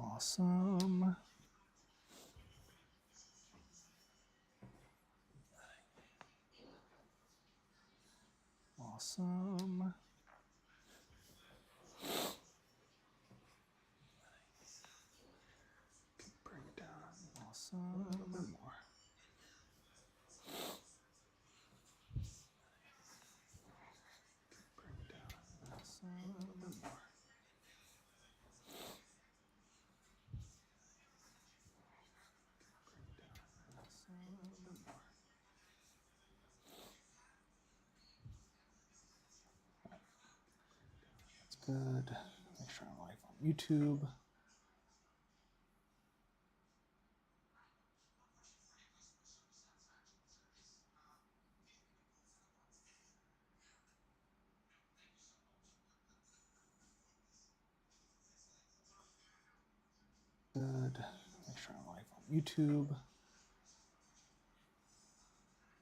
Awesome. Awesome. Bring it down. Awesome. A little bit more. Bring it down. Awesome. A little bit more. Bring it down. Awesome. A little bit more. That's good. Make sure I'm live on YouTube. Good. Make sure I'm live on YouTube.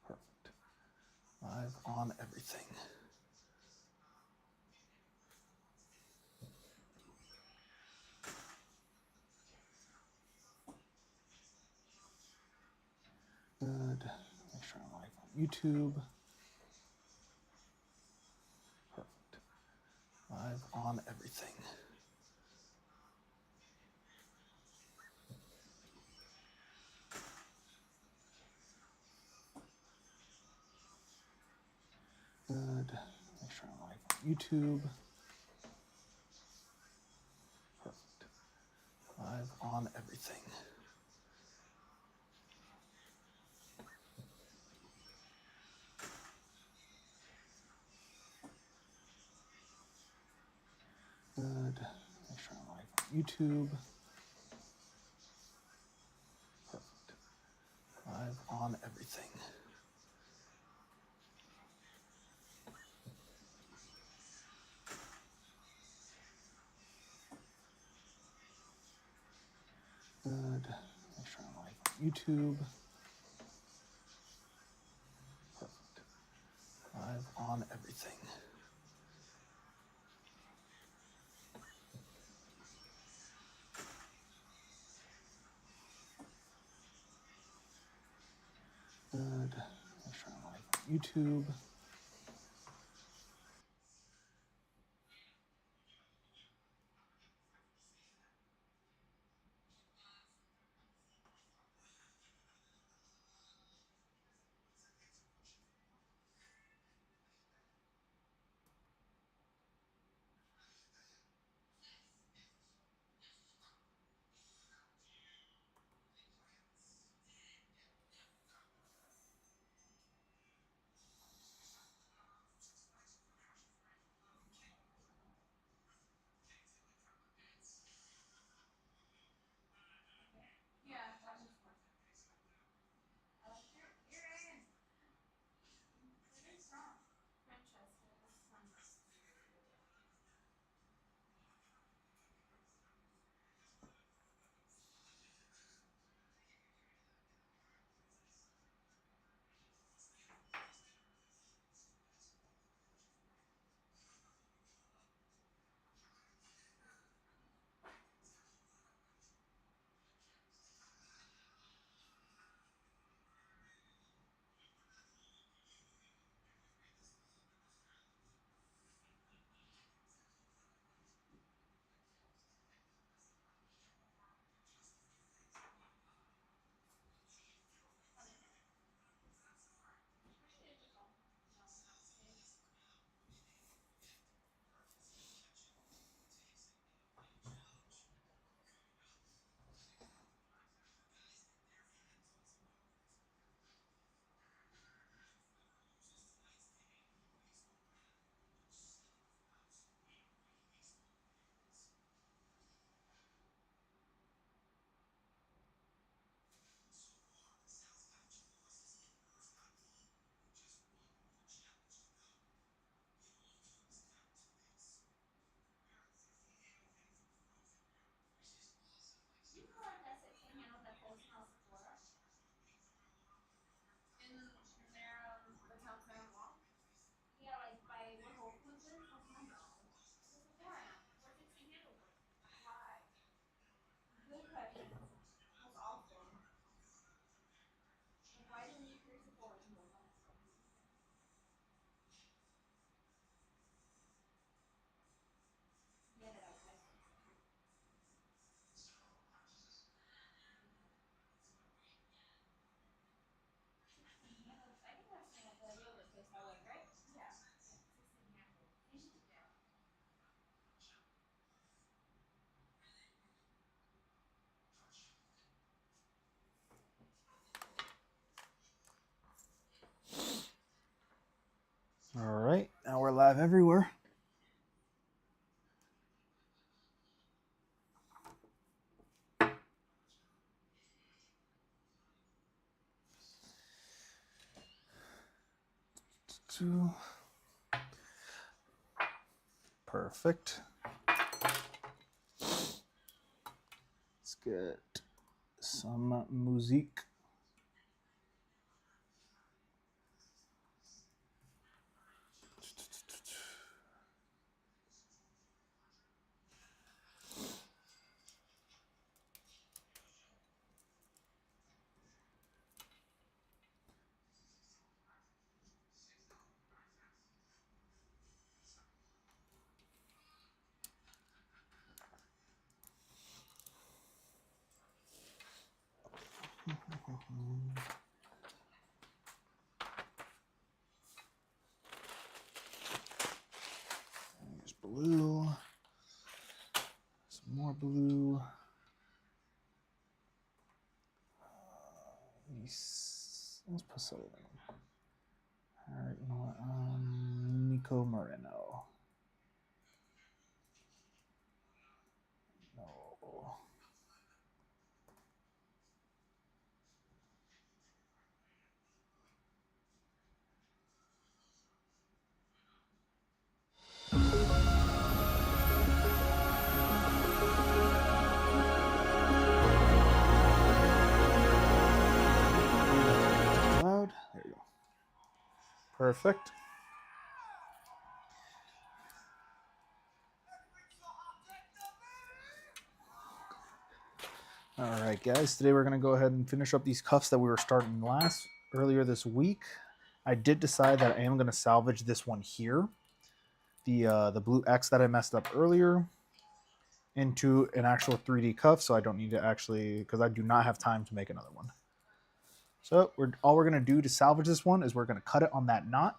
Perfect. Live on everything. Good. Make sure I'm live on YouTube. Perfect. Live on everything. Good. Make sure I'm live on YouTube. Perfect. Live on everything. Good. Make sure I'm live on YouTube. Perfect. Live on everything. Good. Make sure I'm live on YouTube. Perfect. Live on everything. Good. Make sure I'm live on YouTube. live everywhere. Perfect. Let's get some music. There's blue. Some more blue. Let's put some of them. All right, you know what? Nico Moreno. No. Loud. There you go. Perfect. All right, guys. Today we're going to go ahead and finish up these cuffs that we were starting earlier this week. I did decide that I am going to salvage this one here, the blue X that I messed up earlier, into an actual 3D cuff, so I don't need to actually, because I do not have time to make another one. So all we're going to do to salvage this one is we're going to cut it on that knot.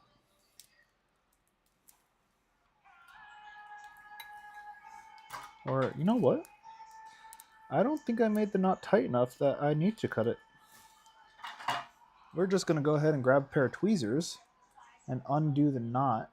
Or, you know what? I don't think I made the knot tight enough that I need to cut it. We're just going to go ahead and grab a pair of tweezers and undo the knot.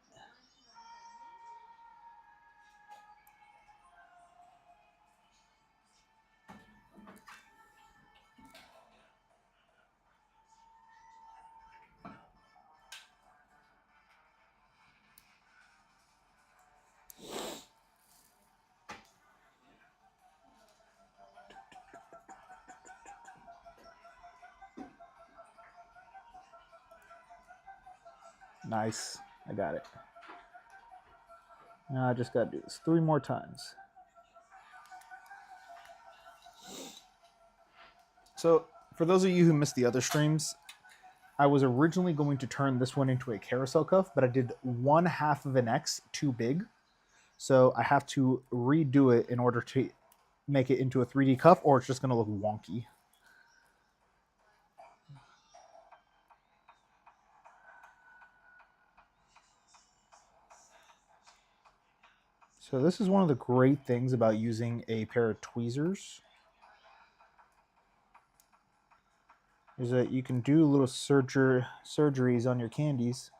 Nice. I got it. Now I just got to do this 3 more times. So, for those of you who missed the other streams, I was originally going to turn this one into a carousel cuff, but I did 1/2 of an X too big. So I have to redo it in order to make it into a 3D cuff, or it's just going to look wonky. So this is one of the great things about using a pair of tweezers, is that you can do little surgeries on your candies.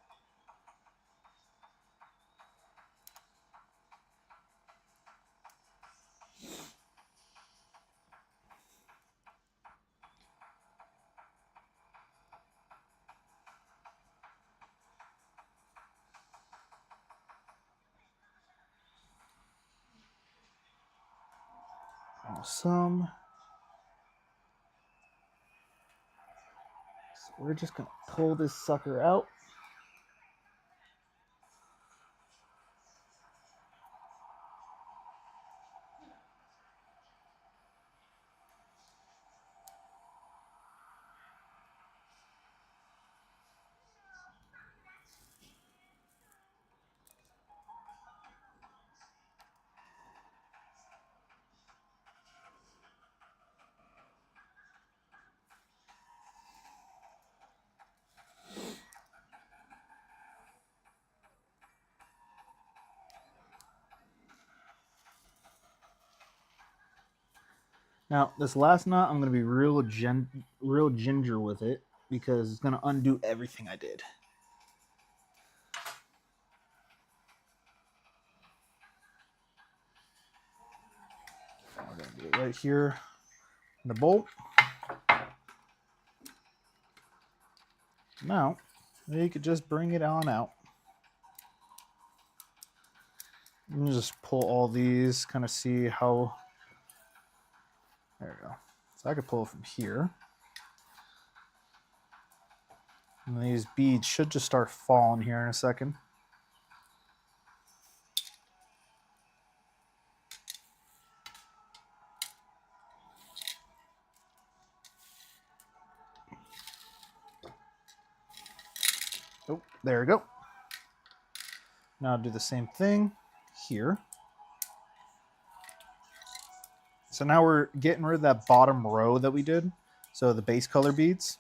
Awesome. So we're just going to pull this sucker out. Now, this last knot, I'm going to be real ginger with it, because it's going to undo everything I did. right here in the bolt. Now, you could just bring it on out. And just pull all these, kind of see how. There we go. So I could pull it from here. And these beads should just start falling here in a second. Oh, there we go. Now I'll do the same thing here. So now we're getting rid of that bottom row that we did. So the base color beads.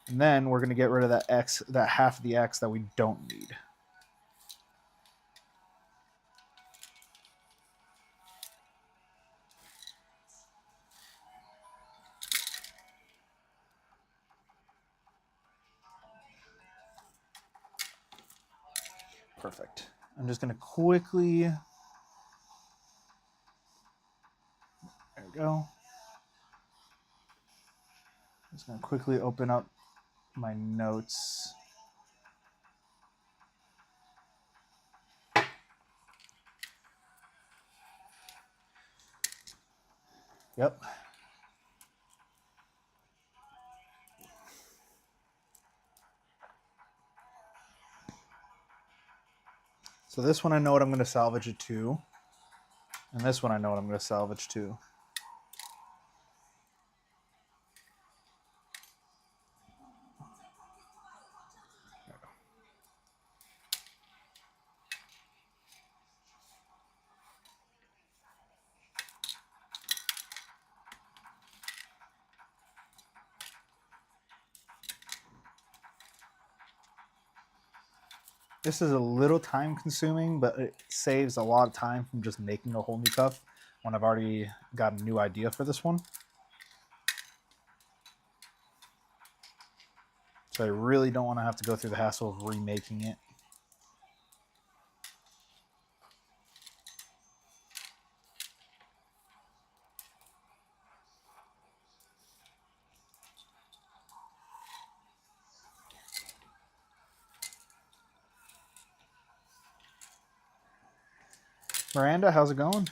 And then we're going to get rid of that X, that half of the X that we don't need. Perfect. I'm just going to quickly, there we go. I'm just going to quickly open up my notes. Yep. So this one I know what I'm going to salvage it to. And this one I know what I'm going to salvage to. This is a little time consuming, but it saves a lot of time from just making a whole new cuff when I've already got a new idea for this one. So I really don't want to have to go through the hassle of remaking it. Miranda, how's it going?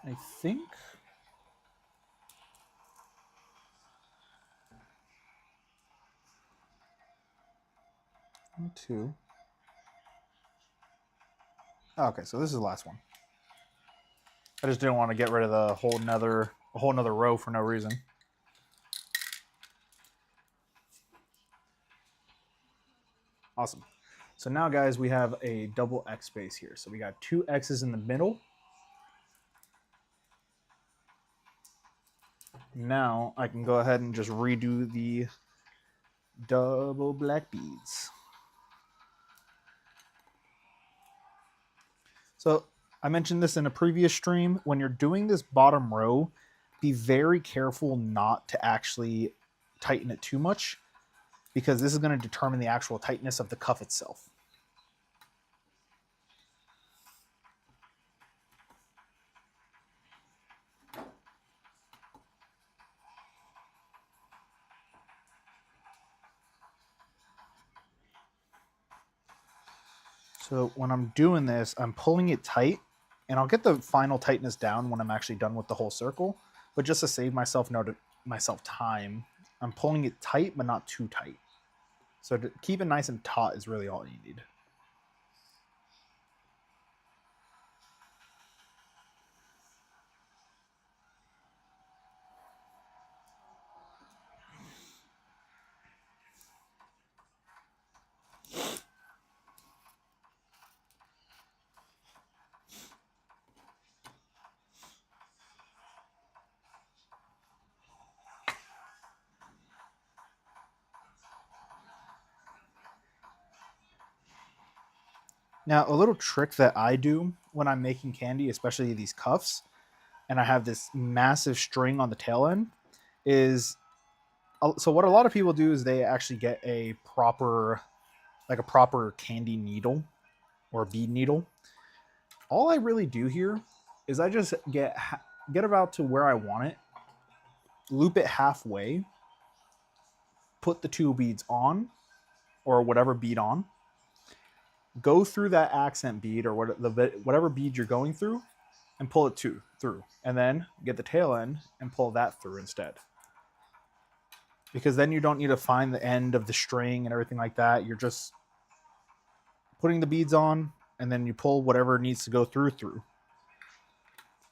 I think. Two. Oh, okay, so this is the last one. I just didn't want to get rid of the whole nother row for no reason. Awesome. So now, guys, we have a double X space here. So we got two X's in the middle. Now I can go ahead and just redo the double black beads. So I mentioned this in a previous stream. When you're doing this bottom row, be very careful not to actually tighten it too much, because this is going to determine the actual tightness of the cuff itself. So when I'm doing this, I'm pulling it tight, and I'll get the final tightness down when I'm actually done with the whole circle. But just to save myself time, I'm pulling it tight, but not too tight. So to keep it nice and taut is really all you need. Now, a little trick that I do when I'm making candy, especially these cuffs, and I have this massive string on the tail end, is so what a lot of people do is they actually get a proper, like a proper candy needle or a bead needle. All I really do here is I just get about to where I want it, loop it halfway, put the two beads on, or whatever bead on, go through that accent bead or whatever bead you're going through, and pull it through, and then get the tail end and pull that through instead. Because then you don't need to find the end of the string and everything like that. You're just putting the beads on, and then you pull whatever needs to go through.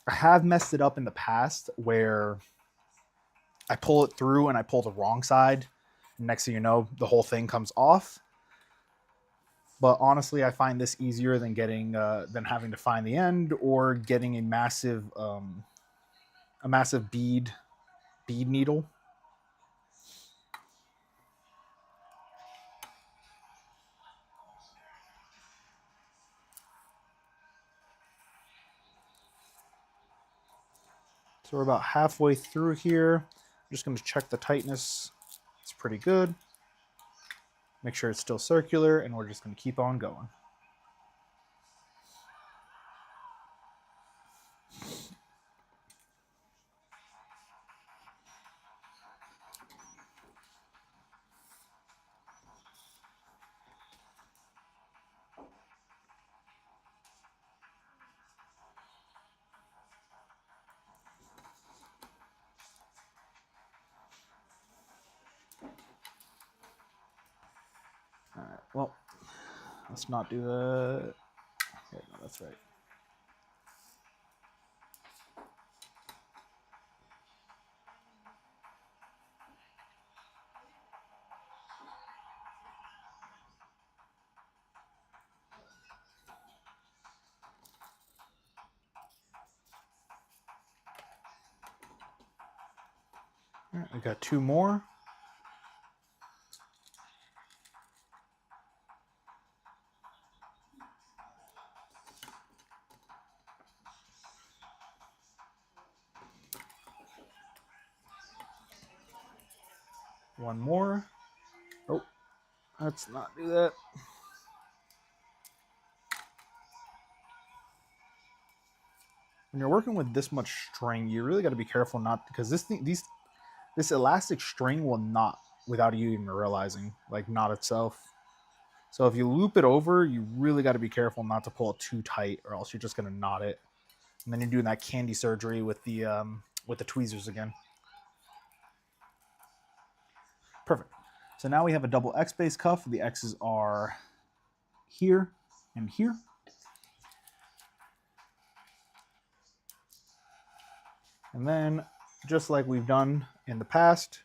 I have messed it up in the past where I pull it through and I pull the wrong side. And next thing you know, the whole thing comes off. But honestly, I find this easier than having to find the end or getting a massive bead needle. So we're about halfway through here. I'm just going to check the tightness. It's pretty good. Make sure it's still circular, and we're just going to keep on going. All right, well, let's not do that. Okay, no, that's right. All right, we got two more. One more. Oh, let's not do that. When you're working with this much string, you really got to be careful not, because this elastic string will knot without you even realizing, like, knot itself. So if you loop it over, you really got to be careful not to pull it too tight, or else you're just gonna knot it, and then you're doing that candy surgery with the tweezers again. Perfect. So now we have a double X base cuff. The X's are here and here. And then, just like we've done in the past,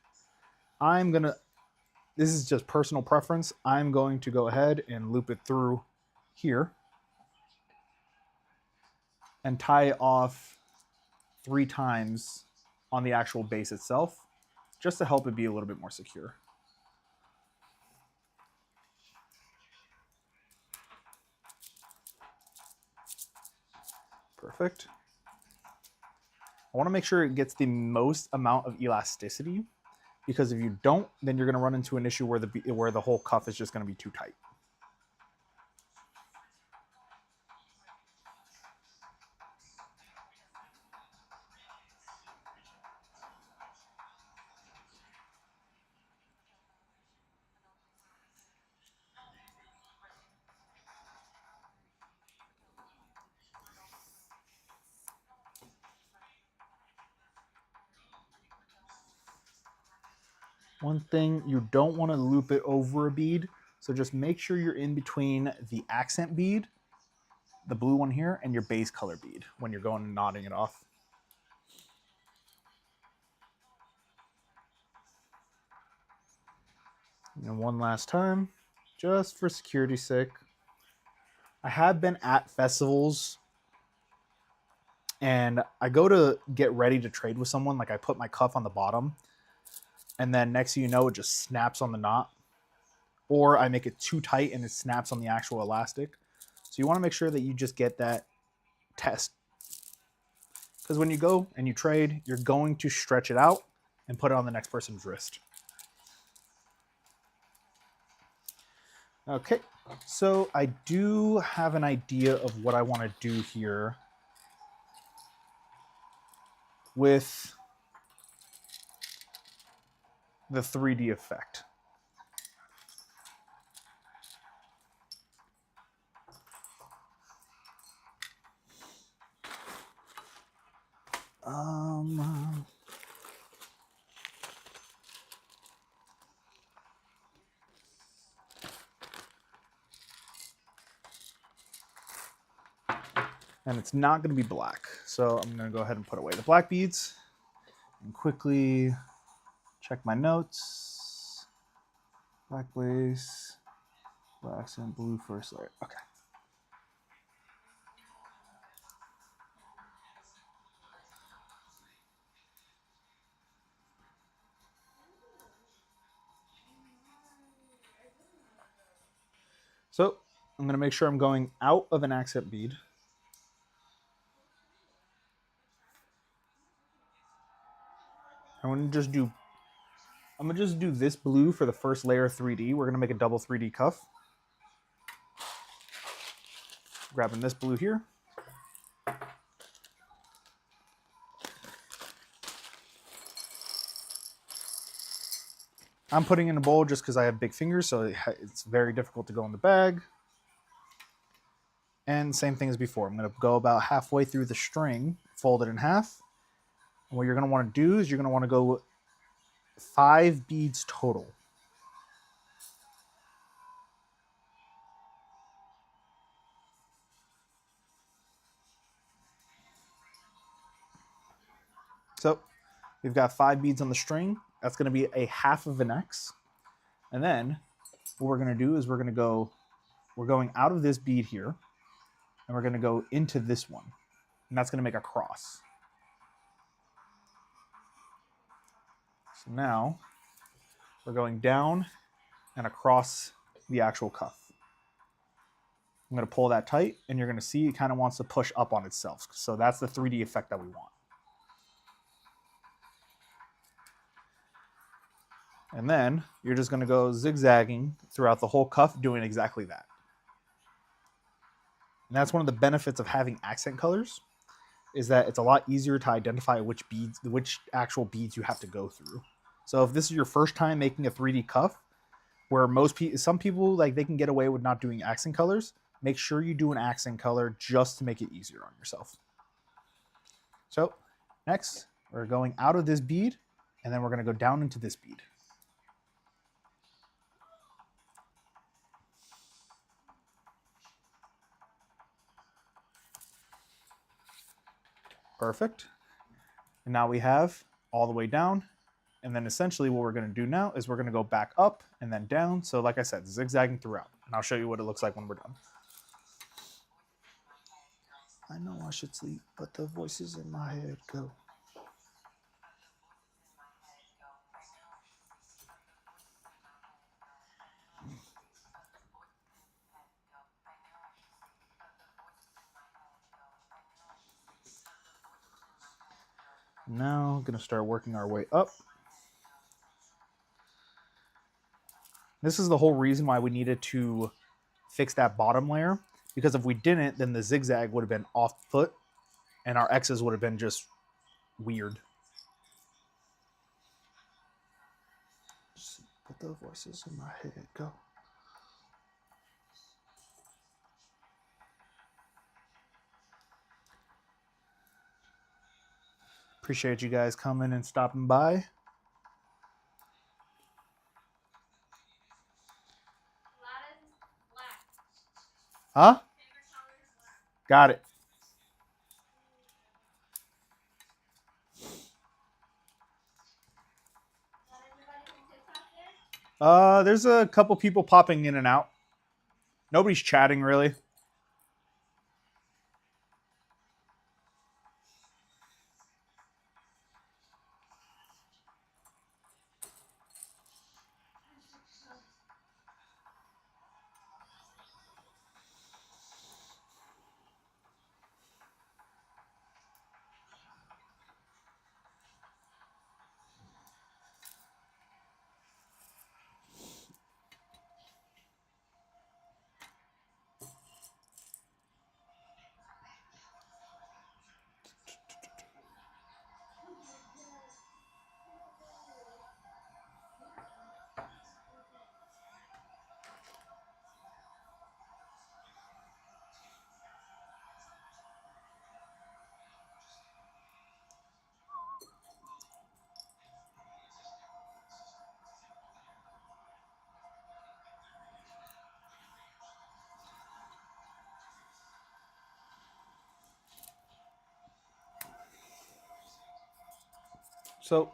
this is just personal preference, I'm going to go ahead and loop it through here and tie it off 3 times on the actual base itself, just to help it be a little bit more secure. Perfect. I want to make sure it gets the most amount of elasticity, because if you don't, then you're going to run into an issue where the whole cuff is just going to be too tight. One thing, you don't want to loop it over a bead, so just make sure you're in between the accent bead, the blue one here, and your base color bead when you're going and knotting it off. And one last time, just for security's sake. I have been at festivals and I go to get ready to trade with someone, like I put my cuff on the bottom, and then next thing you know, it just snaps on the knot. Or I make it too tight and it snaps on the actual elastic. So So you want to make sure that you just get that test. Because when you go and you trade, you're going to stretch it out and put it on the next person's wrist. Okay, so I do have an idea of what I want to do here with the 3D effect. And it's not going to be black. So I'm going to go ahead and put away the black beads and quickly check my notes. Black base, black accent, blue first layer. Okay. So I'm going to make sure I'm going out of an accent bead. I'm going to just do this blue for the first layer of 3D. We're going to make a double 3D cuff. Grabbing this blue here. I'm putting in a bowl just because I have big fingers, so it's very difficult to go in the bag. And same thing as before. I'm going to go about halfway through the string, fold it in half. And what you're going to want to do is you're going to want to go 5 beads total. So we've got 5 beads on the string. That's going to be a half of an X. And then what we're going to do is we're going out of this bead here, and we're going to go into this one. And that's going to make a cross. So now we're going down and across the actual cuff. I'm going to pull that tight, and you're going to see it kind of wants to push up on itself. So that's the 3D effect that we want. And then you're just going to go zigzagging throughout the whole cuff, doing exactly that. And that's one of the benefits of having accent colors, is that it's a lot easier to identify which actual beads you have to go through. So if this is your first time making a 3D cuff, where some people like they can get away with not doing accent colors, make sure you do an accent color just to make it easier on yourself. So next, we're going out of this bead, and then we're going to go down into this bead. Perfect. And now we have all the way down. And then essentially what we're going to do now is we're going to go back up and then down. So like I said, zigzagging throughout. And I'll show you what it looks like when we're done. I know I should sleep, but the voices in my head go. Now I'm going to start working our way up. This is the whole reason why we needed to fix that bottom layer, because if we didn't, then the zigzag would have been off foot and our X's would have been just weird. But the voices in my head go. Appreciate you guys coming and stopping by. Huh? Got it. There's a couple people popping in and out. Nobody's chatting really. So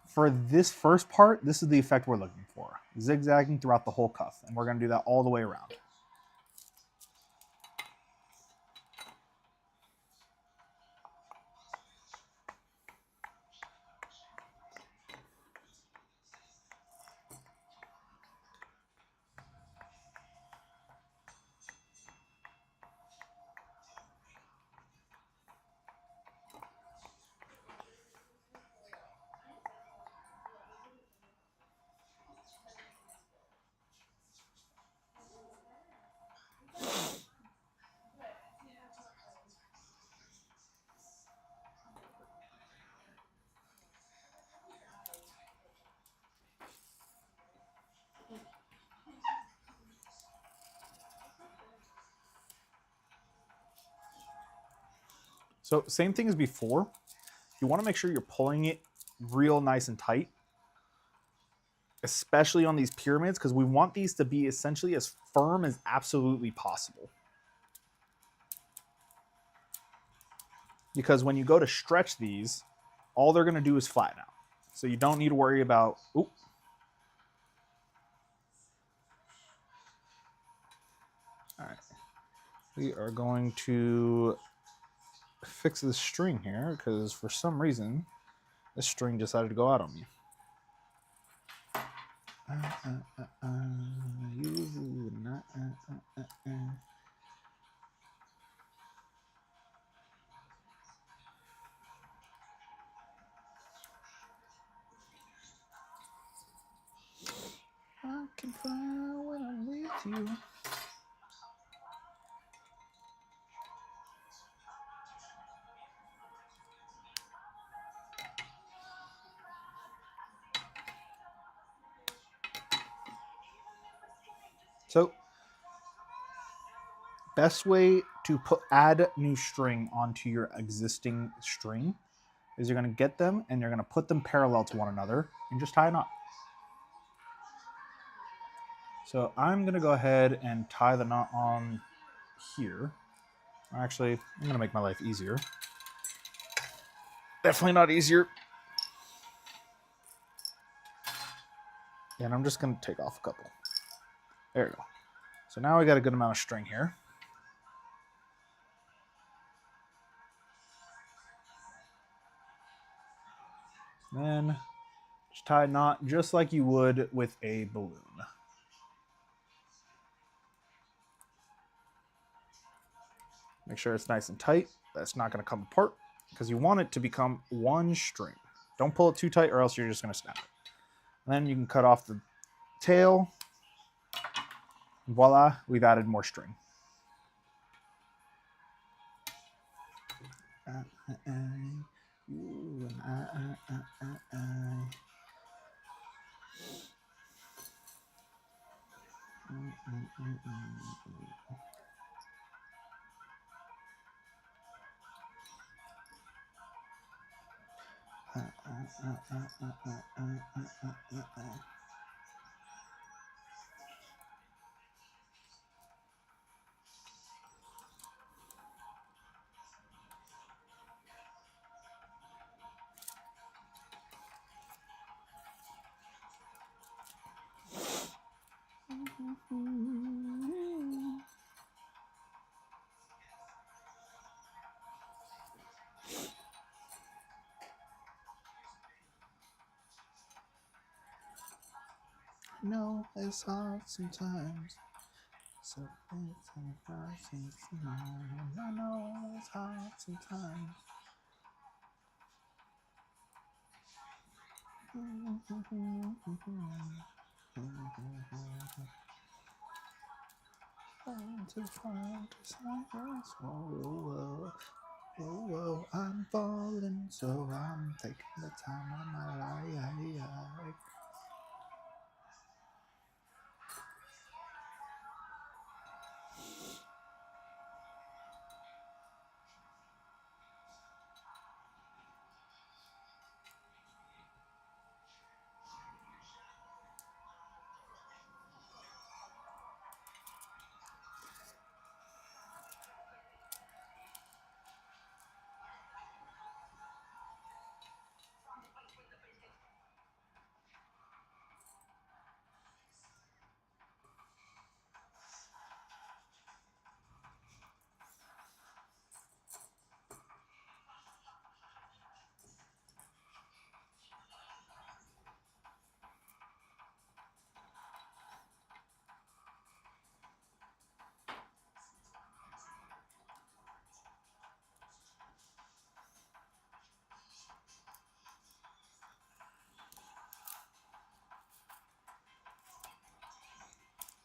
for this first part, this is the effect we're looking for. Zigzagging throughout the whole cuff. And we're going to do that all the way around. So same thing as before. You want to make sure you're pulling it real nice and tight, especially on these pyramids, because we want these to be essentially as firm as absolutely possible. Because when you go to stretch these, all they're going to do is flatten out. So you don't need to worry about, oop. All right. We are going to fix this string here because for some reason, this string decided to go out on me. I can fly when I'm with you. So, best way to add new string onto your existing string is you're going to get them and you're going to put them parallel to one another and just tie a knot. So I'm going to go ahead and tie the knot on here. Actually, I'm going to make my life easier. Definitely not easier. And I'm just going to take off a couple. There we go. So now we got a good amount of string here. Then just tie a knot just like you would with a balloon. Make sure it's nice and tight. That's not going to come apart because you want it to become one string. Don't pull it too tight or else you're just going to snap it. And then you can cut off the tail. And voila, we've added more string. No, it's hard sometimes. So it's hard sometimes. I know it's hard sometimes. To find silence. Whoa, whoa, whoa, I'm falling, so I'm taking the time of my life.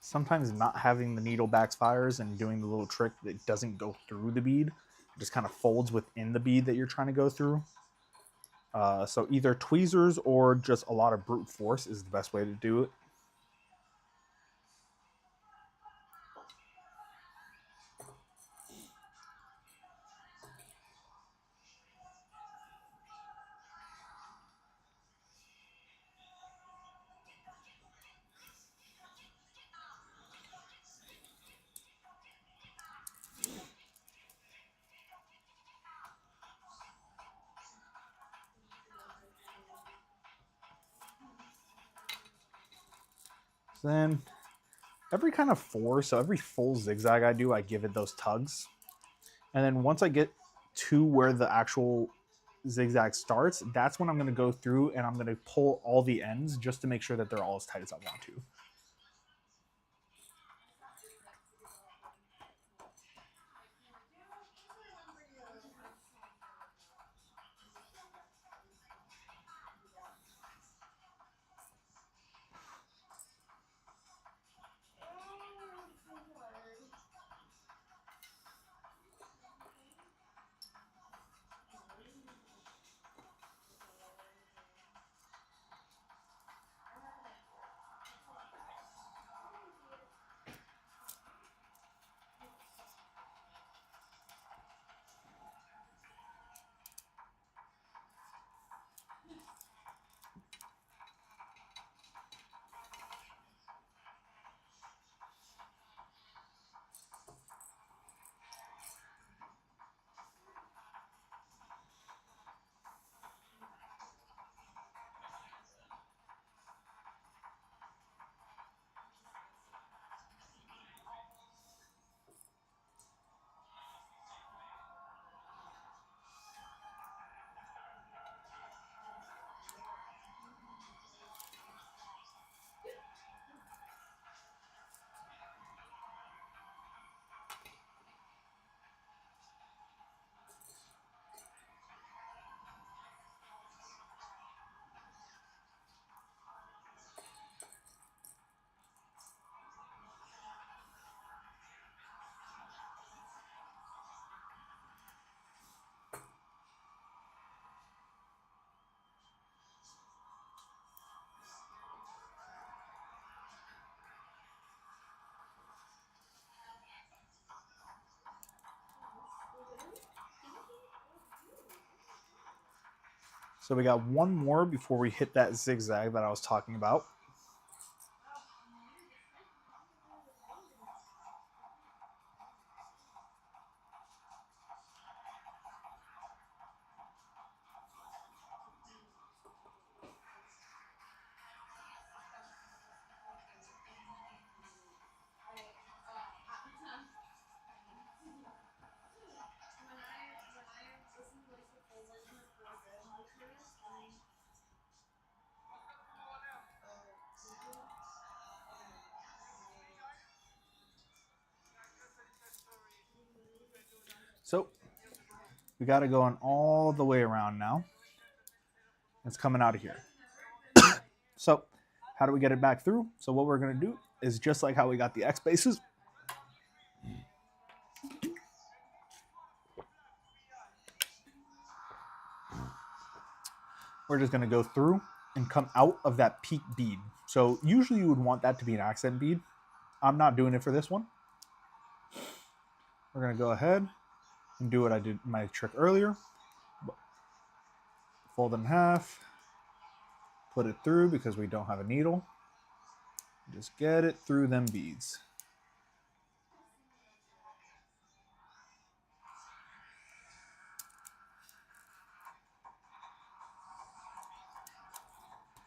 sometimes not having the needle backfires and doing the little trick that doesn't go through the bead. It just kind of folds within the bead that you're trying to go through. So either tweezers or just a lot of brute force is the best way to do it. Then every kind of four, so every full zigzag I do, I give it those tugs. And then once I get to where the actual zigzag starts, that's when I'm going to go through and I'm going to pull all the ends just to make sure that they're all as tight as I want to. So we got one more before we hit that zigzag that I was talking about. So we got it going all the way around now. It's coming out of here. So how do we get it back through? So what we're going to do is just like how we got the X bases. We're just going to go through and come out of that peak bead. So usually you would want that to be an accent bead. I'm not doing it for this one. We're going to go ahead and do what I did my trick earlier. Fold it in half, put it through because we don't have a needle. Just get it through them beads.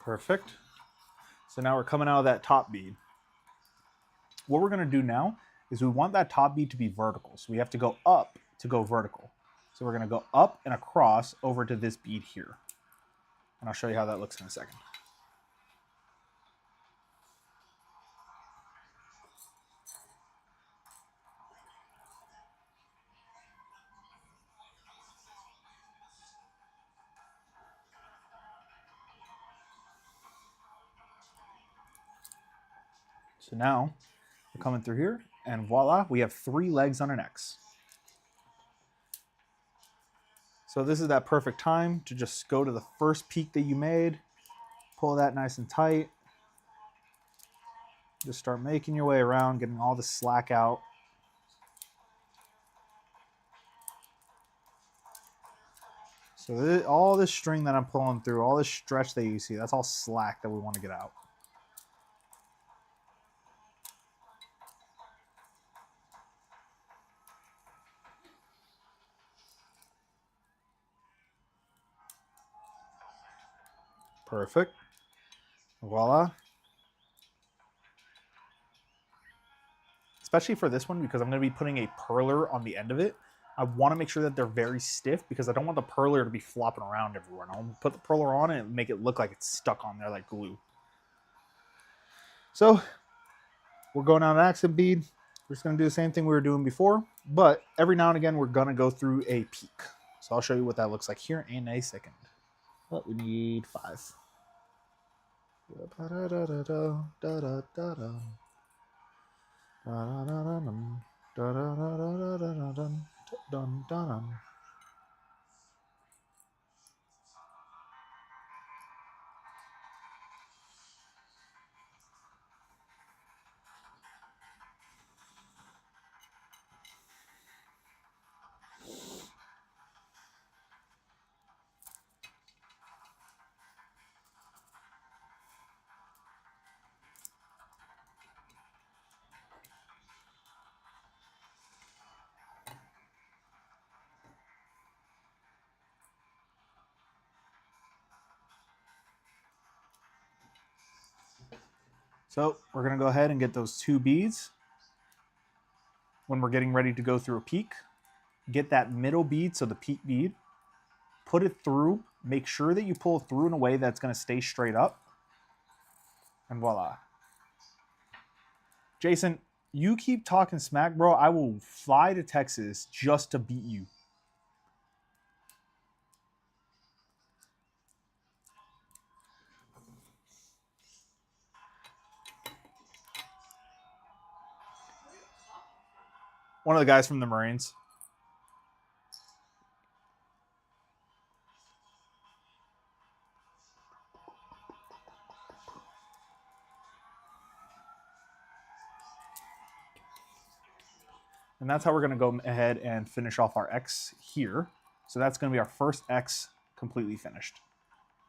Perfect. So now we're coming out of that top bead. What we're going to do now is we want that top bead to be vertical. So we have to go up to go vertical. So we're going to go up and across over to this bead here. And I'll show you how that looks in a second. So now coming through here, and voila, we have 3 legs on an X. So this is that perfect time to just go to the first peak that you made, pull that nice and tight, just start making your way around, getting all the slack out. So all this string that I'm pulling through, all this stretch that you see, that's all slack that we want to get out. Perfect. Voila. Especially for this one, because I'm going to be putting a perler on the end of it. I want to make sure that they're very stiff because I don't want the perler to be flopping around everywhere. And I'll put the perler on it and make it look like it's stuck on there like glue. So we're going on an accent bead. We're just going to do the same thing we were doing before, but every now and again, we're going to go through a peak. So I'll show you what that looks like here in a second. But we need 5. So we're going to go ahead and get those 2 beads. When we're getting ready to go through a peak, get that middle bead, so the peak bead, put it through, make sure that you pull it through in a way that's going to stay straight up, and voila. Jason, you keep talking smack, bro. I will fly to Texas just to beat you. One of the guys from the Marines. And that's how we're going to go ahead and finish off our X here. So that's going to be our first X completely finished.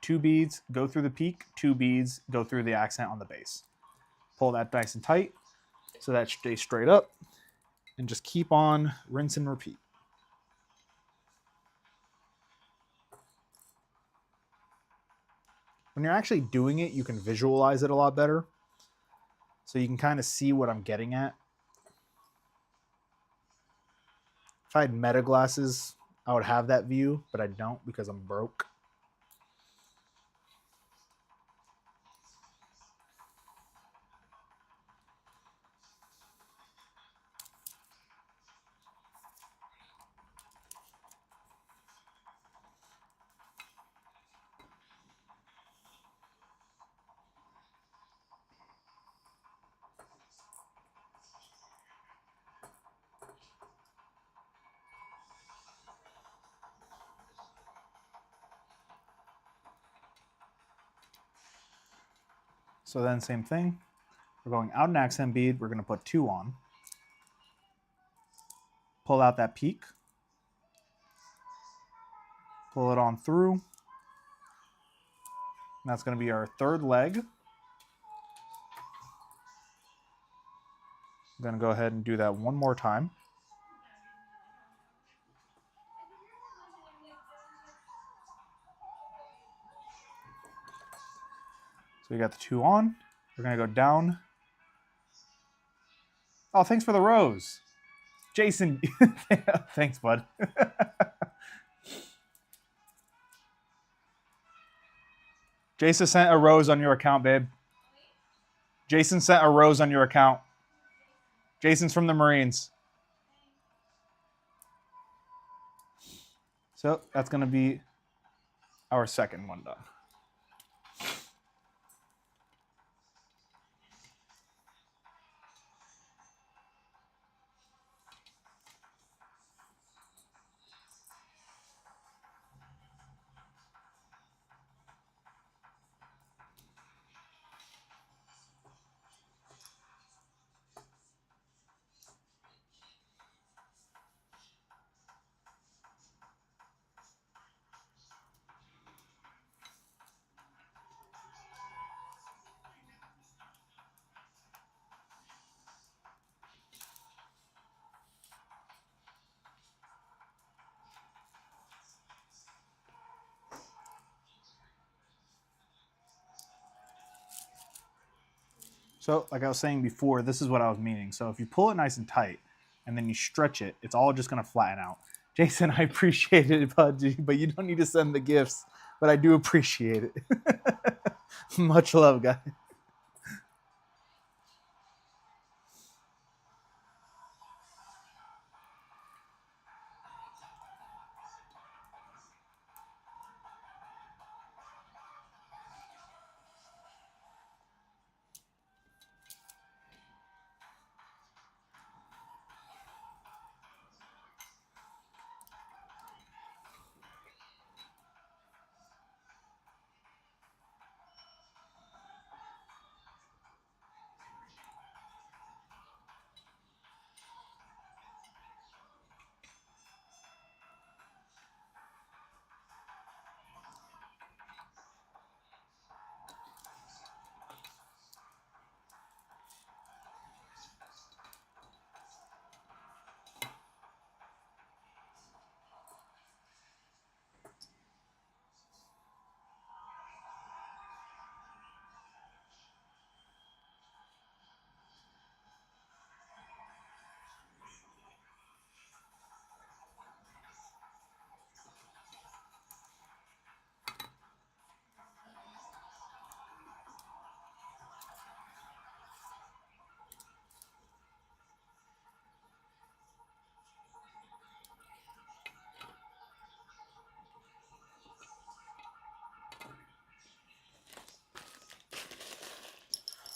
2 beads, go through the peak. 2 beads, go through the accent on the base. Pull that nice and tight so that stays straight up. And just keep on rinse and repeat. When you're actually doing it, you can visualize it a lot better. So you can kind of see what I'm getting at. If I had meta glasses, I would have that view, but I don't because I'm broke. So then same thing. We're going out an accent bead. We're going to put 2 on. Pull out that peak. Pull it on through. And that's going to be our 3rd leg. I'm going to go ahead and do that one more time. So we got the 2 on. We're going to go down. Oh, thanks for the rose. Jason, thanks, bud. Jason sent a rose on your account, babe. Jason sent a rose on your account. Jason's from the Marines. So that's going to be our 2nd one done. So like I was saying before, this is what I was meaning. So if you pull it nice and tight and then you stretch it, it's all just going to flatten out. Jason, I appreciate it, bud, but you don't need to send the gifts, but I do appreciate it. Much love, guys.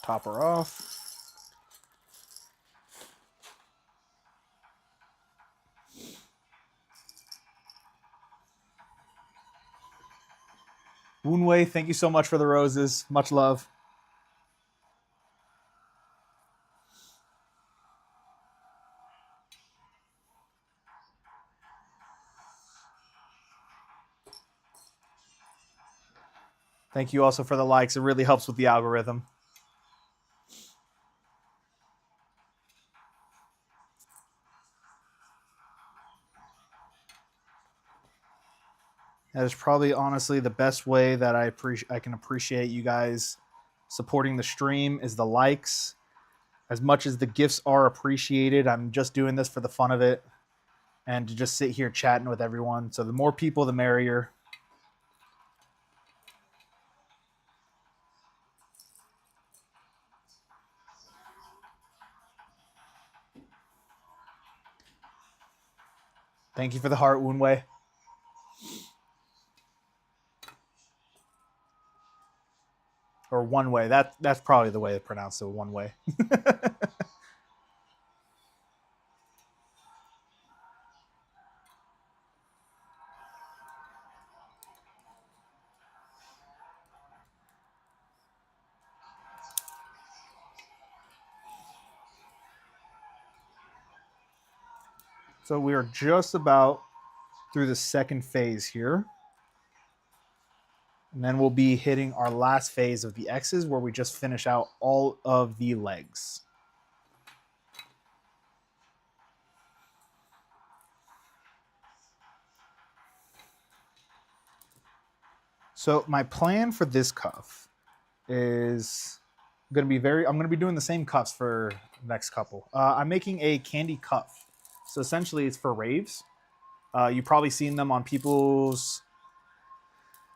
Top her off. Woonwei, thank you so much for the roses. Much love. Thank you also for the likes. It really helps with the algorithm. That is probably honestly the best way that I can appreciate you guys supporting the stream is the likes. As much as the gifts are appreciated, I'm just doing this for the fun of it and to just sit here chatting with everyone. So the more people, the merrier. Thank you for the heart, Woonwei. Or one way. That's probably the way to pronounce it, one way. So we are just about through the second phase here. And then we'll be hitting our last phase of the X's where we just finish out all of the legs. So my plan for this cuff is going to be I'm going to be doing the same cuffs for the next couple. I'm making a Kandi cuff. So essentially it's for raves. You've probably seen them on people's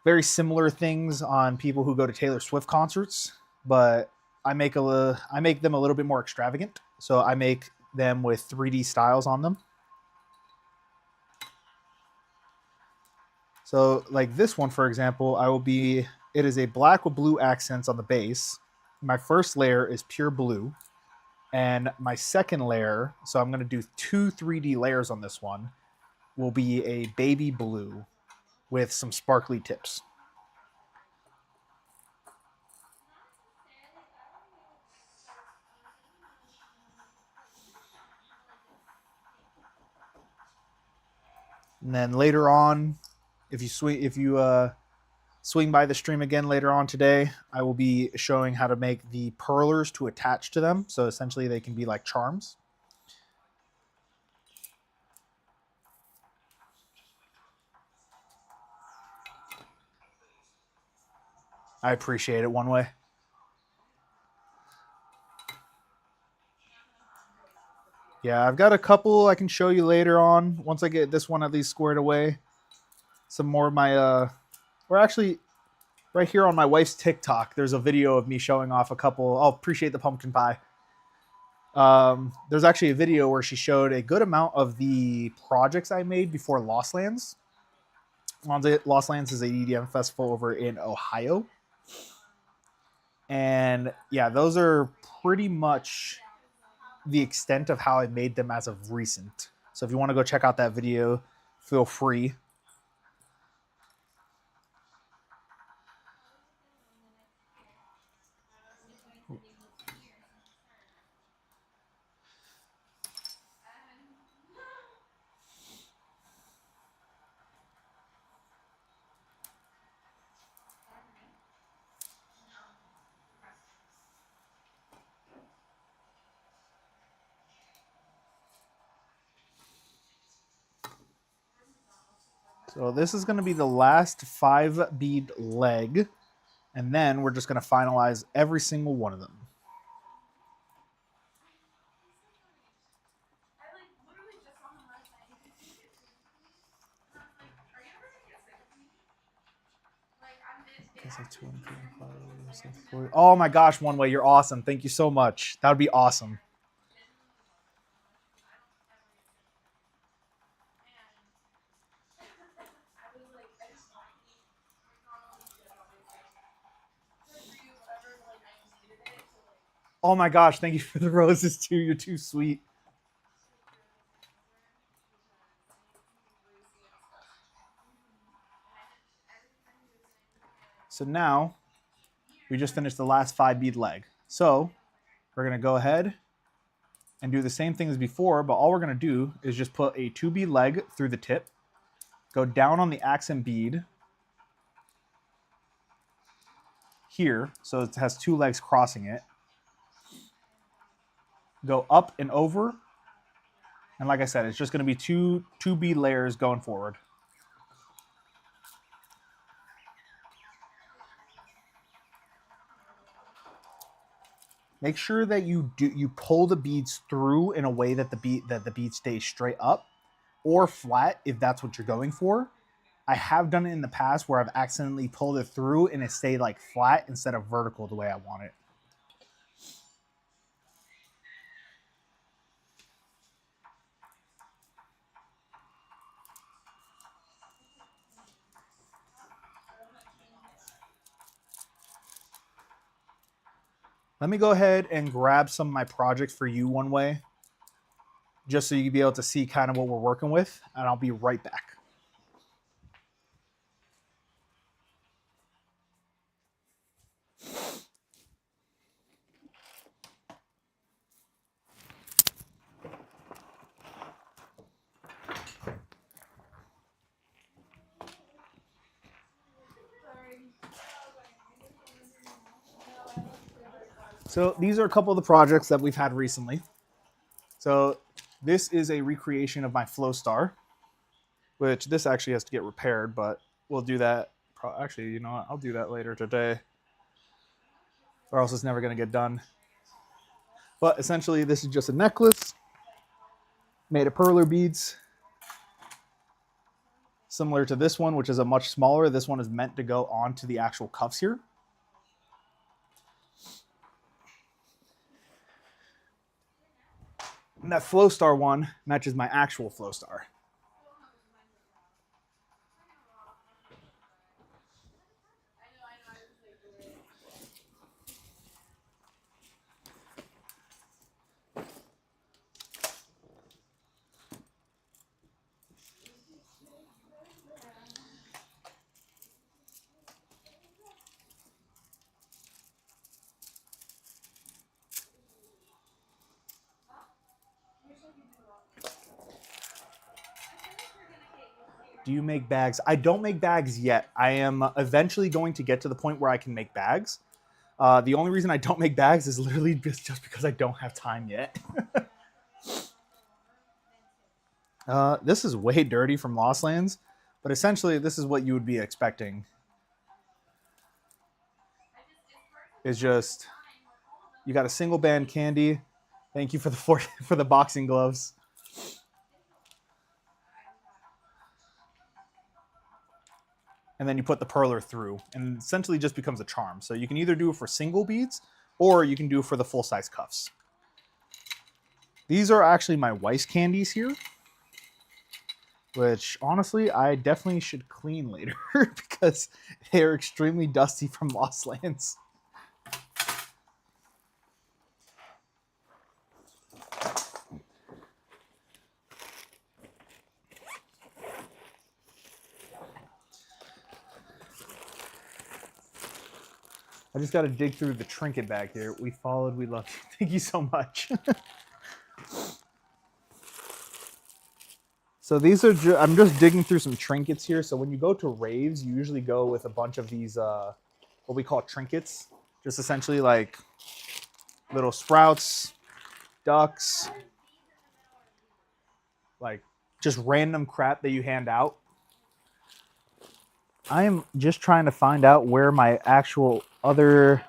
very similar things on people who go to Taylor Swift concerts, but I make them a little bit more extravagant. So I make them with 3D styles on them. So like this one, for example, it is a black with blue accents on the base. My first layer is pure blue. And my second layer, so I'm going to do 2 3D layers on this one, will be a baby blue with some sparkly tips. And then later on, if you swing by the stream again later on today, I will be showing how to make the perlers to attach to them. So essentially they can be like charms. I appreciate it, one way. Yeah, I've got a couple I can show you later on once I get this one at least squared away. Some more of my, or actually right here on my wife's TikTok, there's a video of me showing off a couple. Oh, appreciate the pumpkin pie. There's actually a video where she showed a good amount of the projects I made before Lost Lands. Lost Lands is an EDM festival over in Ohio. And yeah, those are pretty much the extent of how I made them as of recent. So if you want to go check out that video, feel free. So this is going to be the last 5 bead leg, and then we're just going to finalize every single one of them. Oh my gosh, One Way, you're awesome. Thank you so much. That would be awesome. Oh my gosh, thank you for the roses too. You're too sweet. So now we just finished the last 5 bead leg. So we're going to go ahead and do the same thing as before, but all we're going to do is just put a 2 bead leg through the tip, go down on the accent bead here, so it has 2 legs crossing it, go up and over, and like I said, it's just going to be two bead layers going forward. Make sure that you pull the beads through in a way that the bead stays straight up or flat if that's what you're going for. I have done it in the past where I've accidentally pulled it through and it stayed like flat instead of vertical the way I want it. Let me go ahead and grab some of my projects for you One Way, just so you can be able to see kind of what we're working with, and I'll be right back. So these are a couple of the projects that we've had recently. So this is a recreation of my Flow Star, which this actually has to get repaired, but we'll do that. Actually, you know what? I'll do that later today, or else it's never going to get done. But essentially, this is just a necklace made of perler beads, similar to this one, which is a much smaller. This one is meant to go onto the actual cuffs here. And that Flow Star one matches my actual Flow Star. Do you make bags? I don't make bags yet. I am eventually going to get to the point where I can make bags. The only reason I don't make bags is literally just because I don't have time yet. This is way dirty from Lost Lands, but essentially this is what you would be expecting. It's just, you got a single band Kandi, Thank you for the for the boxing gloves. And then you put the perler through, and essentially just becomes a charm. So you can either do it for single beads, or you can do it for the full-size cuffs. These are actually my Weiss candies here, which honestly I definitely should clean later because they're extremely dusty from Lost Lands. I just got to dig through the trinket bag here. We followed, we loved you. Thank you so much. So these are, I'm just digging through some trinkets here. So when you go to raves, you usually go with a bunch of these, what we call trinkets. Just essentially like little sprouts, ducks, like just random crap that you hand out. I am just trying to find out where my actual other...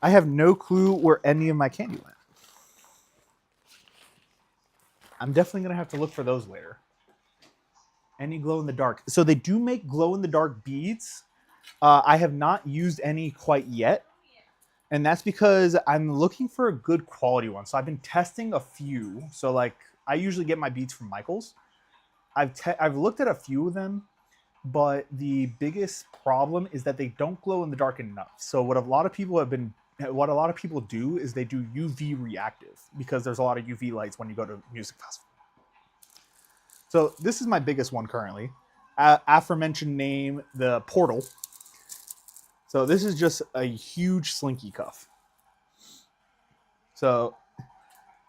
I have no clue where any of my candy went. I'm definitely going to have to look for those later. Any glow in the dark. So they do make glow in the dark beads. I have not used any quite yet. And that's because I'm looking for a good quality one. So I've been testing a few. So like I usually get my beads from Michael's. I've looked at a few of them, but the biggest problem is that they don't glow in the dark enough. So what a lot of people do is they do UV reactive because there's a lot of UV lights when you go to music festival. So this is my biggest one currently. Aforementioned name, the Portal. So this is just a huge slinky cuff. So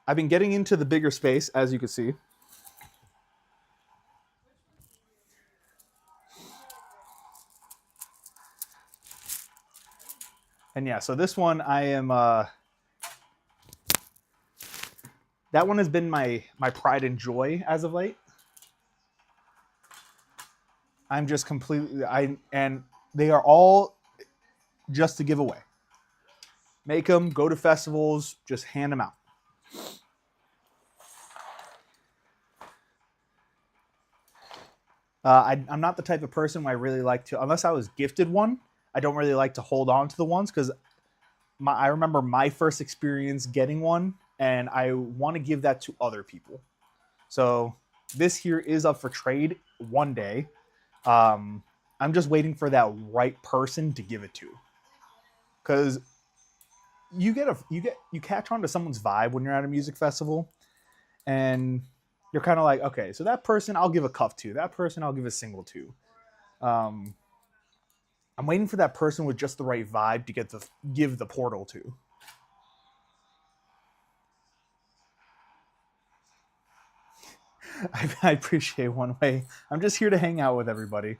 I've been getting into the bigger space, as you can see. And yeah, so this one I am, that one has been my pride and joy as of late. I'm just completely, and they are all just to give away. Make them, go to festivals, just hand them out. I'm not the type of person where I really like to, unless I was gifted one, I don't really like to hold on to the ones because I remember my first experience getting one and I want to give that to other people. So this here is up for trade one day. I'm just waiting for that right person to give it to, because you catch on to someone's vibe when you're at a music festival, and you're kind of like, okay, so that person I'll give a cuff to, that person I'll give a single to. I'm waiting for that person with just the right vibe to give the portal to. I appreciate one way. I'm just here to hang out with everybody.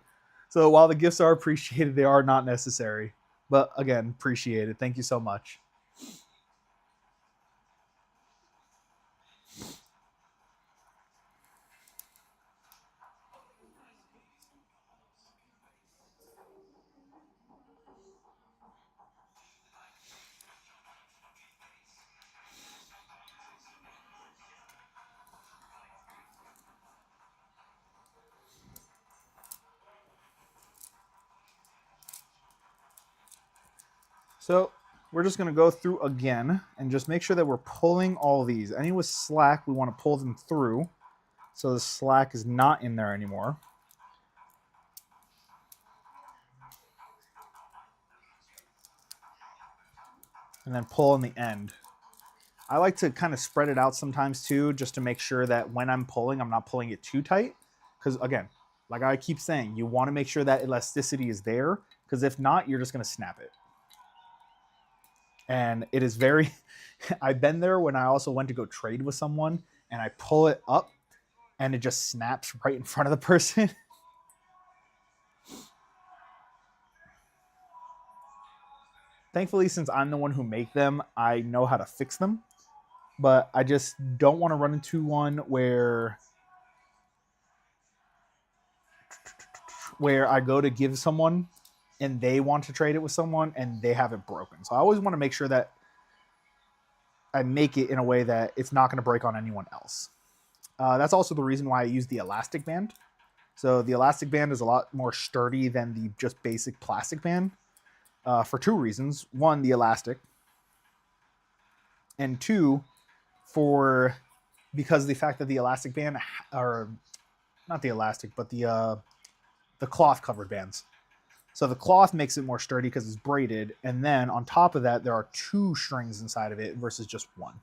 So while the gifts are appreciated, they are not necessary. But again, appreciate it. Thank you so much. So we're just going to go through again and just make sure that we're pulling all these. Any with slack, we want to pull them through so the slack is not in there anymore. And then pull in the end. I like to kind of spread it out sometimes too, just to make sure that when I'm pulling, I'm not pulling it too tight. Because again, like I keep saying, you want to make sure that elasticity is there, because if not, you're just going to snap it. And it is very, I've been there when I also went to go trade with someone and I pull it up and it just snaps right in front of the person. Thankfully, since I'm the one who make them, I know how to fix them. But I just don't want to run into one where I go to give someone and they want to trade it with someone and they have it broken. So I always want to make sure that I make it in a way that it's not going to break on anyone else. That's also the reason why I use the elastic band. So the elastic band is a lot more sturdy than the just basic plastic band for two reasons. One, the elastic, and two, for because the fact that the elastic band, or not the elastic, but the cloth covered bands. So the cloth makes it more sturdy because it's braided, and then on top of that, there are two strings inside of it versus just one.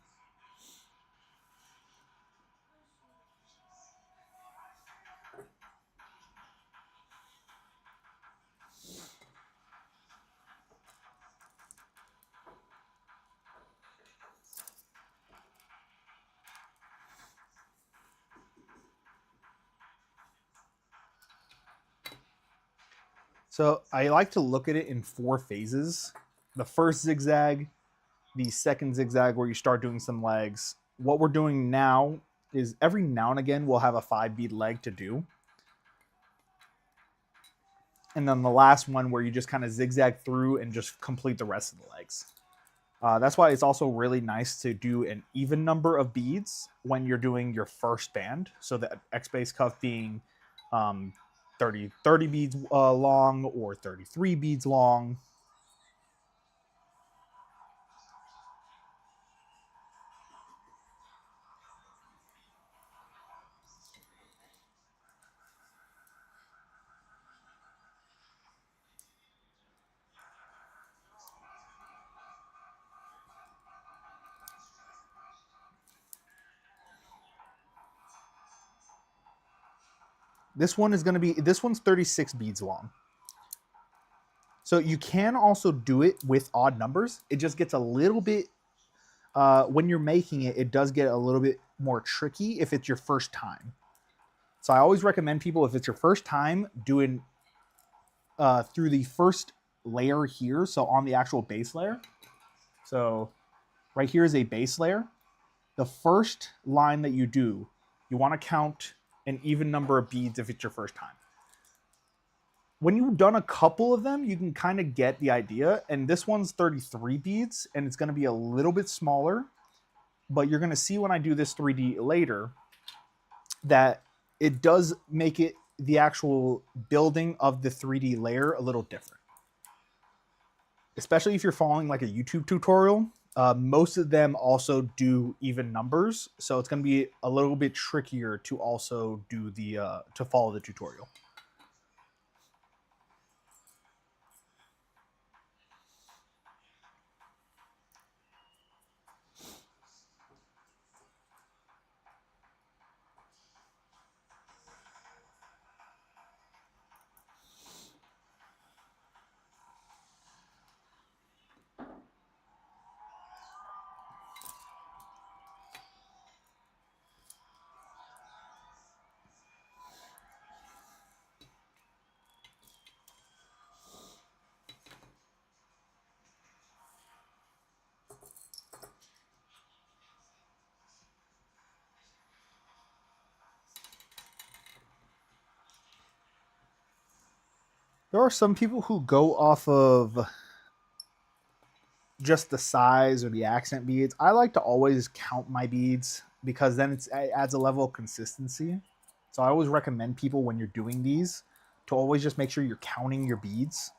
So I like to look at it in four phases. The first zigzag, the second zigzag where you start doing some legs. What we're doing now is every now and again we'll have a 5 bead leg to do. And then the last one where you just kind of zigzag through and just complete the rest of the legs. That's why it's also really nice to do an even number of beads when you're doing your first band. So the X-base cuff being 30 beads long or 33 beads long. This one's 36 beads long. So you can also do it with odd numbers. It just gets a little bit, when you're making it, it does get a little bit more tricky if it's your first time. So I always recommend people, if it's your first time, doing through the first layer here. So on the actual base layer. So right here is a base layer. The first line that you do, you want to count an even number of beads if it's your first time. When you've done a couple of them, you can kind of get the idea. And this one's 33 beads, and it's going to be a little bit smaller. But you're going to see when I do this 3D later that it does make it the actual building of the 3D layer a little different. Especially if you're following like a YouTube tutorial. Most of them also do even numbers, so it's going to be a little bit trickier to also do the to follow the tutorial. There are some people who go off of just the size or the accent beads. I like to always count my beads because then it adds a level of consistency. So I always recommend people when you're doing these to always just make sure you're counting your beads.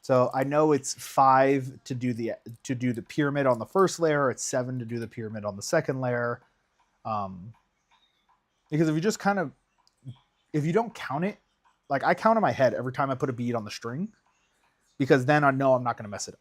So I know it's 5 to do the pyramid on the first layer. It's 7 to do the pyramid on the second layer. Because if you just if you don't count it, like I count in my head every time I put a bead on the string, because then I know I'm not going to mess it up.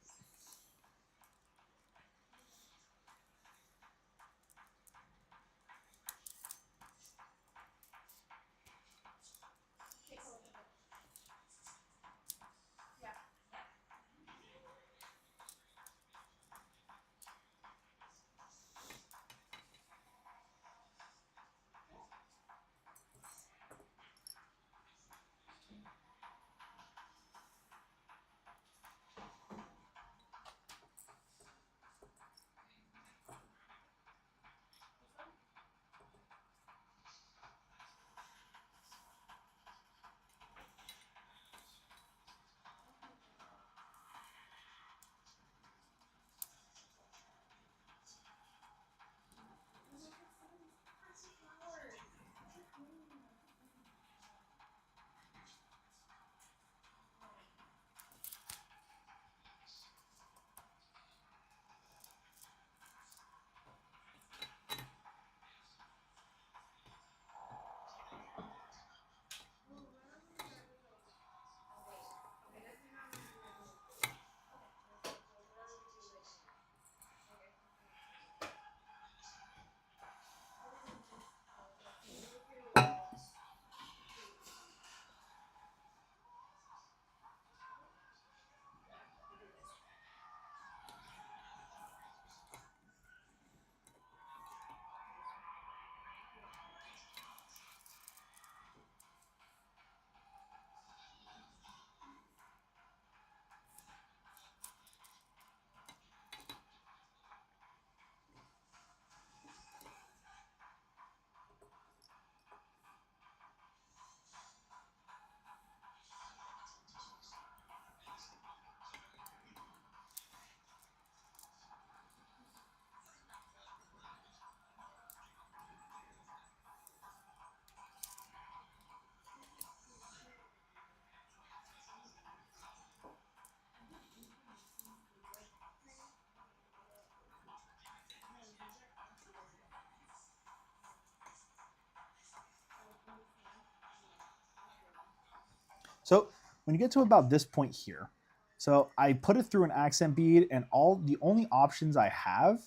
when you get to about this point here, so I put it through an accent bead, and the only options I have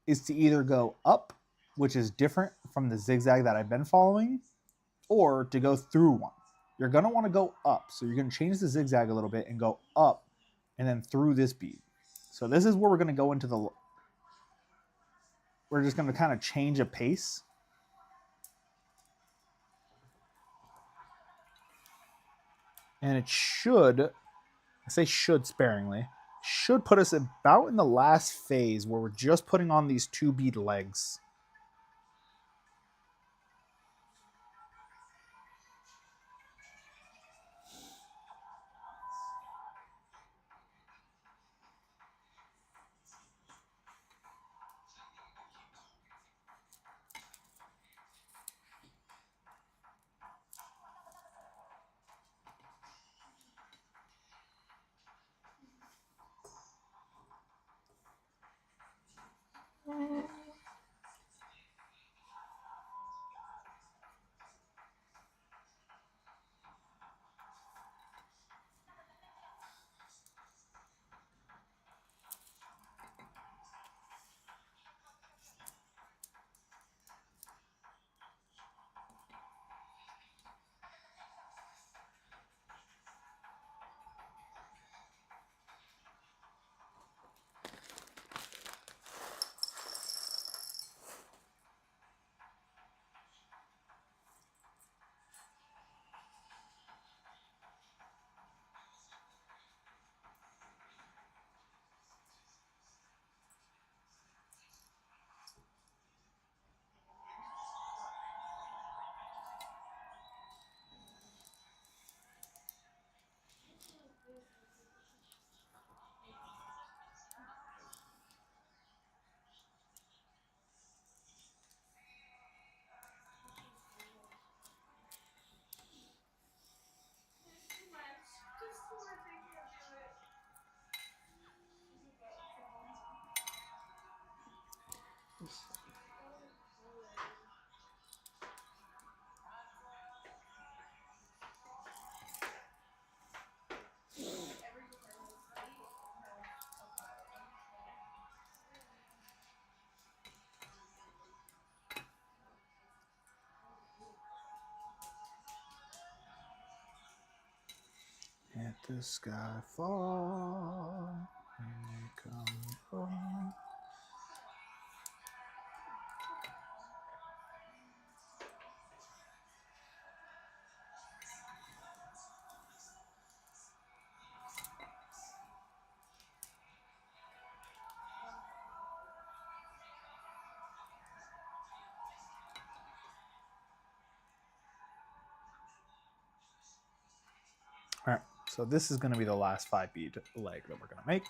is to either go up, which is different from the zigzag that I've been following, or to go through one. You're going to want to go up. So you're going to change the zigzag a little bit and go up and then through this bead. So this is where we're going to go into the... We're just going to kind of change a pace. And it should, I say should sparingly, should put us about in the last phase where we're just putting on these 2 bead legs. Let the sky fall and come home. All right, so this is going to be the last 5 bead leg that we're going to make.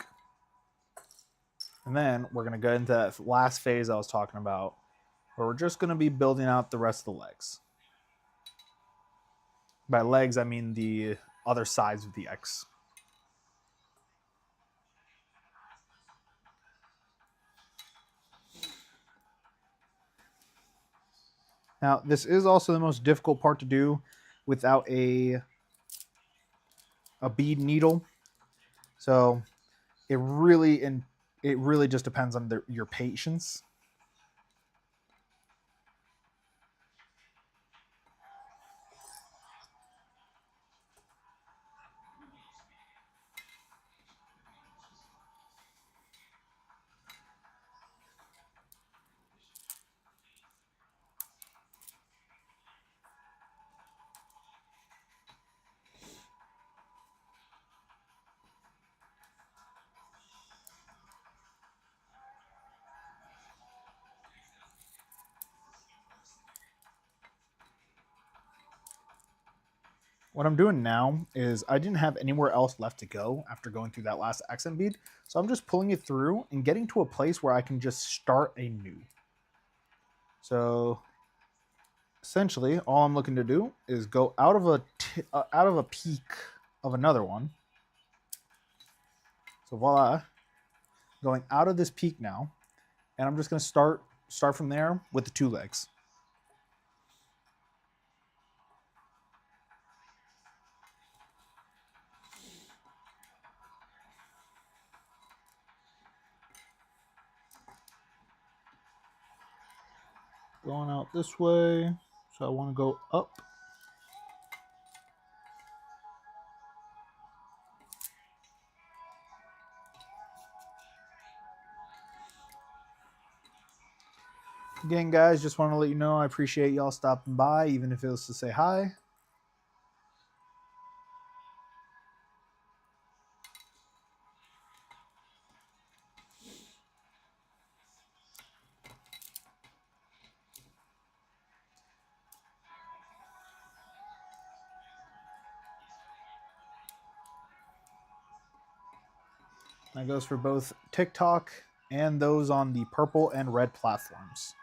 And then we're going to go into that last phase I was talking about, where we're just going to be building out the rest of the legs. By legs, I mean the other sides of the X. Now, this is also the most difficult part to do without a bead needle. So it really just depends on your patience. What I'm doing now is I didn't have anywhere else left to go after going through that last accent bead. So I'm just pulling it through and getting to a place where I can just start anew. So essentially all I'm looking to do is go out of a peak of another one. So voila, going out of this peak now. And I'm just going to start from there with the 2 legs. going out this way. So I want to go up. Again, guys, just want to let you know I appreciate y'all stopping by, even if it was to say hi. That goes for both TikTok and those on the purple and red platforms.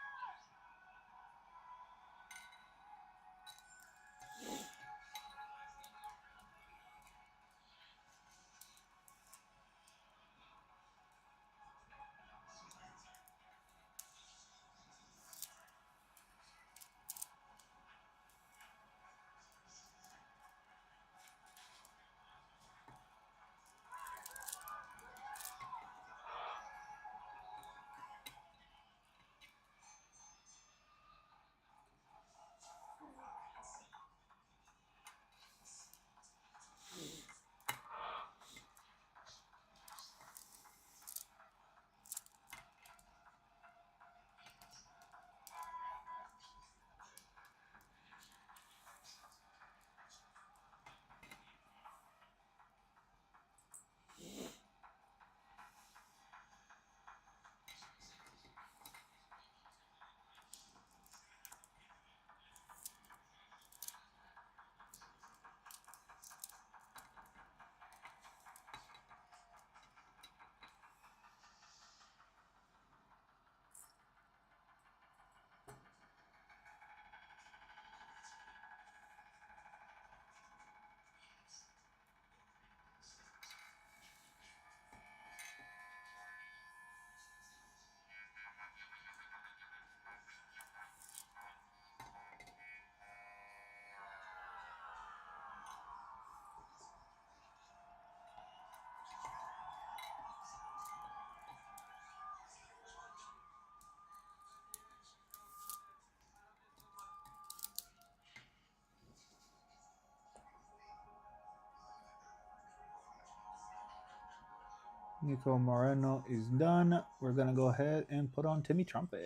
Nico Moreno is done. We're going to go ahead and put on Timmy Trumpet.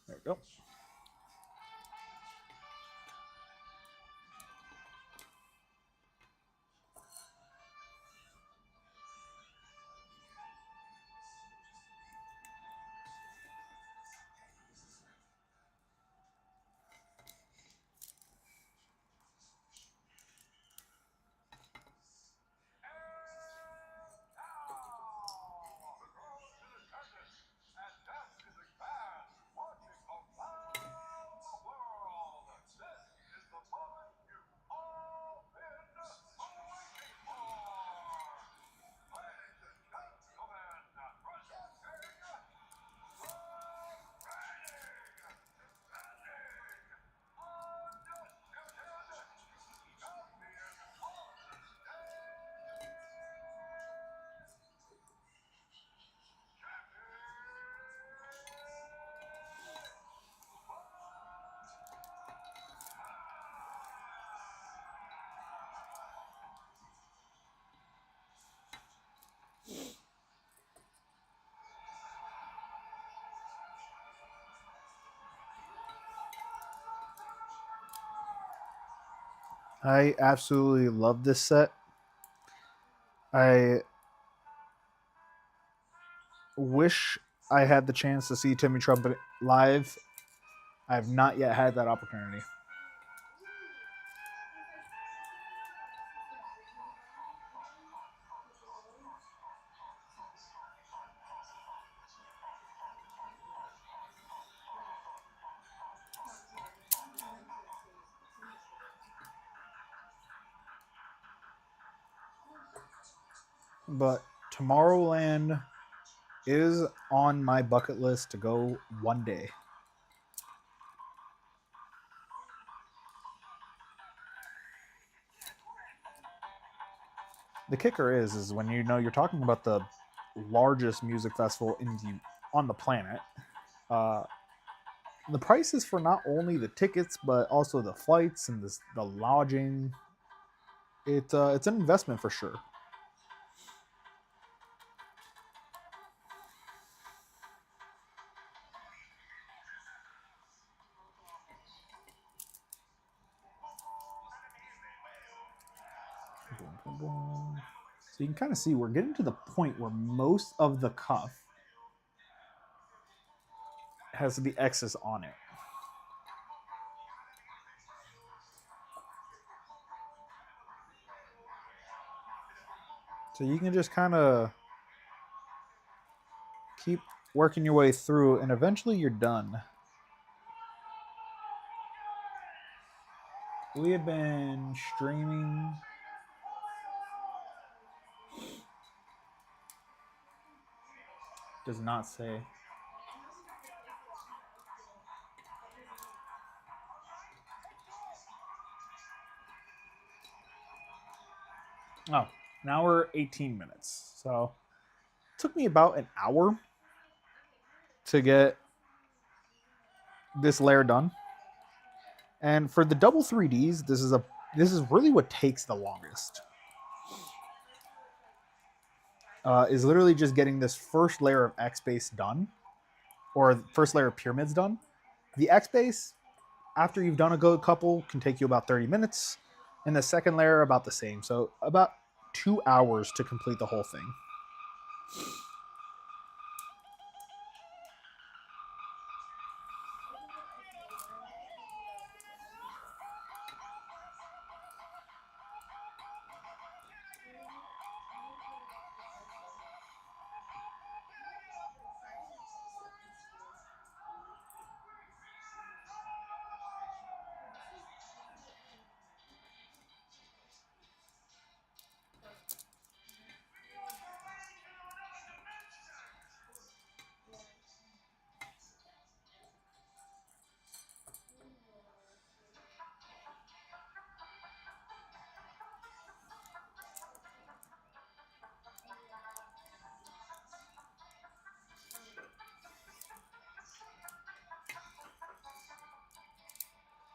There we go. I absolutely love this set. I wish I had the chance to see Timmy Trumpet live. I have not yet had that opportunity. But Tomorrowland is on my bucket list to go one day. The kicker is when you're talking about the largest music festival on the planet. Uh, the prices for not only the tickets but also the flights and the lodging. It's an investment for sure. So you can kind of see we're getting to the point where most of the cuff has the X's on it. So you can just kind of keep working your way through, and eventually you're done. We have been streaming. Does not say. Oh, now we're 18 minutes. So it took me about an hour to get this layer done. And for the double 3Ds, this is really what takes the longest. Is literally just getting this first layer of X base done, or first layer of pyramids done. The X base, after you've done a good couple, can take you about 30 minutes, and the second layer about the same. So about 2 hours to complete the whole thing.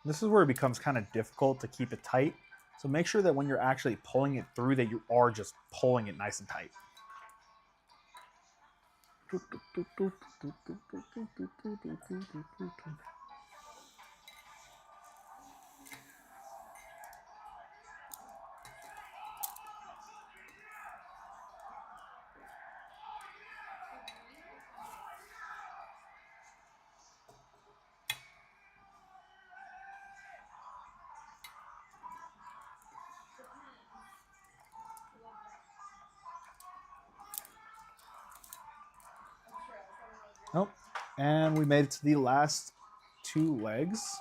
This is where it becomes kind of difficult to keep it tight. So make sure that when you're actually pulling it through that you are just pulling it nice and tight. Nope. And we made it to the last 2 legs.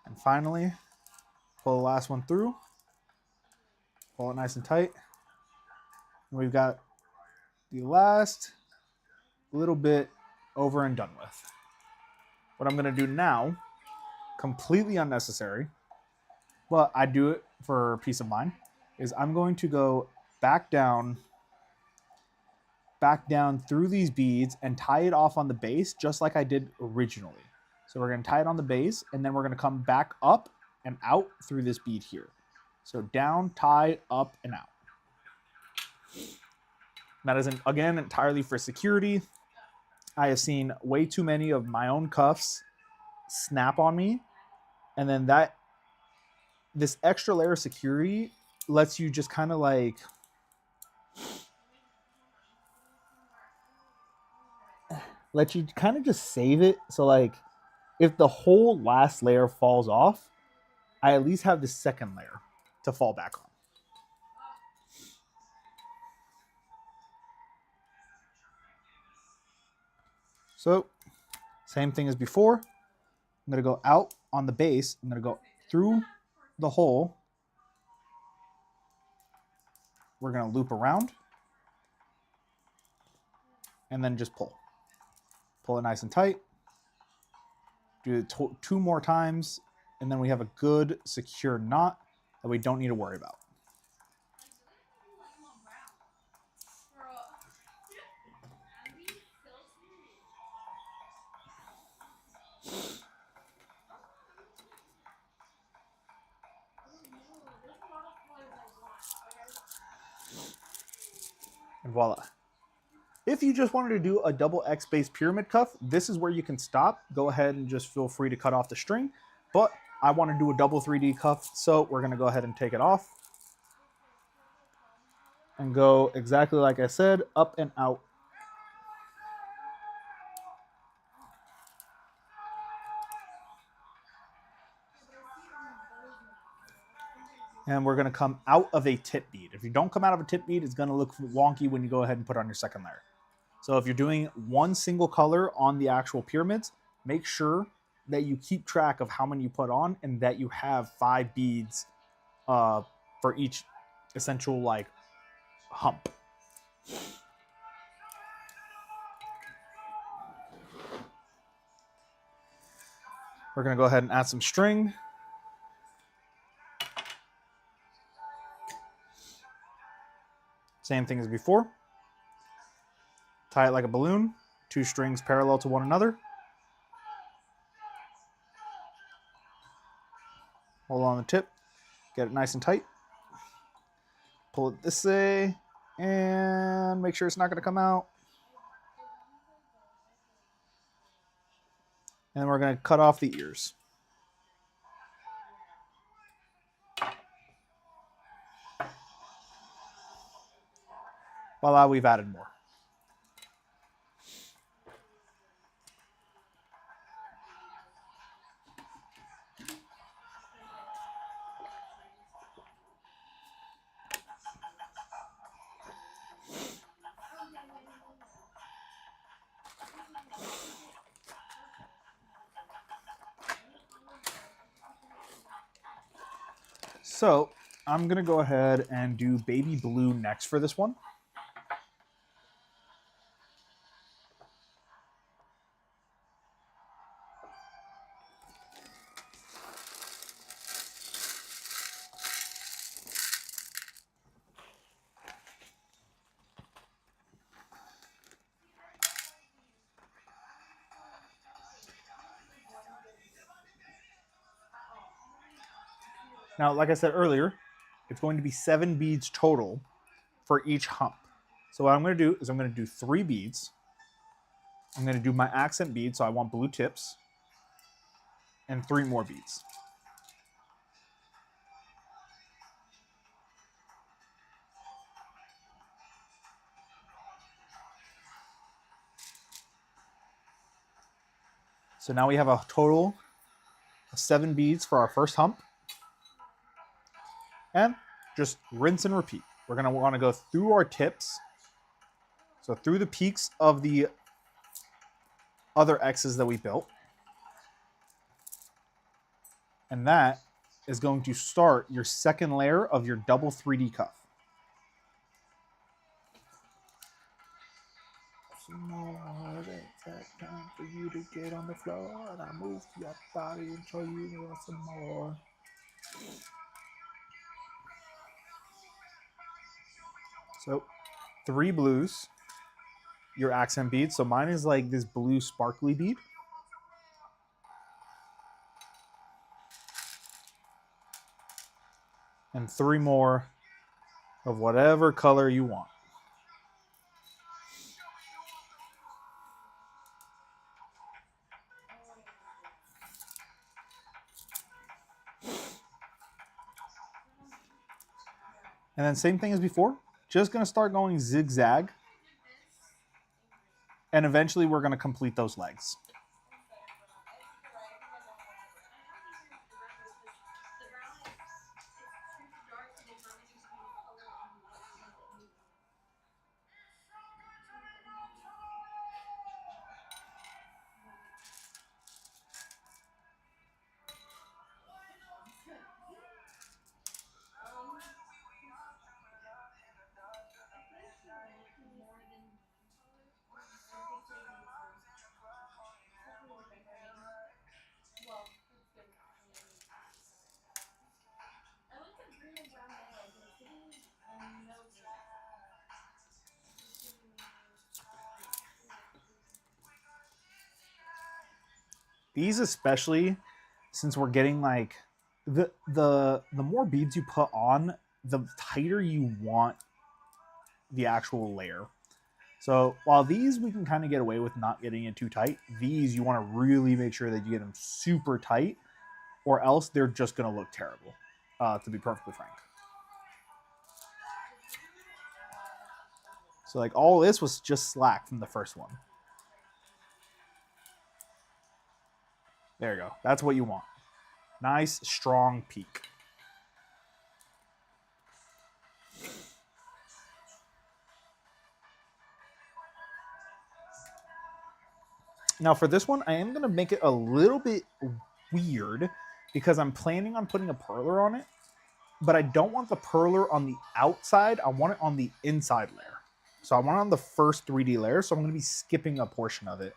And finally, pull the last one through. Pull it nice and tight. And we've got the last little bit over and done with. What I'm going to do now, completely unnecessary, but I do it for peace of mind, is I'm going to go back down through these beads and tie it off on the base just like I did originally. So we're going to tie it on the base, and then we're going to come back up and out through this bead here. So down, tie, up, and out. That is, again, entirely for security. I have seen way too many of my own cuffs snap on me, and then this extra layer of security lets you just kind of like just save it. So like if the whole last layer falls off, I at least have the second layer to fall back on. So same thing as before. I'm going to go out on the base. I'm going to go through the hole. We're going to loop around and then just pull. Pull it nice and tight. Do it 2 more times, and then we have a good secure knot that we don't need to worry about. And voila. If you just wanted to do a double X base pyramid cuff, this is where you can stop. Go ahead and just feel free to cut off the string. But I want to do a double 3D cuff, so we're going to go ahead and take it off. And go exactly like I said, up and out. And we're going to come out of a tip bead. If you don't come out of a tip bead, it's going to look wonky when you go ahead and put on your second layer. So if you're doing one single color on the actual pyramids, make sure that you keep track of how many you put on and that you have 5 beads for each essential like hump. We're going to go ahead and add some string. Same thing as before. Tie it like a balloon, 2 strings parallel to one another. Hold on the tip, get it nice and tight. Pull it this way, and make sure it's not going to come out. And then we're going to cut off the ears. Voila, we've added more. So I'm going to go ahead and do baby blue next for this one. Now, like I said earlier, it's going to be 7 beads total for each hump. So what I'm going to do is I'm going to do 3 beads. I'm going to do my accent bead, so I want blue tips, and 3 more beads. So now we have a total of 7 beads for our first hump. And just rinse and repeat. We're going to want to go through our tips. So through the peaks of the other X's that we built. And that is going to start your second layer of your double 3D cuff. Some more, it's that time for you to get on the floor. And I move your body and show you some more. So 3 blues, your accent bead. So mine is like this blue sparkly bead. and 3 more of whatever color you want. And then same thing as before, just going to start going zigzag. And eventually we're going to complete those legs. These especially, since we're getting like the more beads you put on, the tighter you want the actual layer. So while these we can kind of get away with not getting it too tight, these you want to really make sure that you get them super tight, or else they're just going to look terrible, to be perfectly frank. So like all this was just slack from the first one. There you go. That's what you want. Nice, strong peak. Now for this one, I am going to make it a little bit weird because I'm planning on putting a perler on it, but I don't want the perler on the outside. I want it on the inside layer. So I want it on the first 3D layer, so I'm going to be skipping a portion of it.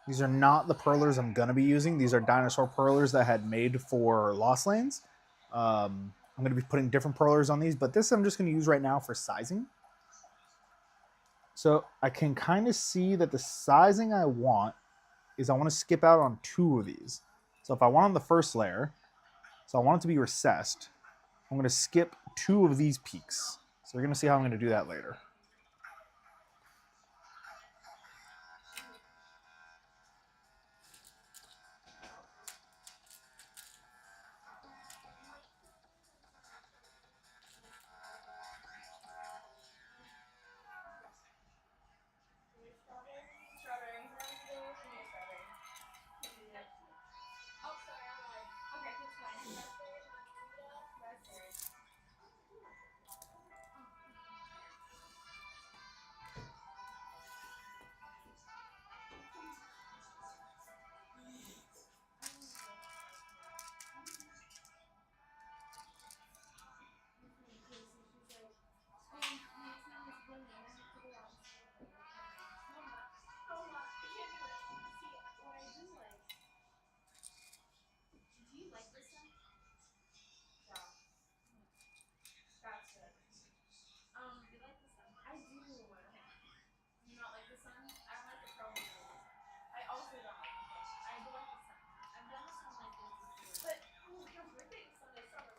These are not the perlers I'm going to be using. These are dinosaur perlers that I had made for Lost Lands. I'm going to be putting different perlers on these, but this I'm just going to use right now for sizing. So I can kind of see that the sizing I want is I want to skip out on 2 of these. So if I want on the first layer, so I want it to be recessed, I'm going to skip 2 of these peaks. So we're going to see how I'm going to do that later.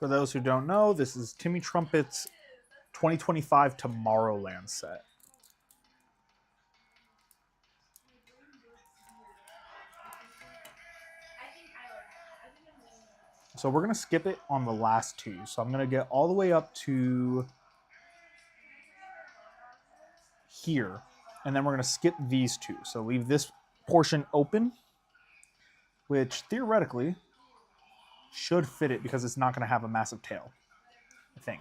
For those who don't know, this is Timmy Trumpet's 2025 Tomorrowland set. So we're going to skip it on the last two. So I'm going to get all the way up to here. And then we're going to skip these two. So leave this portion open, which theoretically should fit it because it's not going to have a massive tail, I think.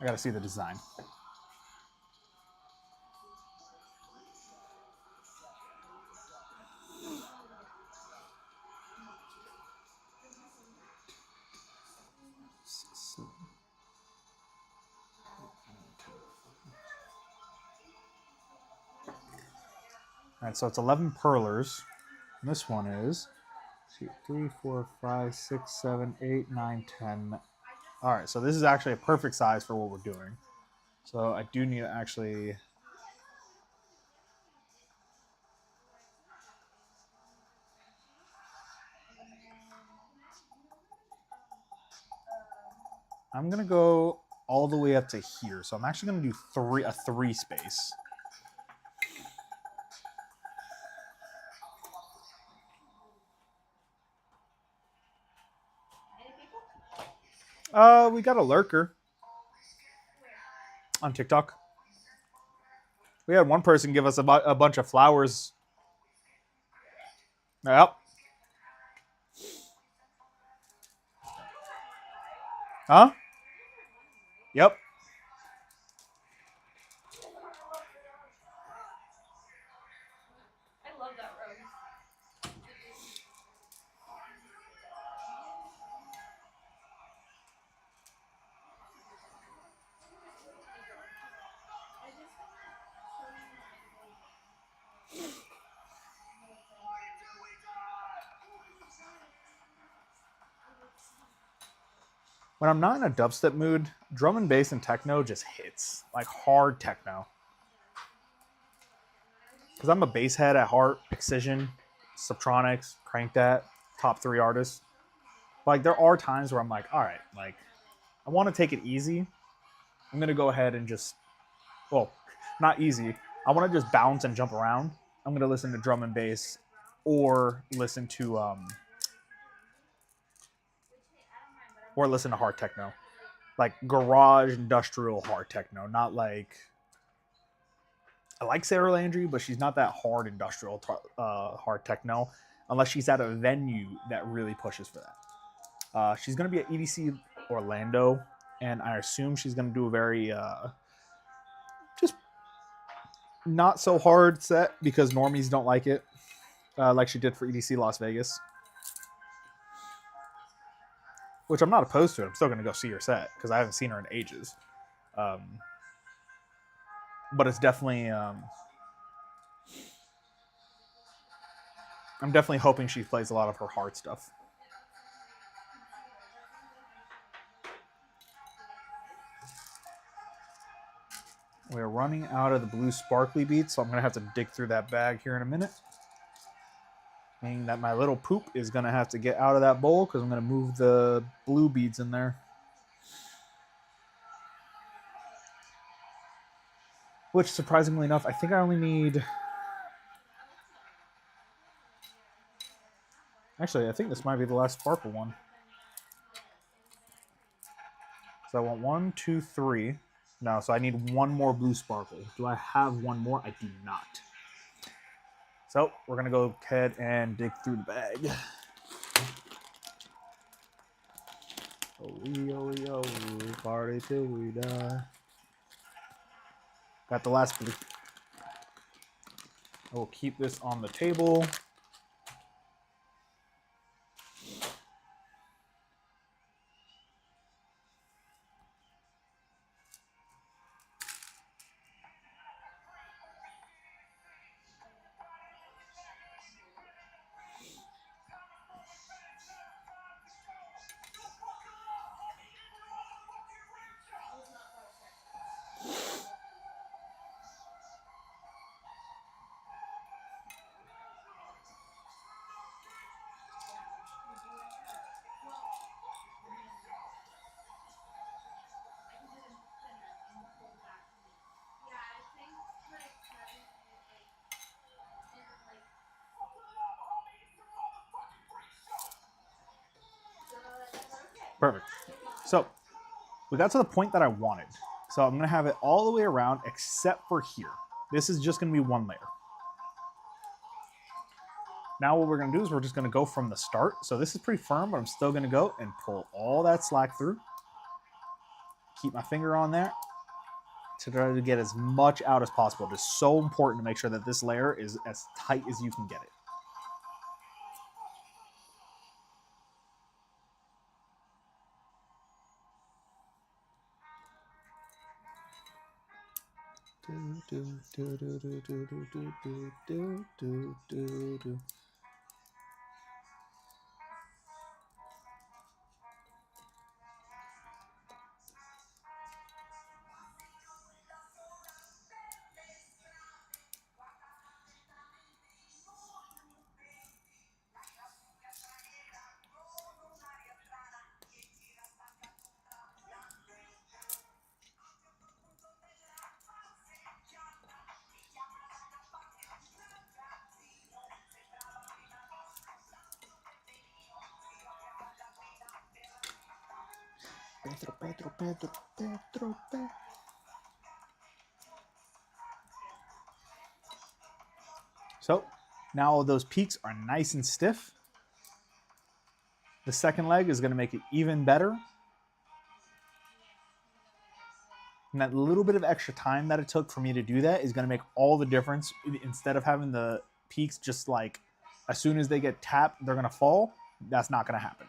I got to see the design. All right, so it's 11 perlers. And this one is 2, 3, 4, 5, 6, 7, 8, 9, 10. All right, so this is actually a perfect size for what we're doing. So I do need to actually... I'm going to go all the way up to here. So I'm actually going to do a three space. We got a lurker on TikTok. We had one person give us a bunch of flowers. Yep. Huh? Yep. I love that road. When I'm not in a dubstep mood, drum and bass and techno just hits. Like hard techno. Because I'm a bass head at heart. Excision, Subtronics, Crank That, top 3 artists. Like there are times where I'm like, all right, like I want to take it easy. I'm going to go ahead and just, well, not easy. I want to just bounce and jump around. I'm going to listen to drum and bass or listen to hard techno. Like garage industrial hard techno, not like I like Sarah Landry, but she's not that hard industrial hard techno unless she's at a venue that really pushes for that. She's going to be at EDC Orlando, and I assume she's going to do a very just not so hard set because normies don't like it, like she did for EDC Las Vegas. Which I'm not opposed to. I'm still going to go see her set because I haven't seen her in ages. But it's definitely... I'm definitely hoping she plays a lot of her hard stuff. We're running out of the blue sparkly beads, so I'm going to have to dig through that bag here in a minute. Meaning that my little poop is going to have to get out of that bowl because I'm going to move the blue beads in there. Which, surprisingly enough, I think I only need... Actually, I think this might be the last sparkle one. So I want 1, 2, 3. No, so I need one more blue sparkle. Do I have one more? I do not. So we're going to go ahead and dig through the bag. Oh, party till we die. Got the last blue. I will keep this on the table. Perfect. So we got to the point that I wanted. So I'm going to have it all the way around except for here. This is just going to be one layer. Now what we're going to do is we're just going to go from the start. So this is pretty firm, but I'm still going to go and pull all that slack through. Keep my finger on there to try to get as much out as possible. It is so important to make sure that this layer is as tight as you can get it. Pedro. So now all those peaks are nice and stiff. The second leg is going to make it even better. And that little bit of extra time that it took for me to do that is going to make all the difference. Instead of having the peaks just like as soon as they get tapped, they're going to fall. That's not going to happen.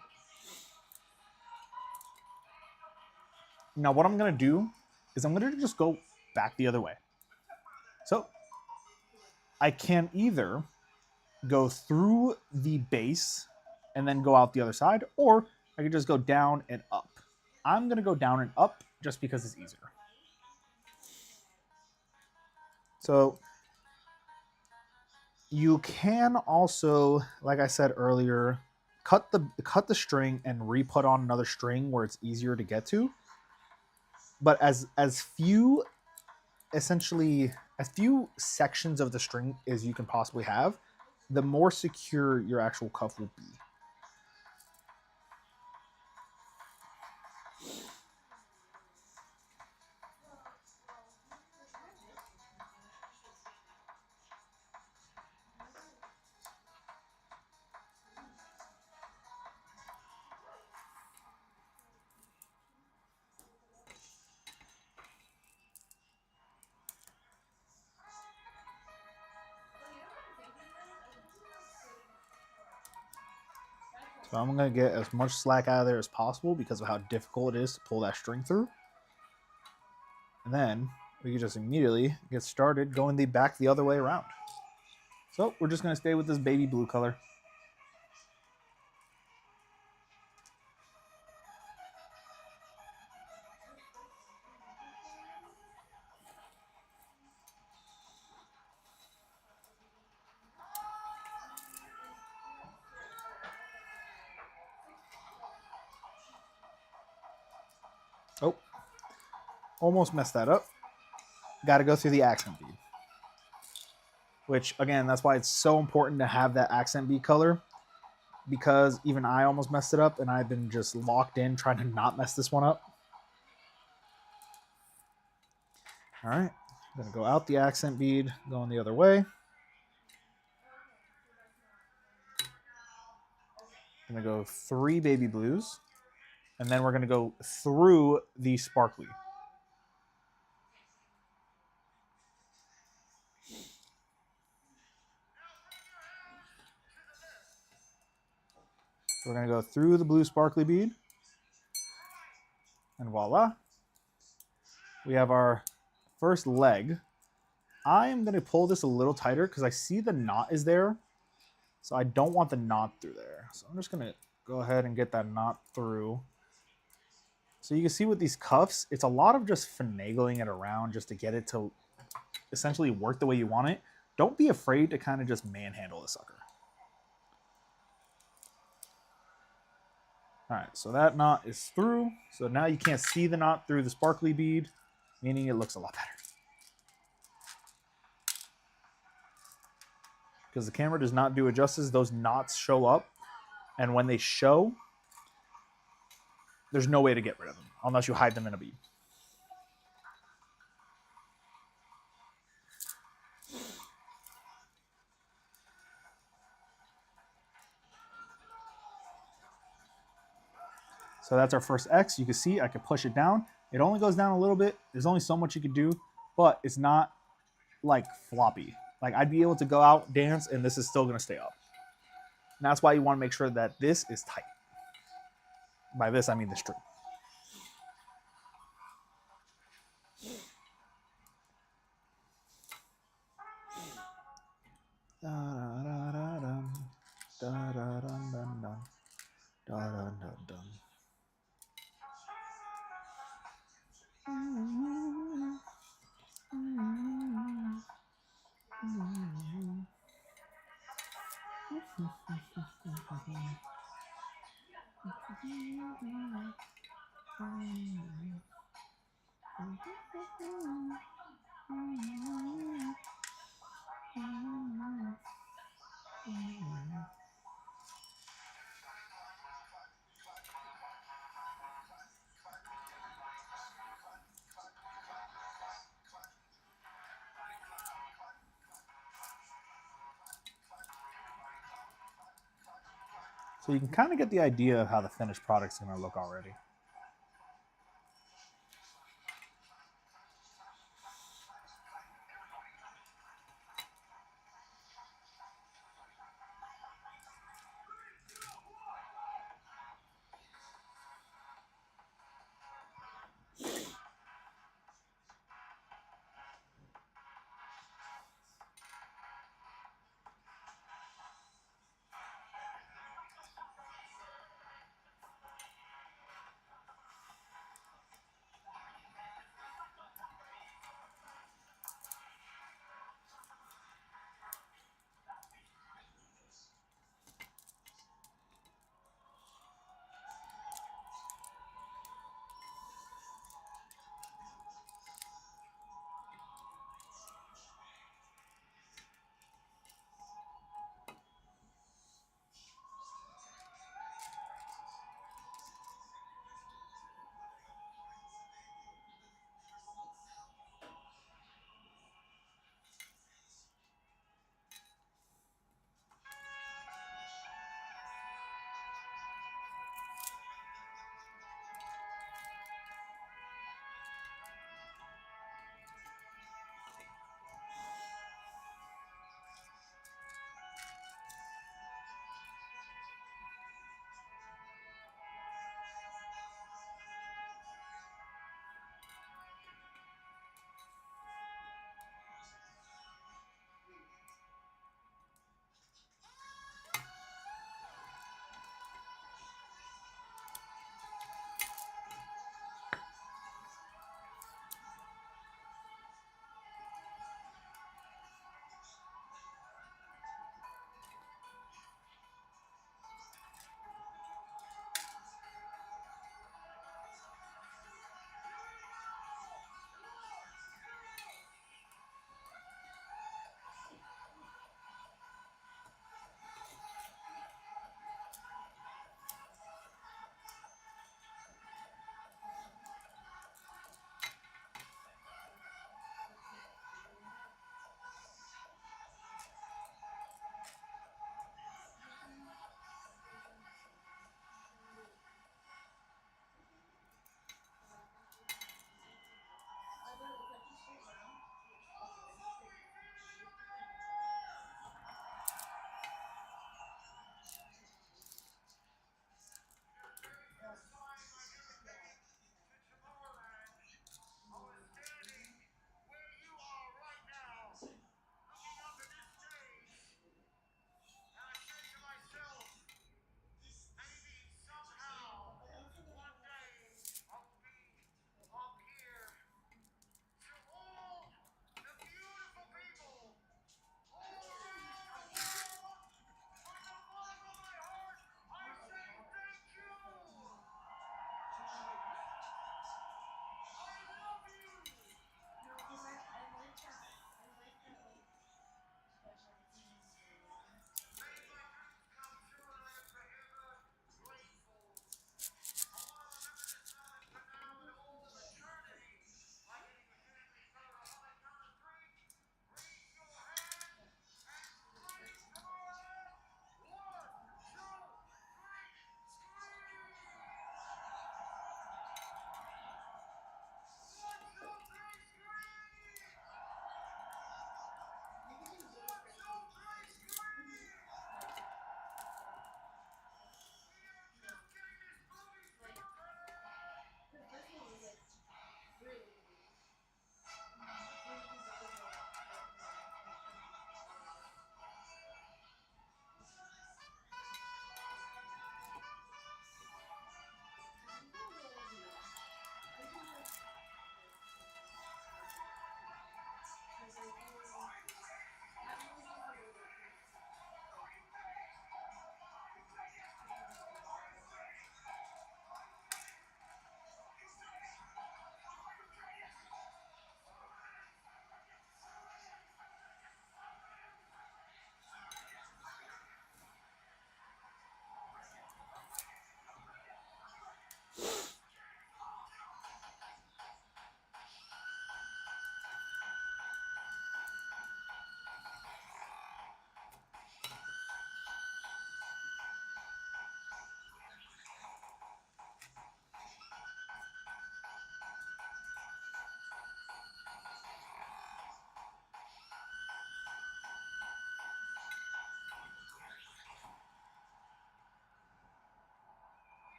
Now what I'm going to do is I'm going to just go back the other way. So I can either go through the base and then go out the other side, or I can just go down and up. I'm going to go down and up just because it's easier. So you can also, like I said earlier, cut the string and re-put on another string where it's easier to get to. But as few sections of the string as you can possibly have, the more secure your actual cuff will be. So I'm going to get as much slack out of there as possible because of how difficult it is to pull that string through. And then we can just immediately get started going back the other way around. So we're just going to stay with this baby blue color. Oh, almost messed that up. Got to go through the accent bead. Which, again, that's why it's so important to have that accent bead color, because even I almost messed it up, and I've been just locked in trying to not mess this one up. All right, I'm going to go out the accent bead, going the other way. I'm going to go 3 baby blues, and then we're going to go through the sparkly. So we're going to go through the blue sparkly bead, and voila. We have our first leg. I am going to pull this a little tighter because I see the knot is there. So I don't want the knot through there. So I'm just going to go ahead and get that knot through. So you can see with these cuffs, it's a lot of just finagling it around just to get it to essentially work the way you want it. Don't be afraid to kind of just manhandle the sucker. All right, so that knot is through. So now you can't see the knot through the sparkly bead, meaning it looks a lot better. Because the camera does not do it justice. Those knots show up, and when they show, there's no way to get rid of them unless you hide them in a bead. So that's our first X. You can see I can push it down. It only goes down a little bit. There's only so much you can do, but it's not like floppy. Like I'd be able to go out, dance, and this is still gonna stay up. And that's why you wanna make sure that this is tight. By this, I mean the string. Da da da da dum, da da dum dum dum, da da dum dum. So you can kind of get the idea of how the finished product's going to look already.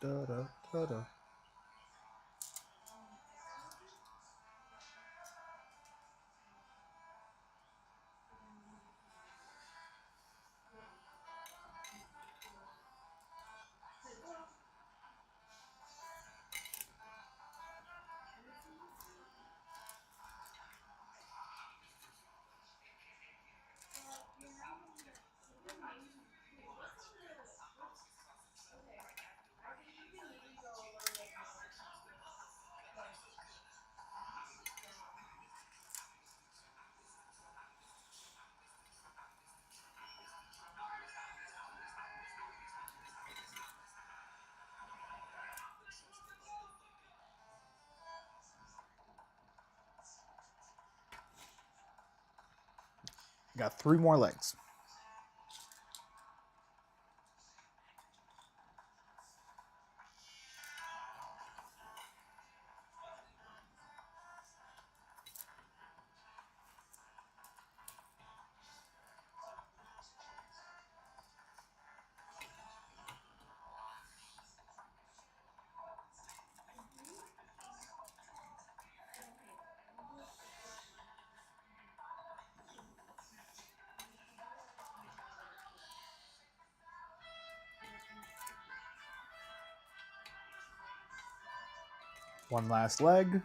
Da, da, da, da. Got 3 more legs. One last leg.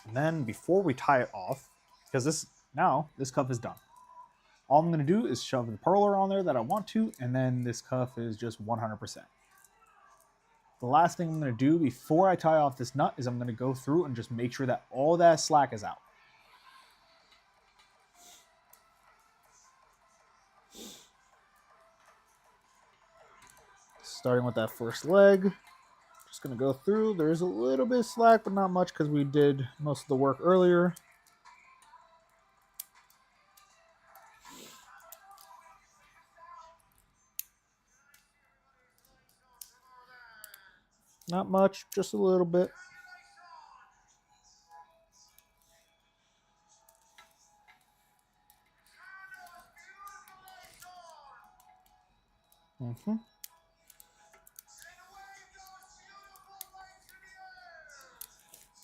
And then before we tie it off, because this cuff is done. All I'm going to do is shove the perler on there that I want to, and then this cuff is just 100%. The last thing I'm going to do before I tie off this nut is I'm going to go through and just make sure that all that slack is out. Starting with that first leg, just going to go through. There's a little bit of slack, but not much because we did most of the work earlier. Not much, just a little bit.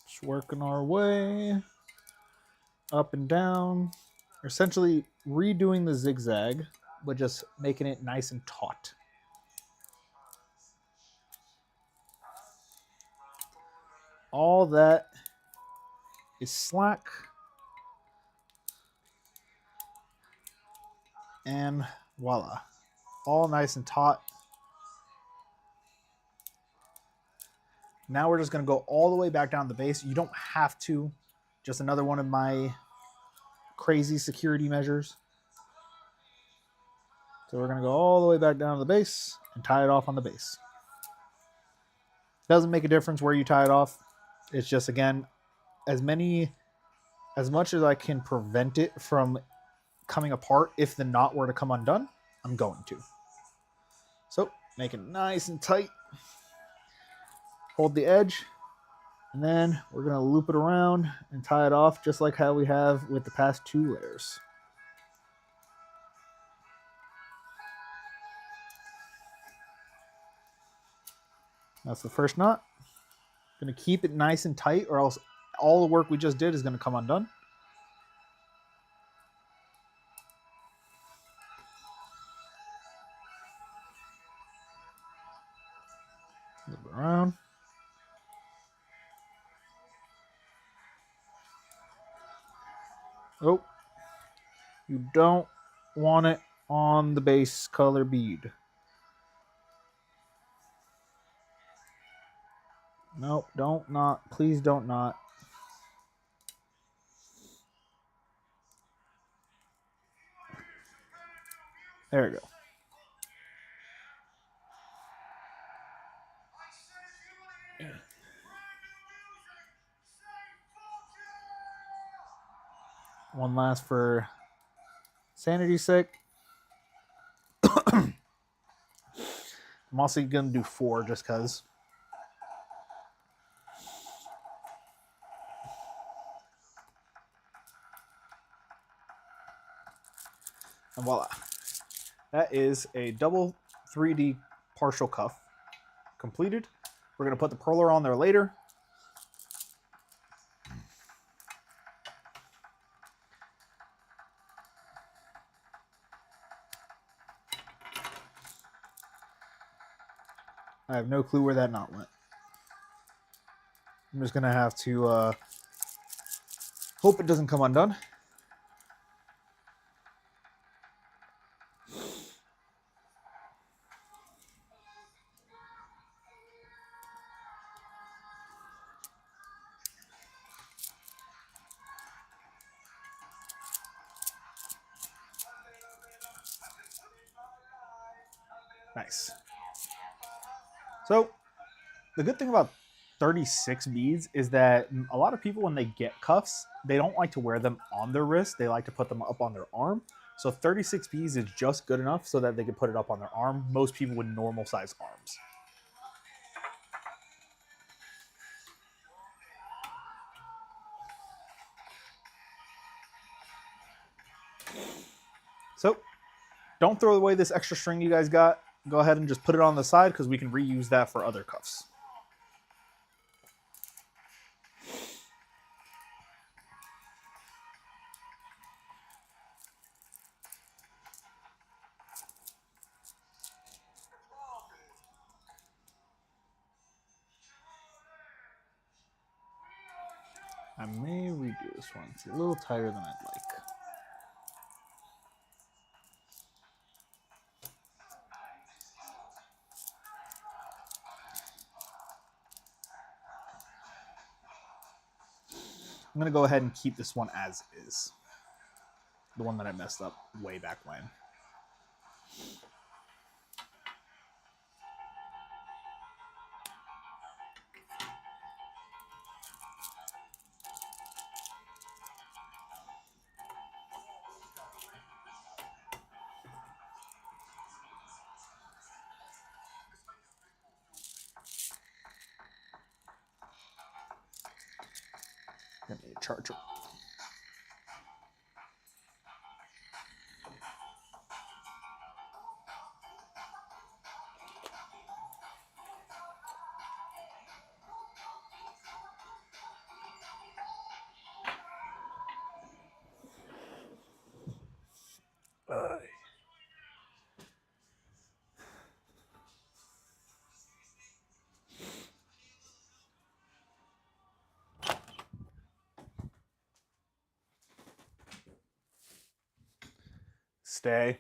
Just working our way up and down. Essentially redoing the zigzag, but just making it nice and taut. All that is slack. And voila. All nice and taut. Now we're just going to go all the way back down the base. You don't have to. Just another one of my crazy security measures. So we're going to go all the way back down to the base and tie it off on the base. Doesn't make a difference where you tie it off. It's just, again, as much as I can prevent it from coming apart if the knot were to come undone, I'm going to. So make it nice and tight. Hold the edge, and then we're going to loop it around and tie it off just like how we have with the past 2 layers. That's the first knot. Going to keep it nice and tight, or else all the work we just did is going to come undone. Loop it around. Oh, you don't want it on the base color bead. Nope, don't knot. Please don't knot. There we go. One last for sanity's sake. I'm also going to do 4 just because. And voila. That is a double 3D partial cuff completed. We're going to put the perler on there later. I have no clue where that knot went. I'm just going to have to hope it doesn't come undone. Nice. So the good thing about 36 beads is that a lot of people, when they get cuffs, they don't like to wear them on their wrist. They like to put them up on their arm. So 36 beads is just good enough so that they can put it up on their arm. Most people with normal size arms. So don't throw away this extra string you guys got. Go ahead and just put it on the side because we can reuse that for other cuffs. I may redo this one. It's a little tighter than I'd like. I'm going to go ahead and keep this one as is. The one that I messed up way back when. I need a charger. Stay.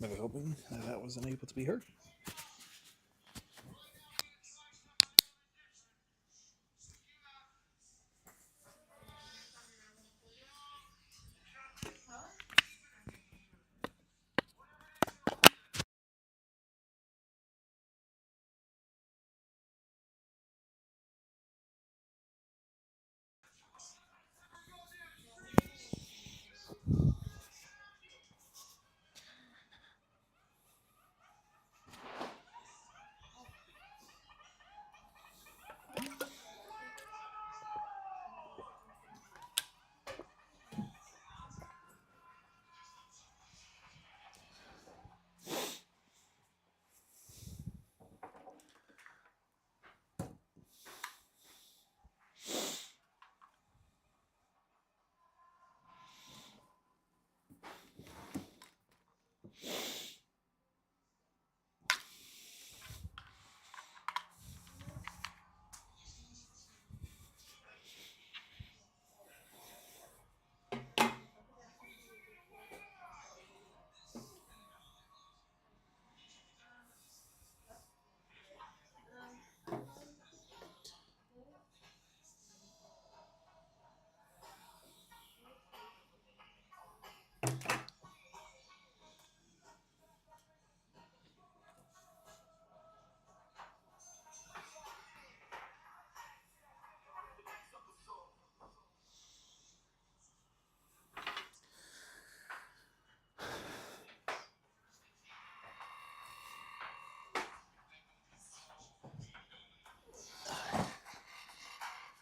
Really hoping that wasn't able to be heard.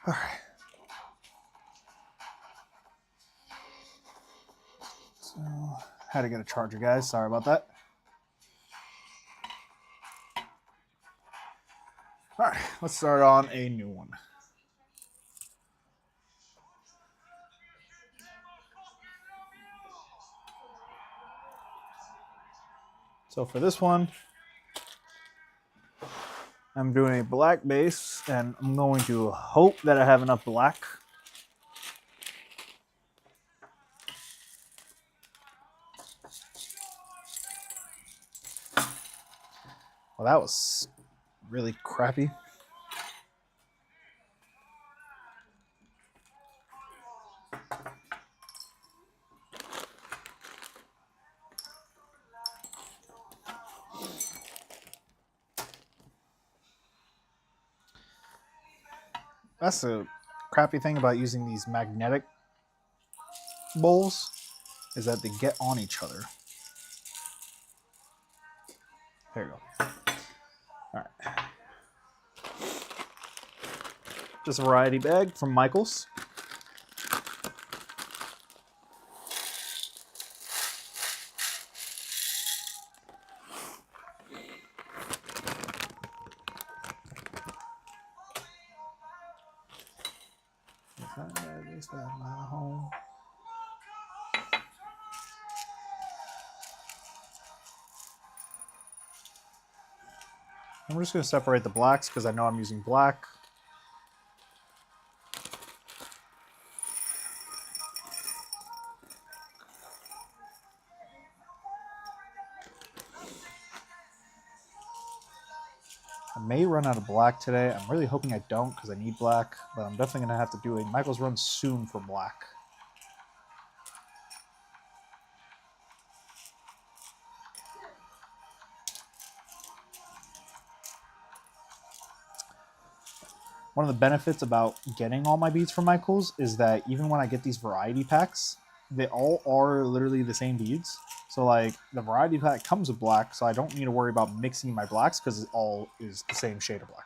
All right. So, had to get a charger, guys. Sorry about that. All right, let's start on a new one. So for this one, I'm doing a black base, and I'm going to hope that I have enough black. Well, that was really crappy. That's the crappy thing about using these magnetic bowls, is that they get on each other. There you go. All right. Just a variety bag from Michael's. I'm just going to separate the blacks because I know I'm using black. I may run out of black today. I'm really hoping I don't because I need black, but I'm definitely going to have to do a Michael's run soon for black. One of the benefits about getting all my beads from Michael's is that even when I get these variety packs, they all are literally the same beads. So like the variety pack comes with black, so I don't need to worry about mixing my blacks because it all is the same shade of black.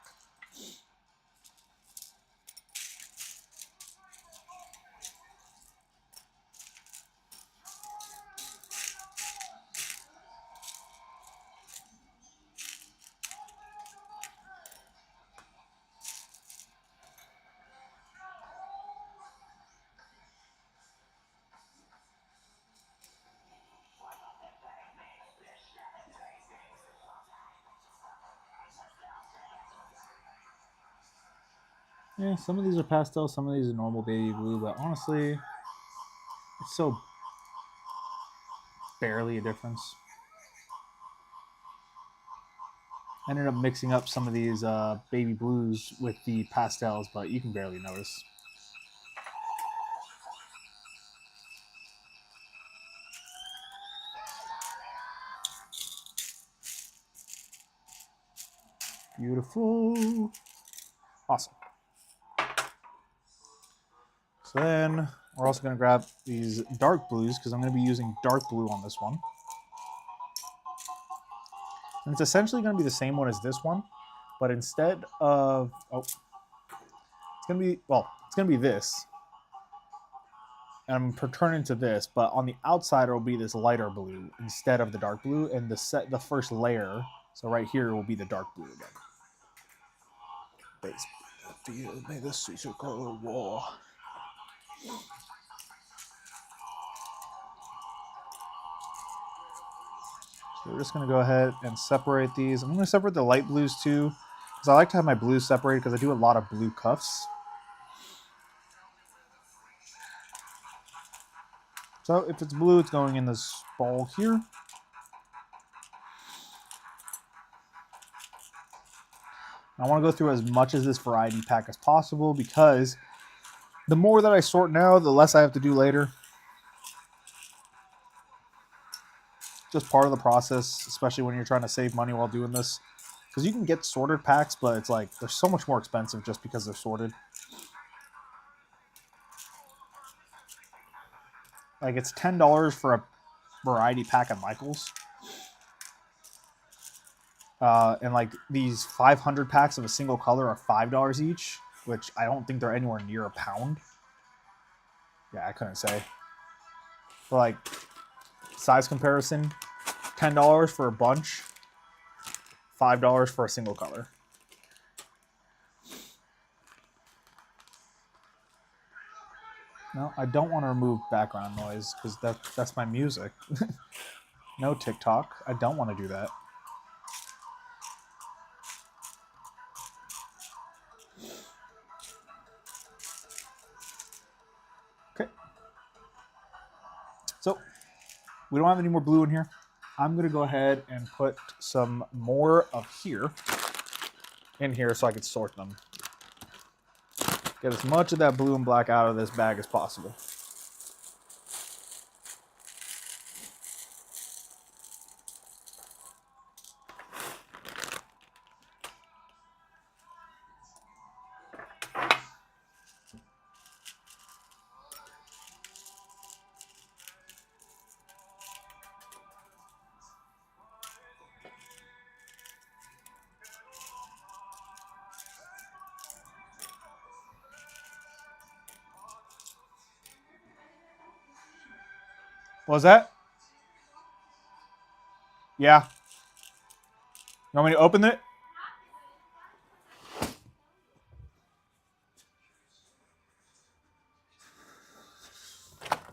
Yeah, some of these are pastel, some of these are normal baby blue, but honestly, it's so barely a difference. I ended up mixing up some of these baby blues with the pastels, but you can barely notice. Beautiful. Awesome. So then we're also going to grab these dark blues because I'm going to be using dark blue on this one. And it's essentially going to be the same one as this one, but instead of, it's going to be this. And I'm turning to this, but on the outside it will be this lighter blue instead of the dark blue, and the first layer, so right here will be the dark blue again. Base field, may the Caesar go to war. So we're just going to go ahead and separate these. I'm going to separate the light blues too, because I like to have my blues separated because I do a lot of blue cuffs. So if it's blue, it's going in this ball here. I want to go through as much of this variety pack as possible because the more that I sort now, the less I have to do later. Just part of the process, especially when you're trying to save money while doing this. Because you can get sorted packs, but it's like they're so much more expensive just because they're sorted. Like it's $10 for a variety pack at Michael's. And like these 500 packs of a single color are $5 each. which I don't think they're anywhere near a pound. Yeah, I couldn't say. But like size comparison, $10 for a bunch, $5 for a single color. No, I don't want to remove background noise because that's my music. No TikTok. I don't want to do that. Okay. So we don't have any more blue in here. I'm going to go ahead and put some more of here in here so I can sort them. Get as much of that blue and black out of this bag as possible. What was that? Yeah. You want me to open it?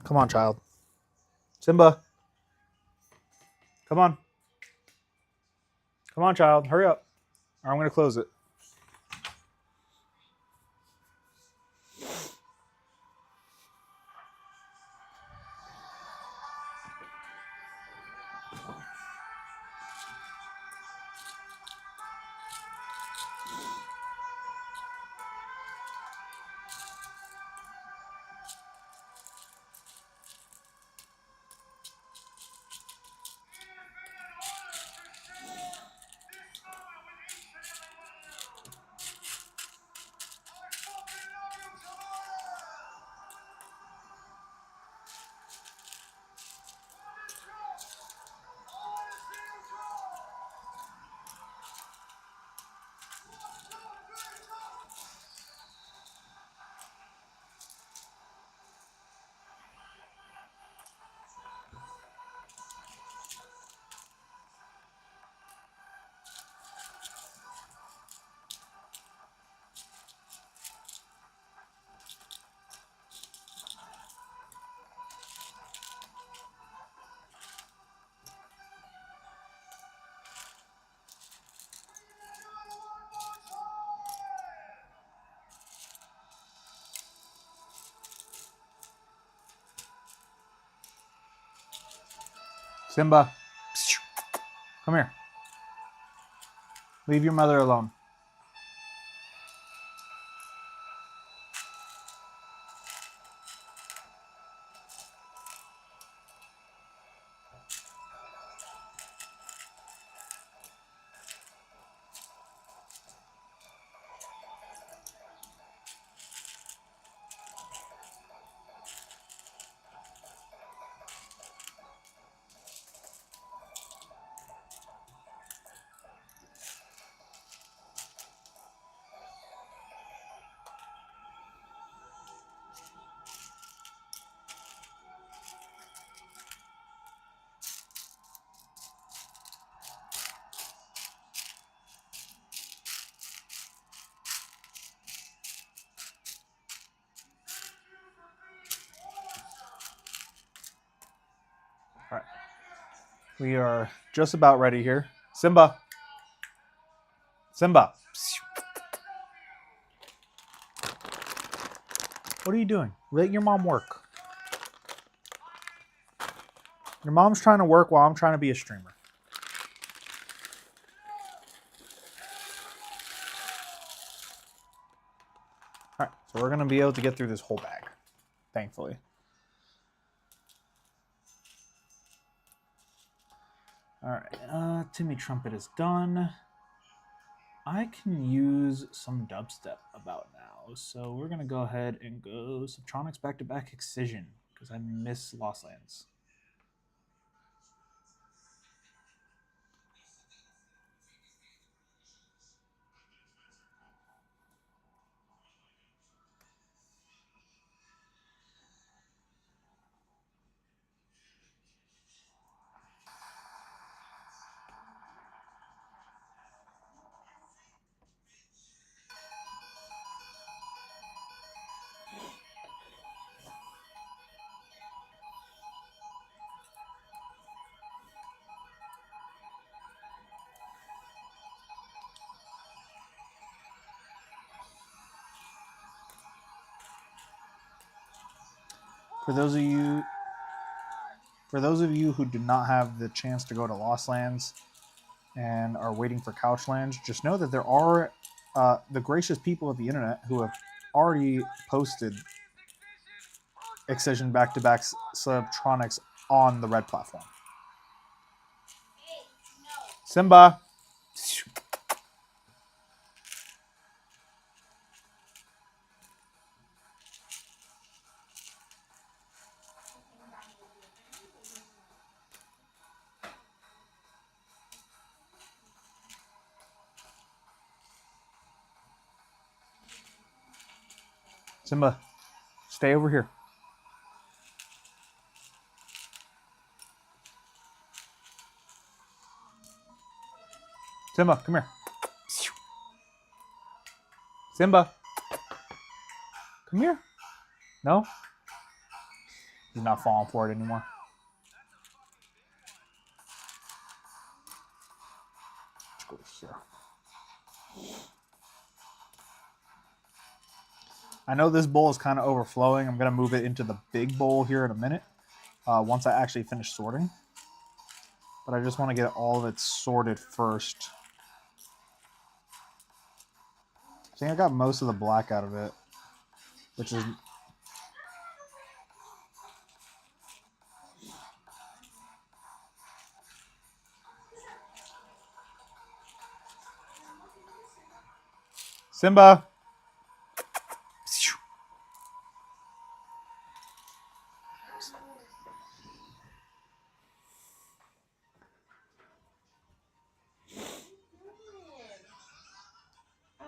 Come on, child. Simba. Come on. Come on, child. Hurry up. Or I'm going to close it. Simba. Come here. Leave your mother alone. All right. We are just about ready here. Simba. Simba. What are you doing? Let your mom work. Your mom's trying to work while I'm trying to be a streamer. All right, so we're going to be able to get through this whole bag, thankfully. All right, Timmy Trumpet is done. I can use some dubstep about now, so we're going to go ahead and go Subtronics Back-to-Back Excision, because I miss Lost Lands. For those of you who did not have the chance to go to Lost Lands and are waiting for Couchlands, just know that there are the gracious people of the internet who have already posted Excision back-to-back Subtronics on the red platform. Simba! Simba, stay over here. Simba, come here. Simba, come here. No? He's not falling for it anymore. Let's go here. I know this bowl is kind of overflowing. I'm going to move it into the big bowl here in a minute once I actually finish sorting. But I just want to get all of it sorted first. I think I got most of the black out of it, which is... Simba!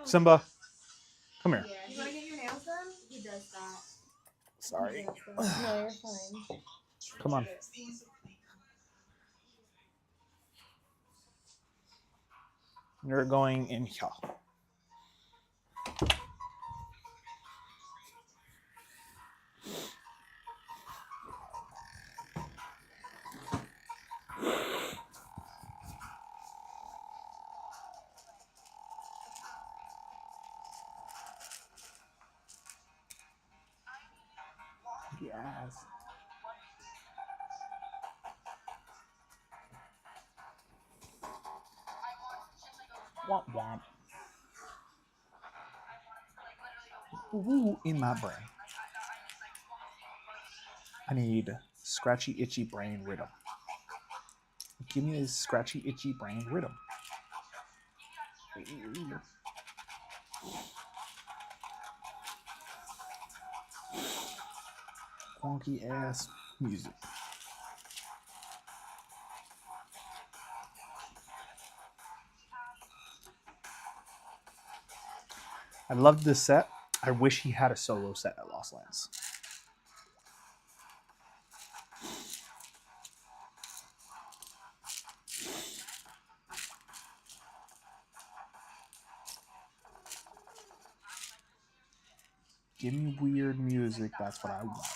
Simba, come here. You want to get your nails done? He does that. Sorry. No, you're fine. Come on. You're going in here. Yes. Womp womp. Ooh, in my brain. I need scratchy, itchy brain rhythm. Give me this scratchy, itchy brain rhythm. Funky ass music. I love this set. I wish he had a solo set at Lost Lands. Give me weird music. That's what I want.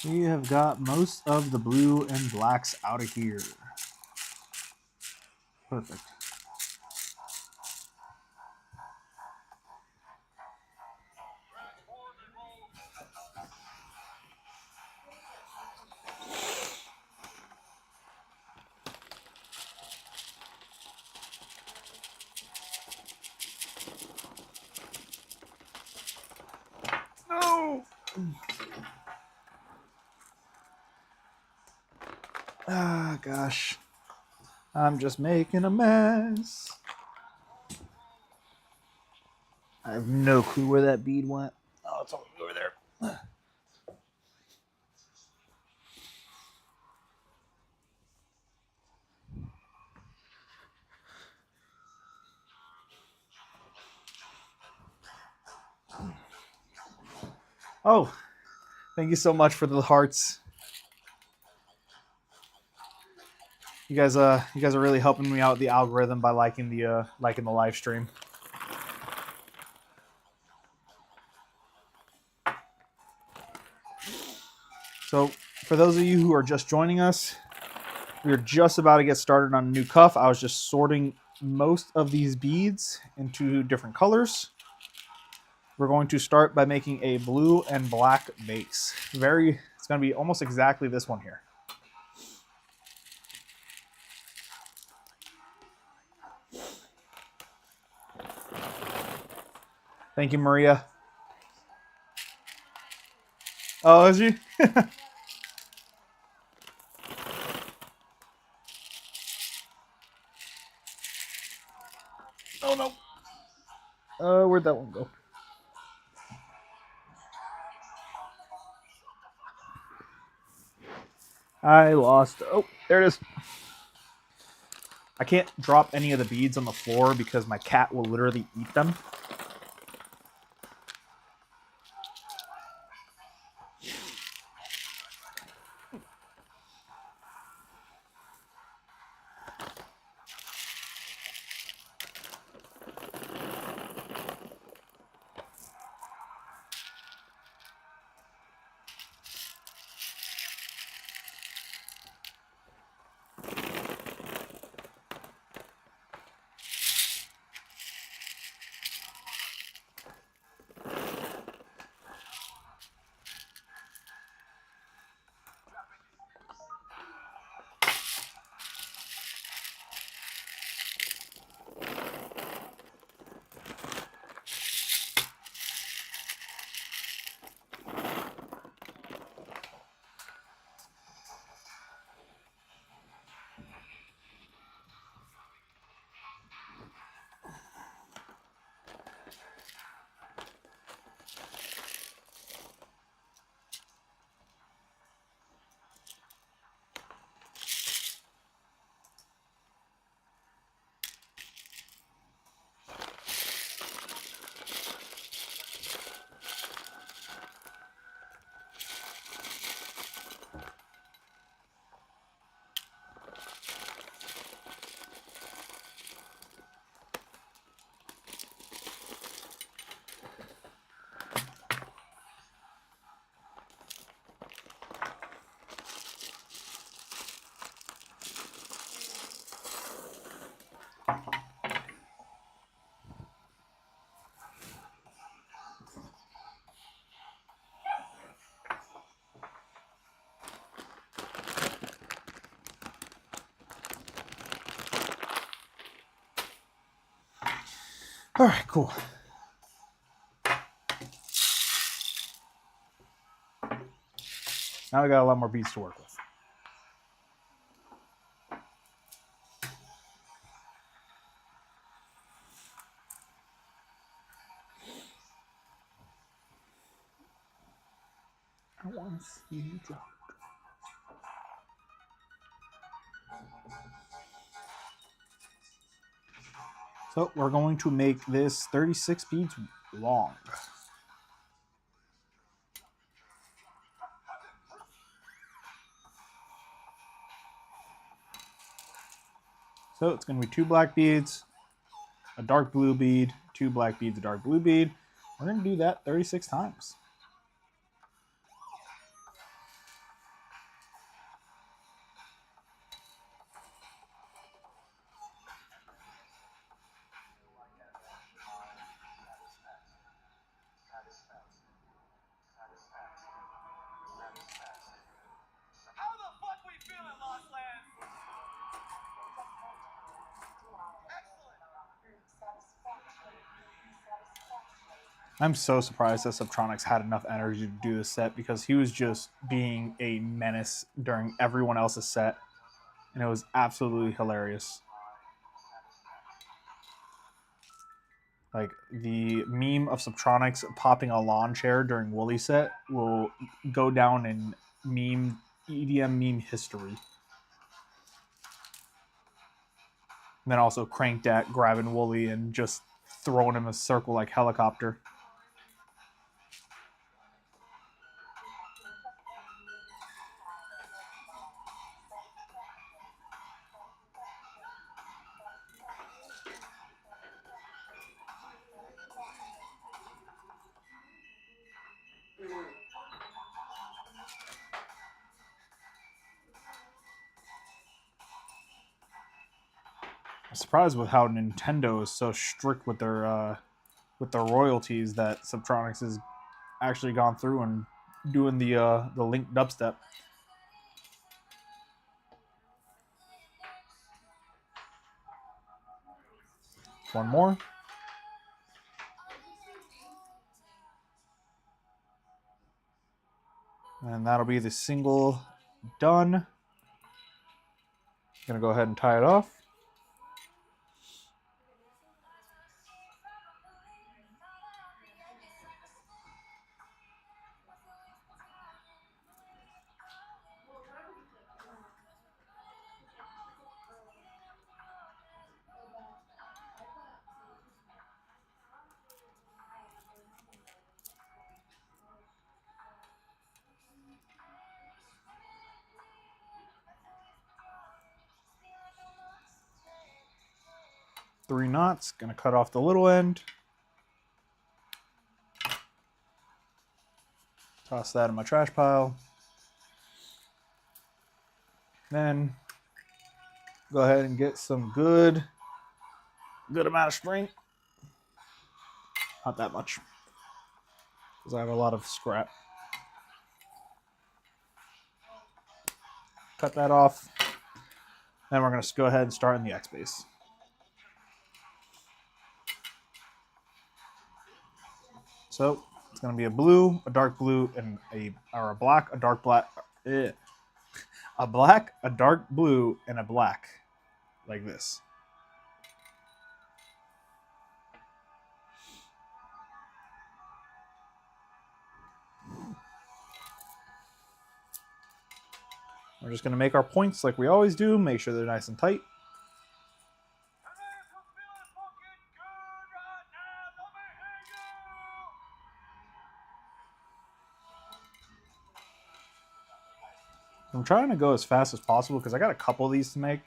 We have got most of the blue and blacks out of here. Perfect. No! Ah, gosh. I'm just making a mess. I have no clue where that bead went. Oh, it's over there. Oh, thank you so much for the hearts. You guys are really helping me out with the algorithm by liking the live stream. So, for those of you who are just joining us, we're just about to get started on a new cuff. I was just sorting most of these beads into different colors. We're going to start by making a blue and black base. It's going to be almost exactly this one here. Thank you, Maria. Oh, is she? Oh no. Where'd that one go? I lost. Oh, there it is. I can't drop any of the beads on the floor because my cat will literally eat them. All right, cool. Now we got a lot more beads to work with. I want to see you drop. So we're going to make this 36 beads long. So it's going to be 2 black beads, a dark blue bead, 2 black beads, a dark blue bead. We're going to do that 36 times. I'm so surprised that Subtronics had enough energy to do this set because he was just being a menace during everyone else's set, and it was absolutely hilarious. Like, the meme of Subtronics popping a lawn chair during Wooly set will go down in EDM meme history. And then also Cranked at grabbing Wooly and just throwing him a circle like helicopter. surprised with how Nintendo is so strict with their royalties that Subtronics has actually gone through and doing the Link dubstep. One more. And that'll be the single done. Gonna go ahead and tie it off. Three knots. Gonna cut off the little end. Toss that in my trash pile. Then go ahead and get some good amount of string. Not that much, because I have a lot of scrap. Cut that off. Then we're going to go ahead and start in the X base. So it's going to be a blue, a dark blue, and a black, a dark black, a black, a dark blue, and a black, like this. We're just going to make our points like we always do. Make sure they're nice and tight. I'm trying to go as fast as possible because I got a couple of these to make.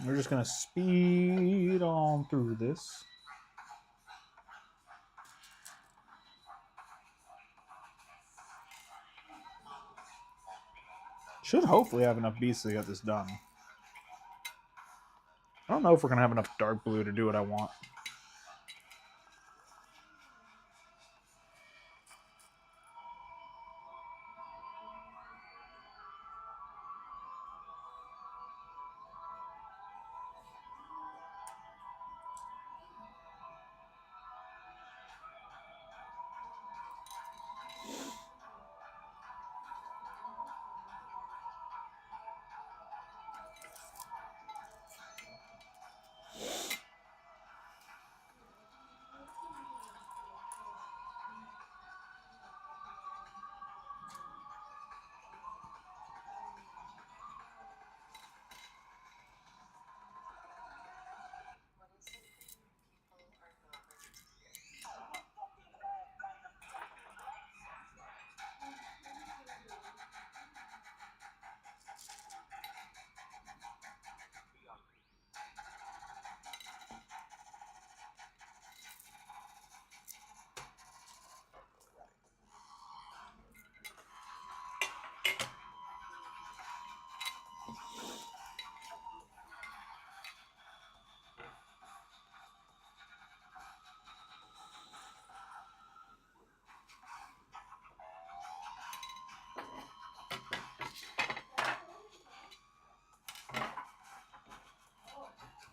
We're just going to speed on through this. Should hopefully have enough beads to get this done. I don't know if we're going to have enough dark blue to do what I want.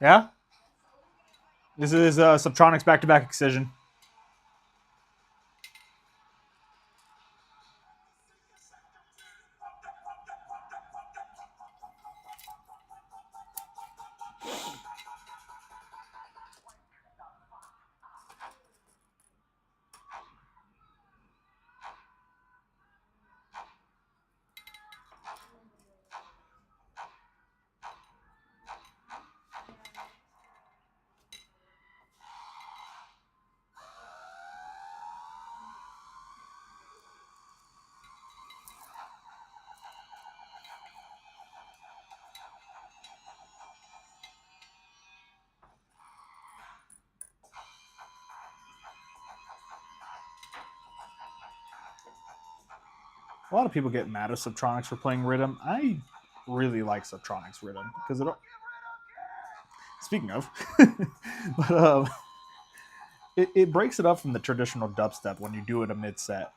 Yeah? This is Subtronics back-to-back Excision. A lot of people get mad at Subtronics for playing Rhythm. I really like Subtronics Rhythm because it. Speaking of, but it breaks it up from the traditional dubstep when you do it a mid set.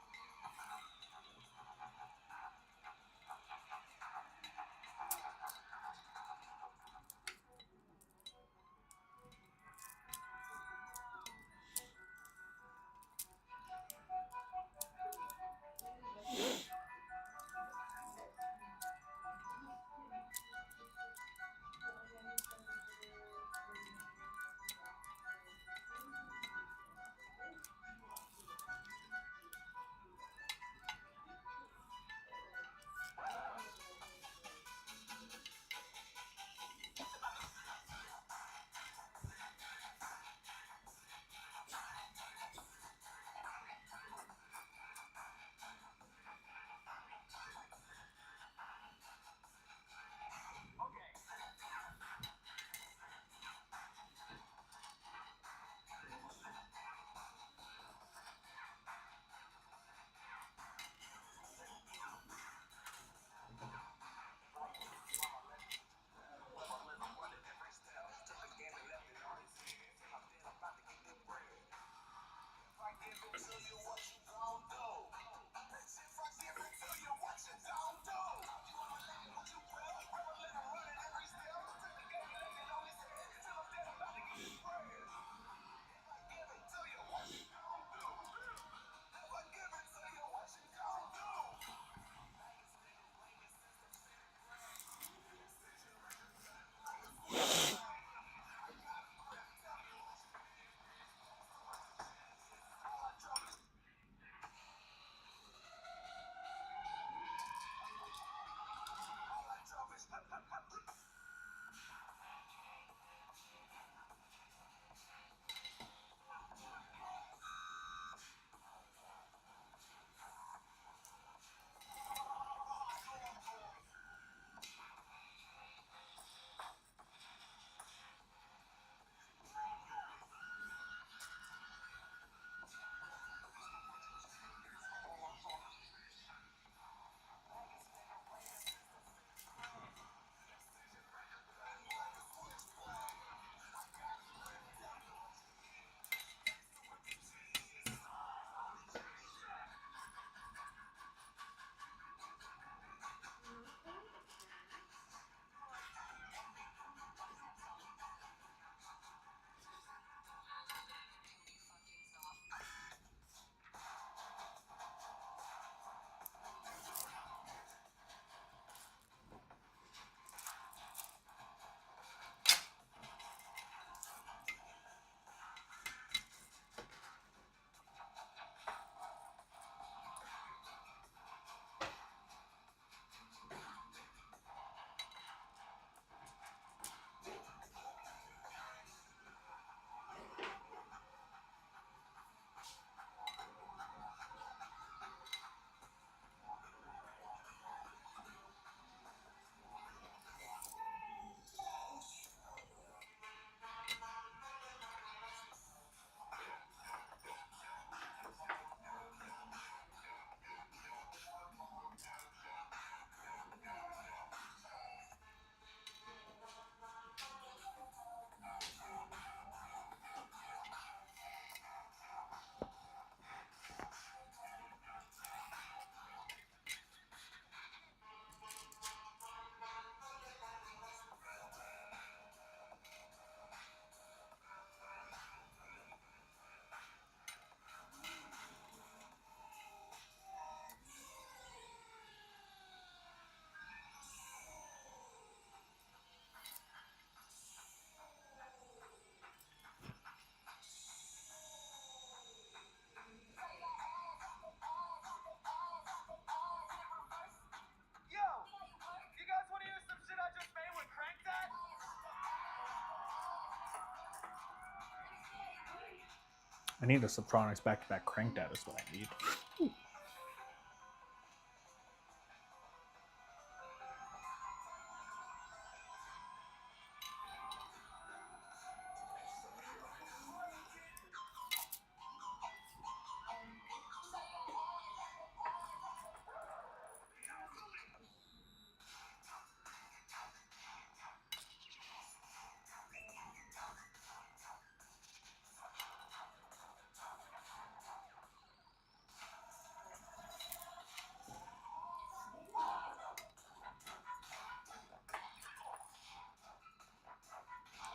I need a Subtronics back-to-back crank data is what I need.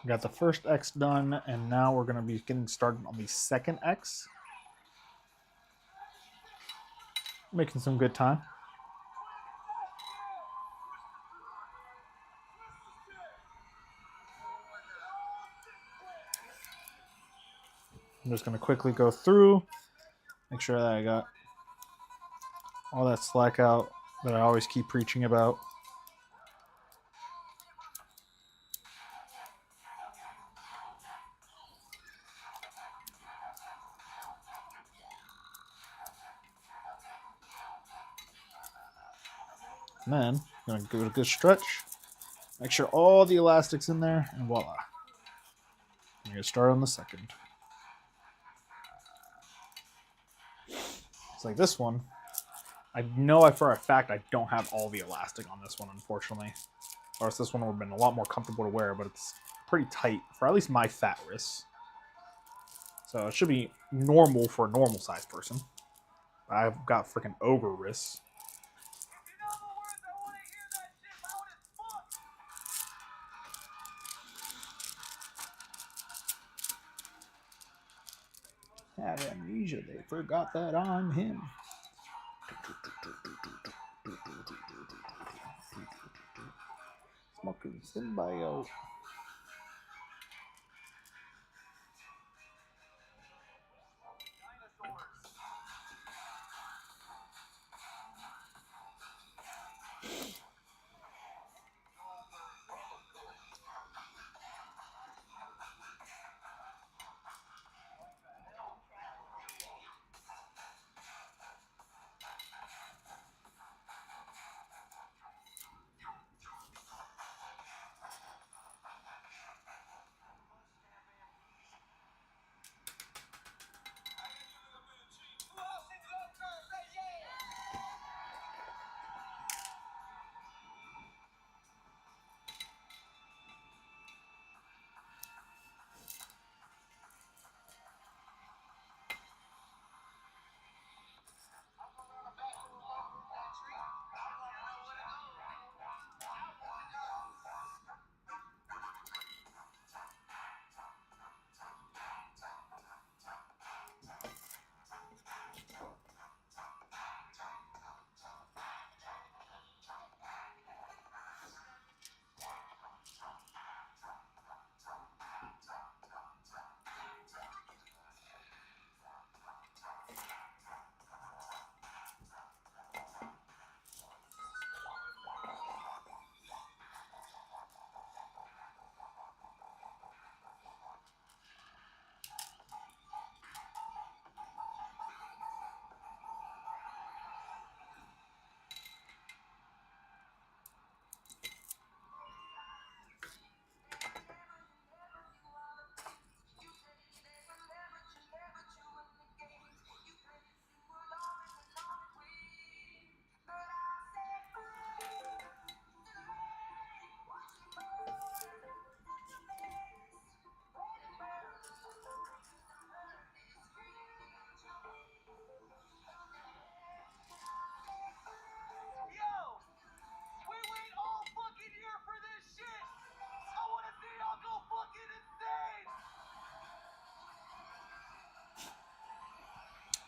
We got the first X done, and now we're going to be getting started on the second X. Making some good time. I'm just going to quickly go through, make sure that I got all that slack out that I always keep preaching about. And then I'm going to give it a good stretch. Make sure all the elastic's in there, and voila. I'm going to start on the second. It's like this one. I know for a fact I don't have all the elastic on this one, unfortunately. Or else this one would have been a lot more comfortable to wear, but it's pretty tight for at least my fat wrists. So it should be normal for a normal sized person. I've got freaking ogre wrists. Have amnesia, they forgot that I'm him. Smoking symbiote.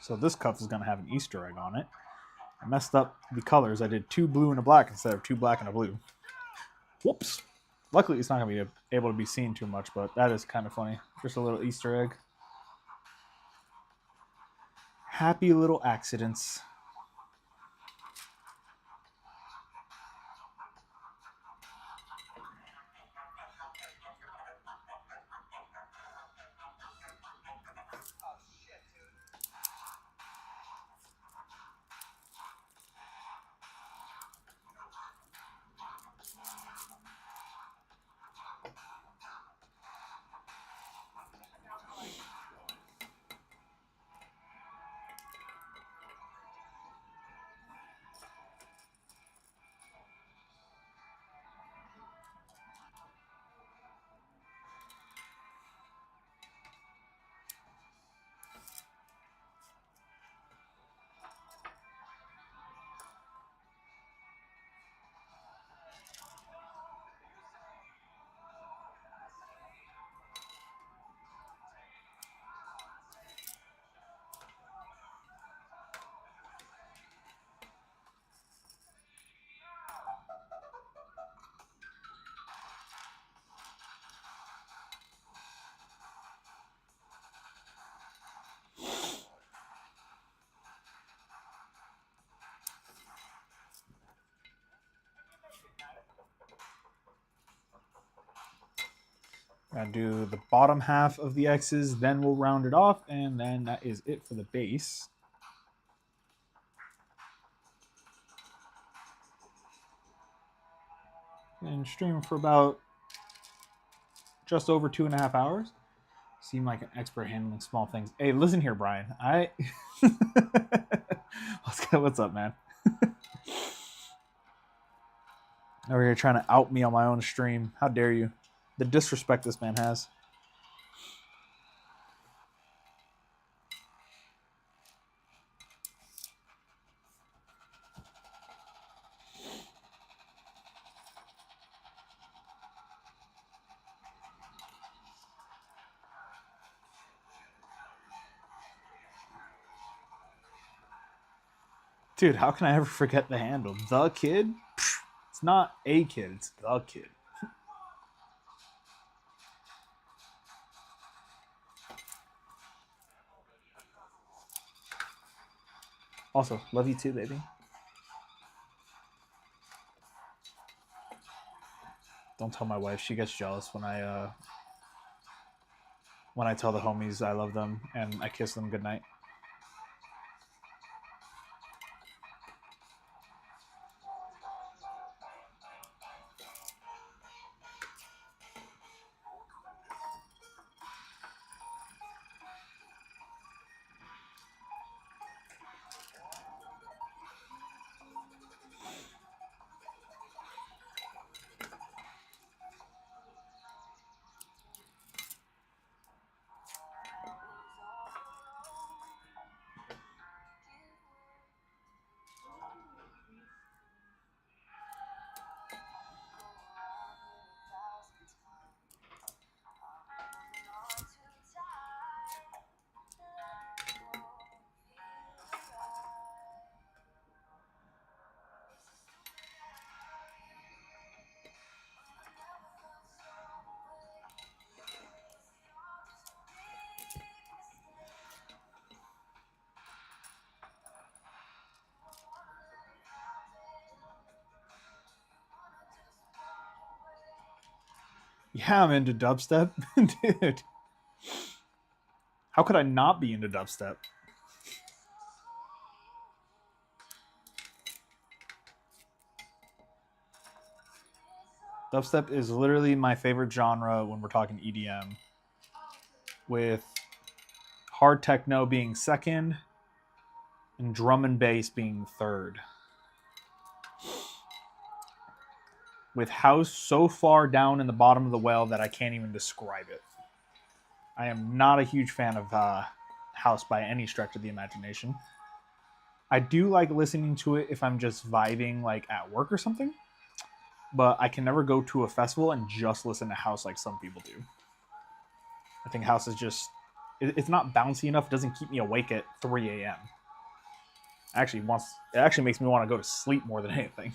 So this cuff is going to have an Easter egg on it. I messed up the colors. I did 2 blue and a black instead of 2 black and a blue. Whoops. Luckily, it's not going to be able to be seen too much, but that is kind of funny. Just a little Easter egg. Happy little accidents. Gonna do the bottom half of the X's, then we'll round it off, and then that is it for the base. And stream for about just over 2.5 hours. Seem like an expert handling small things. Hey, listen here, Brian. What's up, man? Over here trying to out me on my own stream. How dare you? The disrespect this man has. Dude, how can I ever forget the handle? The kid? It's not a kid, it's the kid. Also, love you too, baby. Don't tell my wife. She gets jealous when I tell the homies I love them and I kiss them goodnight. Yeah, I'm into dubstep. Dude. How could I not be into dubstep? Dubstep is literally my favorite genre when we're talking EDM, with hard techno being second and drum and bass being third. With house so far down in the bottom of the well that I can't even describe it. I am not a huge fan of house by any stretch of the imagination. I do like listening to it if I'm just vibing like at work or something, but I can never go to a festival and just listen to house like some people do. I think house is just, it's not bouncy enough. It doesn't keep me awake at 3 a.m. It actually makes me want to go to sleep more than anything.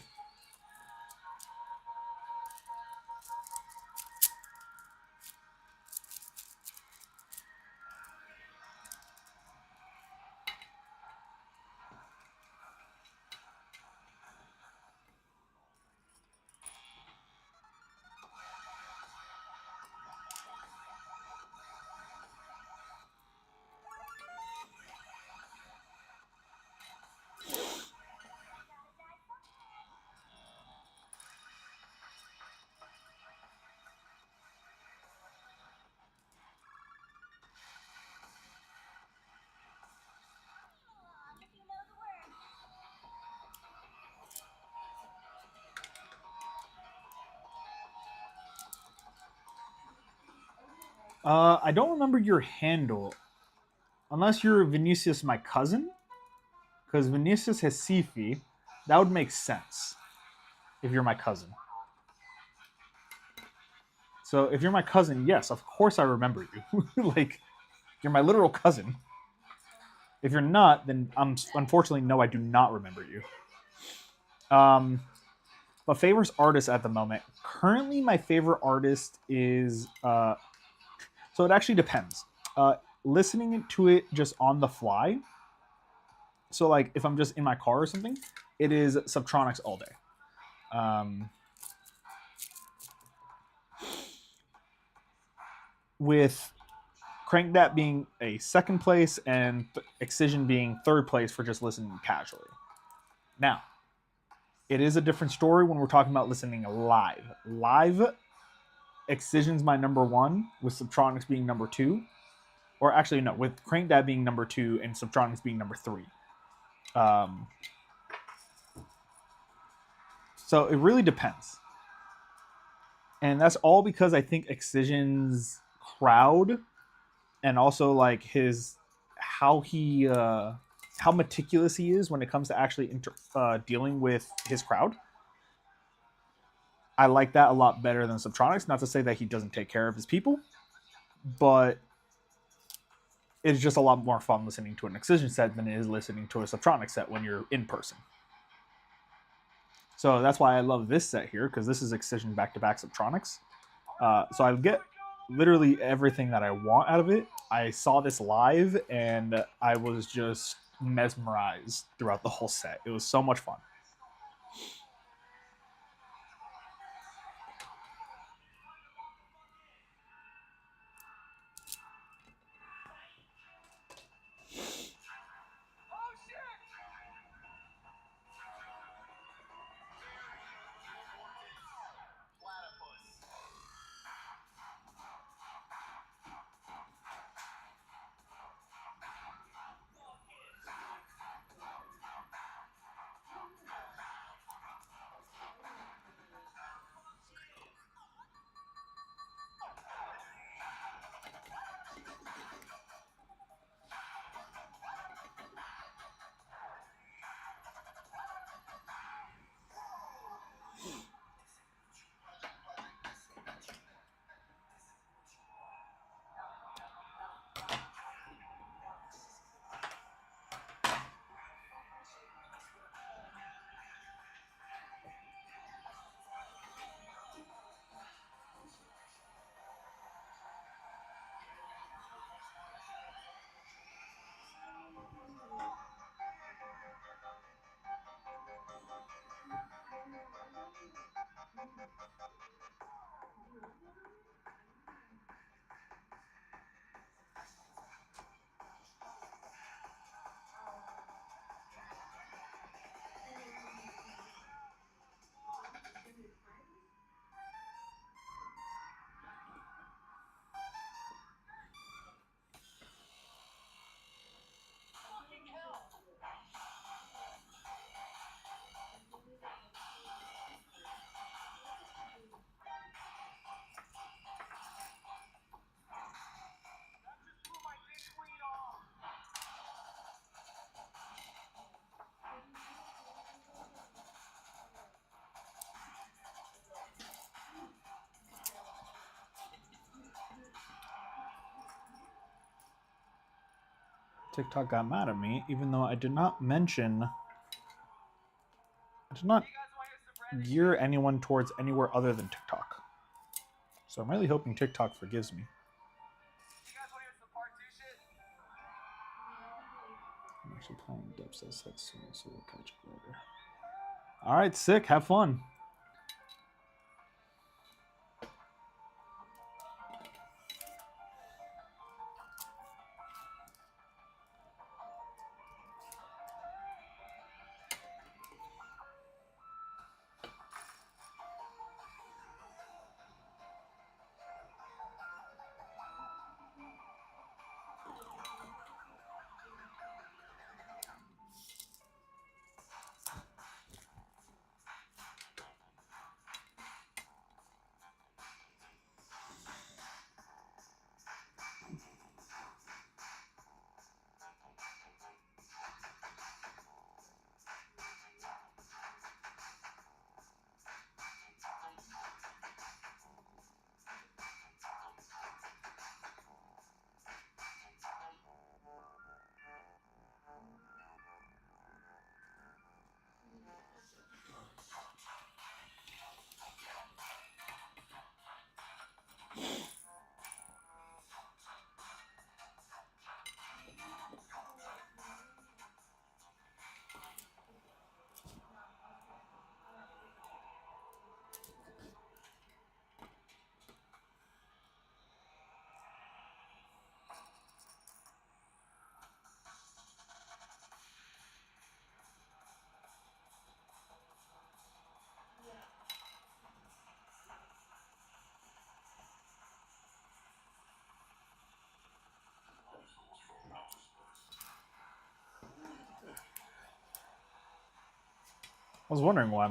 I don't remember your handle. Unless you're Vinicius, my cousin. Because Vinicius has Sifi. That would make sense. If you're my cousin. So if you're my cousin, yes, of course I remember you. Like, you're my literal cousin. If you're not, then unfortunately, no, I do not remember you. But favorites artist at the moment. Currently, my favorite artist is... so it actually depends. Listening to it just on the fly. So like if I'm just in my car or something, it is Subtronics all day. with Crank That being a second place and Excision being third place for just listening casually. Now, it is a different story when we're talking about listening live. Live, Excision's my number one, with Subtronics being number two. Or actually, no, with Crank That being number two and Subtronics being number three. So it really depends. And that's all because I think Excision's crowd and also like his how meticulous he is when it comes to actually dealing with his crowd. I like that a lot better than Subtronics. Not to say that he doesn't take care of his people, but it's just a lot more fun listening to an Excision set than it is listening to a Subtronic set when you're in person. So that's why I love this set here, because this is Excision back-to-back Subtronics. So I get literally everything that I want out of it. I saw this live, and I was just mesmerized throughout the whole set. It was so much fun. TikTok got mad at me, even though I did not gear anyone towards anywhere other than TikTok. So I'm really hoping TikTok forgives me. I'm actually playing depths as that soon, so we'll catch up later. All right, sick. Have fun. was wondering why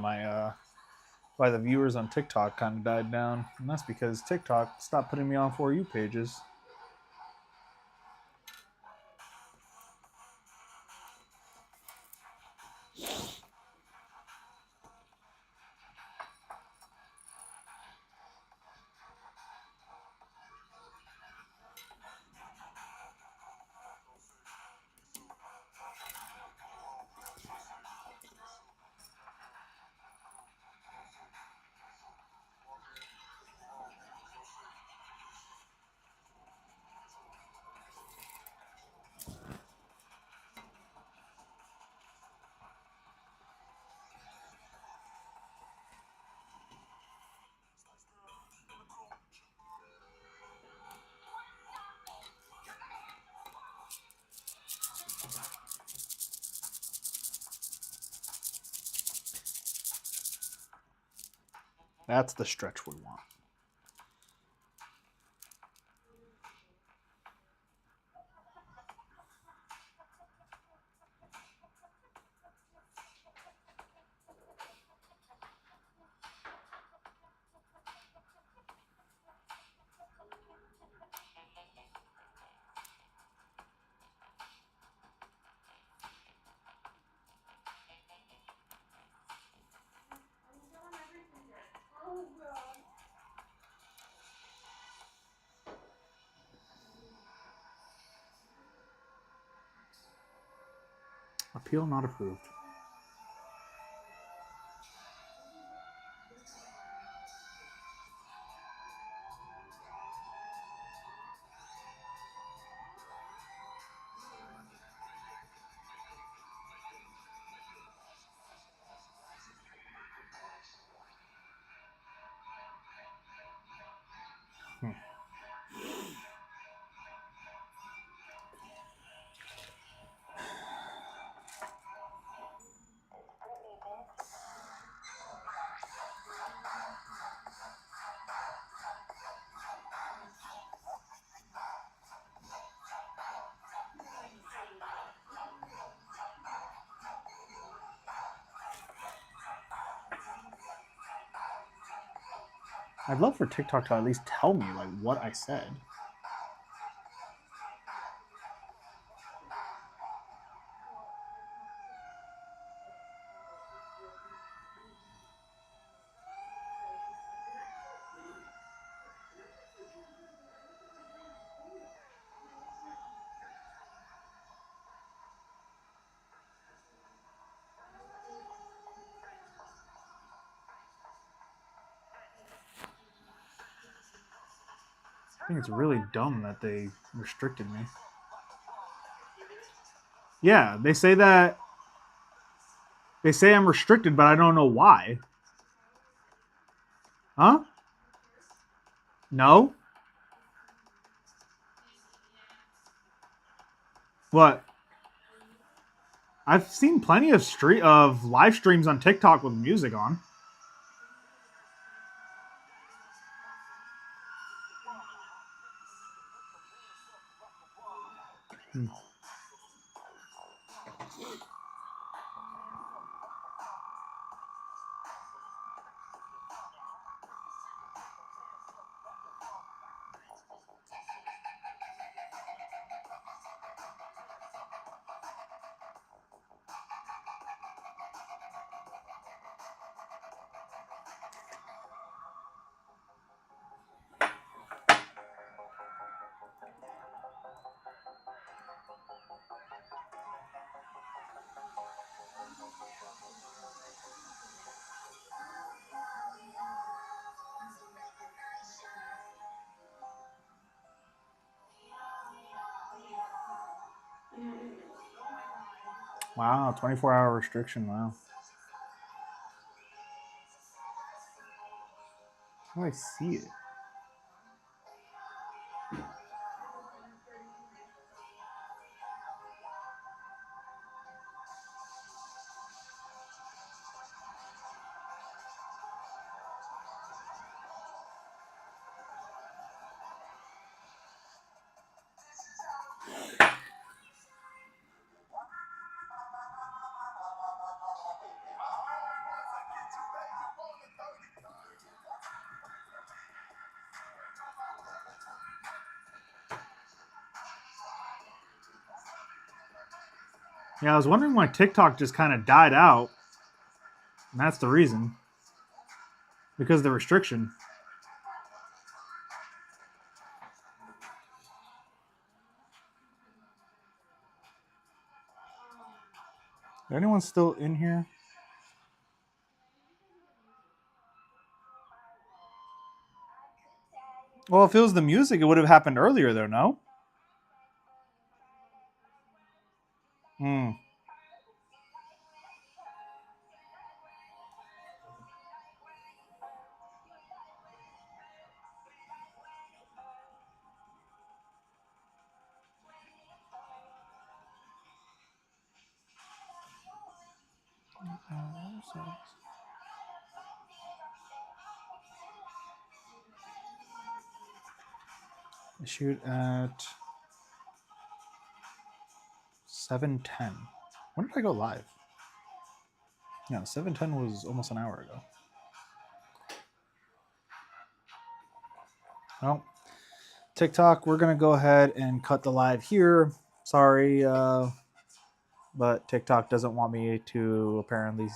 why the viewers on TikTok kind of died down, and that's because TikTok stopped putting me on For You pages. That's the stretch we want. Appeal not approved. I'd love for TikTok to at least tell me like what I said. I think it's really dumb that they restricted me. Yeah, they say that. They say I'm restricted, but I don't know why. Huh? No? What? I've seen plenty of live streams on TikTok with music on. Hmm. Wow, 24-hour restriction. Wow. How do I see it? Yeah, I was wondering why TikTok just kind of died out. And that's the reason. Because of the restriction. Is anyone still in here? Well, if it was the music, it would have happened earlier, though, no? Hmm. Issued at 7:10. When did I go live? No, 7:10 was almost an hour ago. Well, TikTok, we're gonna go ahead and cut the live here. Sorry, but TikTok doesn't want me to apparently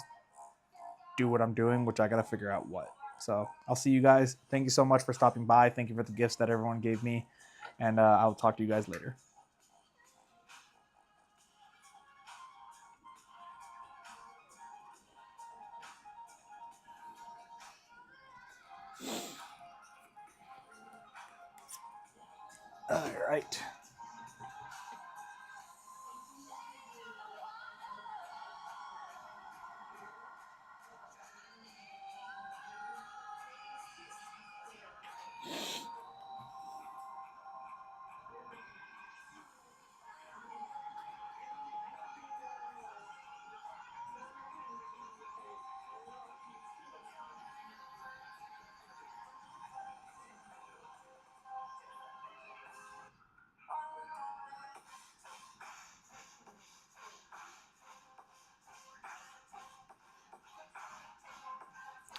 do what I'm doing, which I gotta figure out what. So I'll see you guys. Thank you so much for stopping by. Thank you for the gifts that everyone gave me, and I'll talk to you guys later. All right.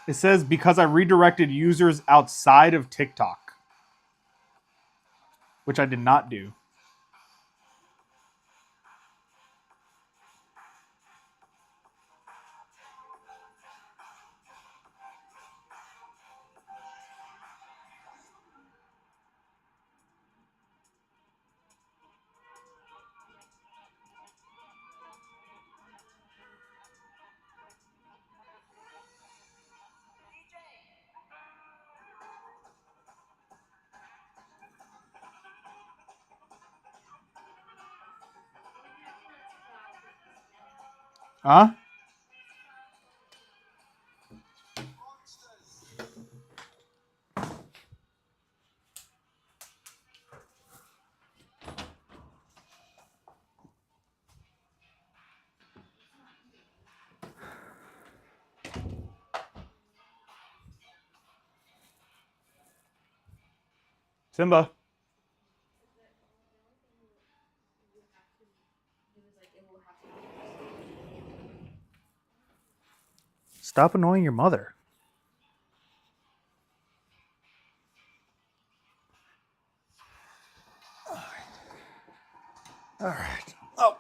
It says because I redirected users outside of TikTok, which I did not do. Huh? Simba. Stop annoying your mother. All right. Oh.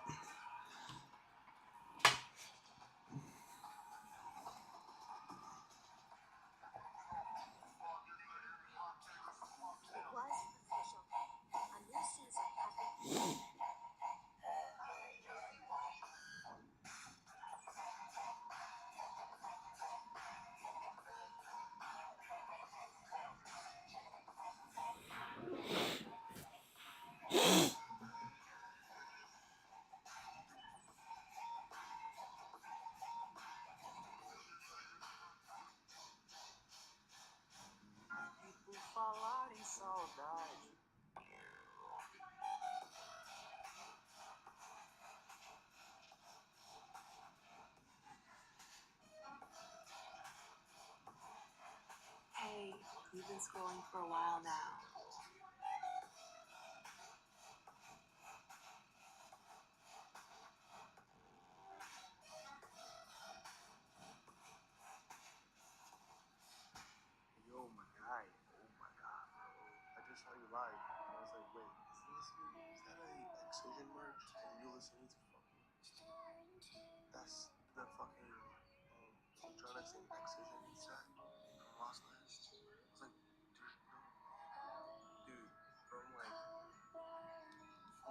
Hey, you've been scrolling for a while now. Yo, my guy. Oh my god, bro. I just saw you live. And I was like, wait, is that a Excision merch? And you listening to fucking the fucking trying to say Excision set from Lost List. I was like, dude, from like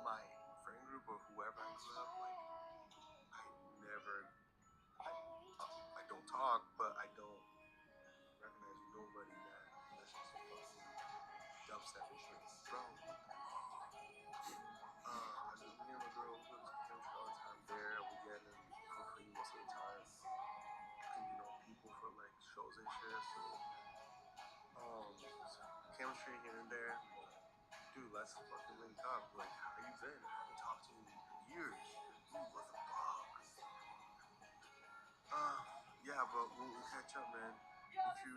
my friend group or whoever I grew up, like I never, I don't talk, but I don't recognize nobody that listens to fucking dubstep and shit. Bro, I just me and my girl we go to chemistry all the time there. We get in for free most of the time. And you know, people for like shows and shit. So chemistry here and there. Dude, let's fucking link up. Like, how you been? I haven't talked to you in years. Dude, what the fuck? Yeah, but we'll catch up, man. If you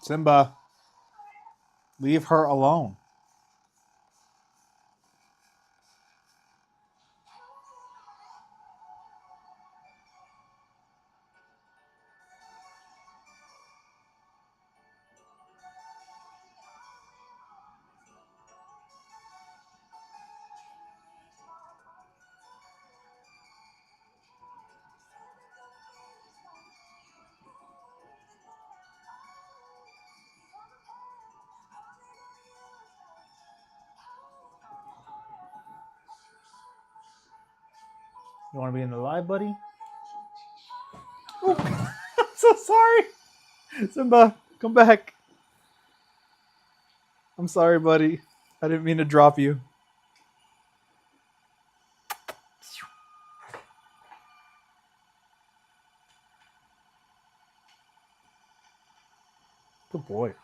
Simba, leave her alone. You want to be in the live, buddy? Oh, I'm so sorry. Simba, come back. I'm sorry, buddy. I didn't mean to drop you. Good boy.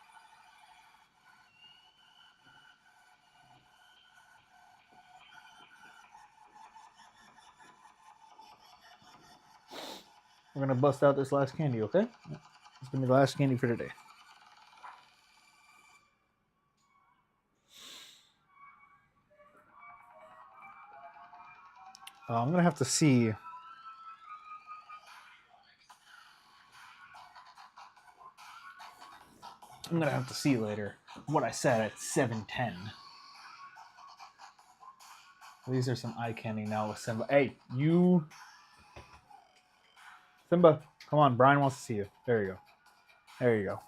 We're going to bust out this last candy, okay? It's going to be the last candy for today. I'm going to have to see. I'm going to have to see later what I said at 7:10. These are some eye candy now with Simba. Hey, you. Simba, come on. Brian wants to see you. There you go. There you go.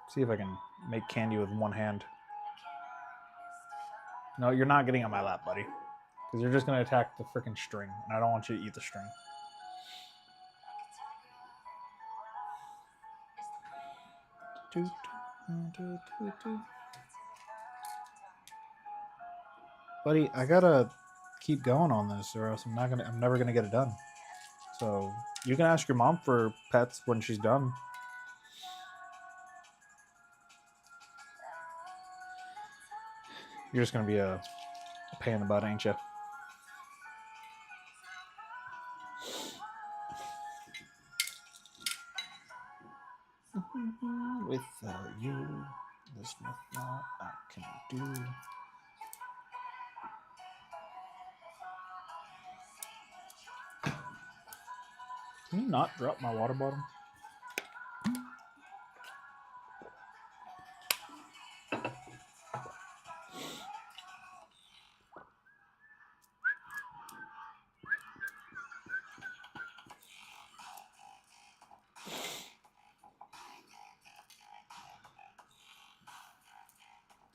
See if I can make Kandi with one hand. No, you're not getting on my lap, buddy. Because you're just going to attack the freaking string. And I don't want you to eat the string. Buddy, I gotta keep going on this, or else I'm never gonna get it done. So you can ask your mom for pets when she's done. You're just gonna be a pain in the butt, ain't you? Without you, there's nothing I can do. Can you not drop my water bottle?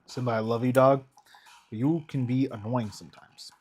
Simba, I love you, dog. But you can be annoying sometimes.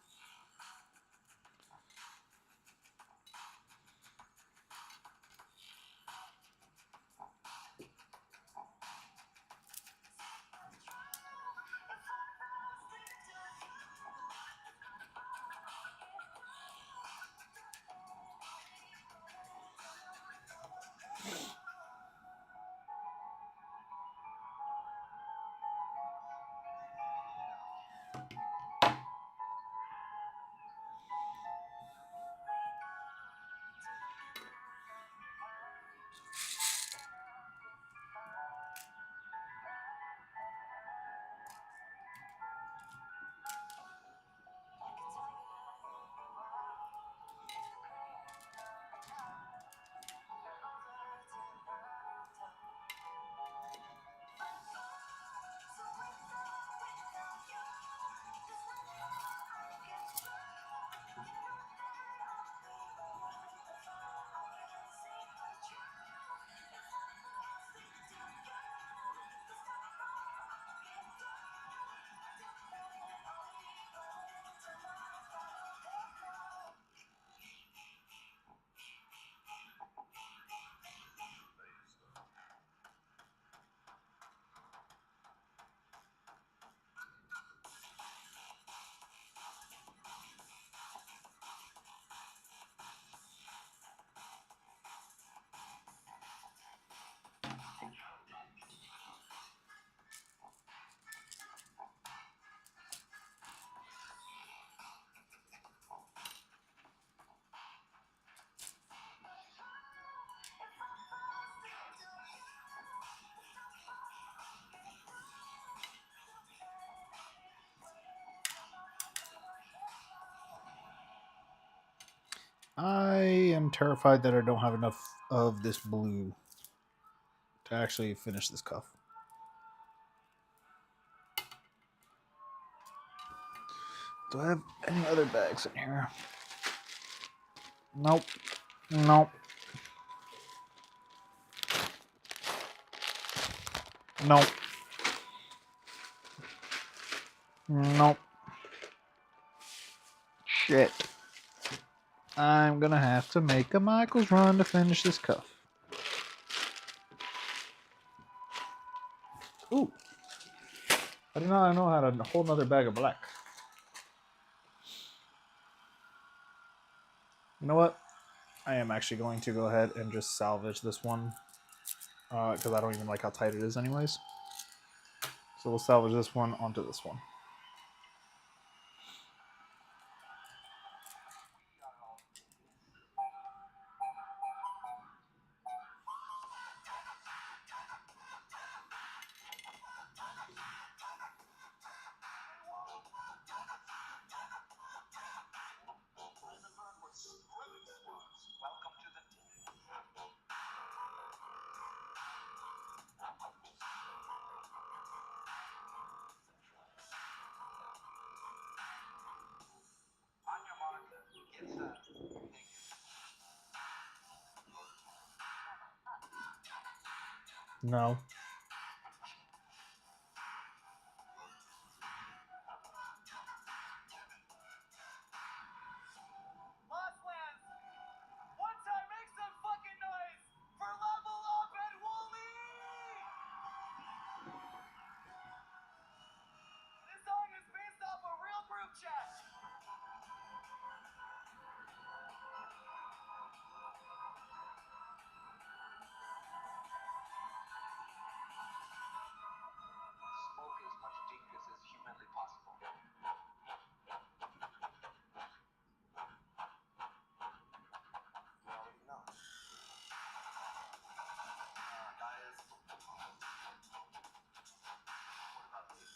I am terrified that I don't have enough of this blue to actually finish this cuff. Do I have any other bags in here? Nope. Nope. Nope. Nope. Shit. I'm gonna have to make a Michael's run to finish this cuff. Ooh. I did not know how to hold another bag of black. You know what? I am actually going to go ahead and just salvage this one. Because I don't even like how tight it is anyways. So we'll salvage this one onto this one. No. Lost Lands, one time make some fucking noise for Level Up and Wooly! This song is based off a real group chat. Smoke as much dingus as humanly possible. You already know. Guys, what about me?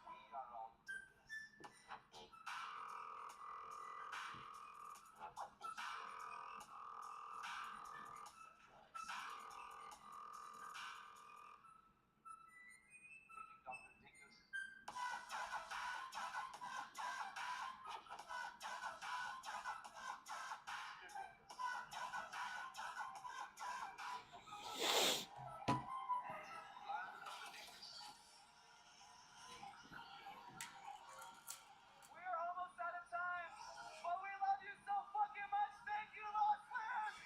We are all dingus. Meeting Dr. Dingus. We're almost out of time, but we love you so fucking much. Thank you, Lost Lands!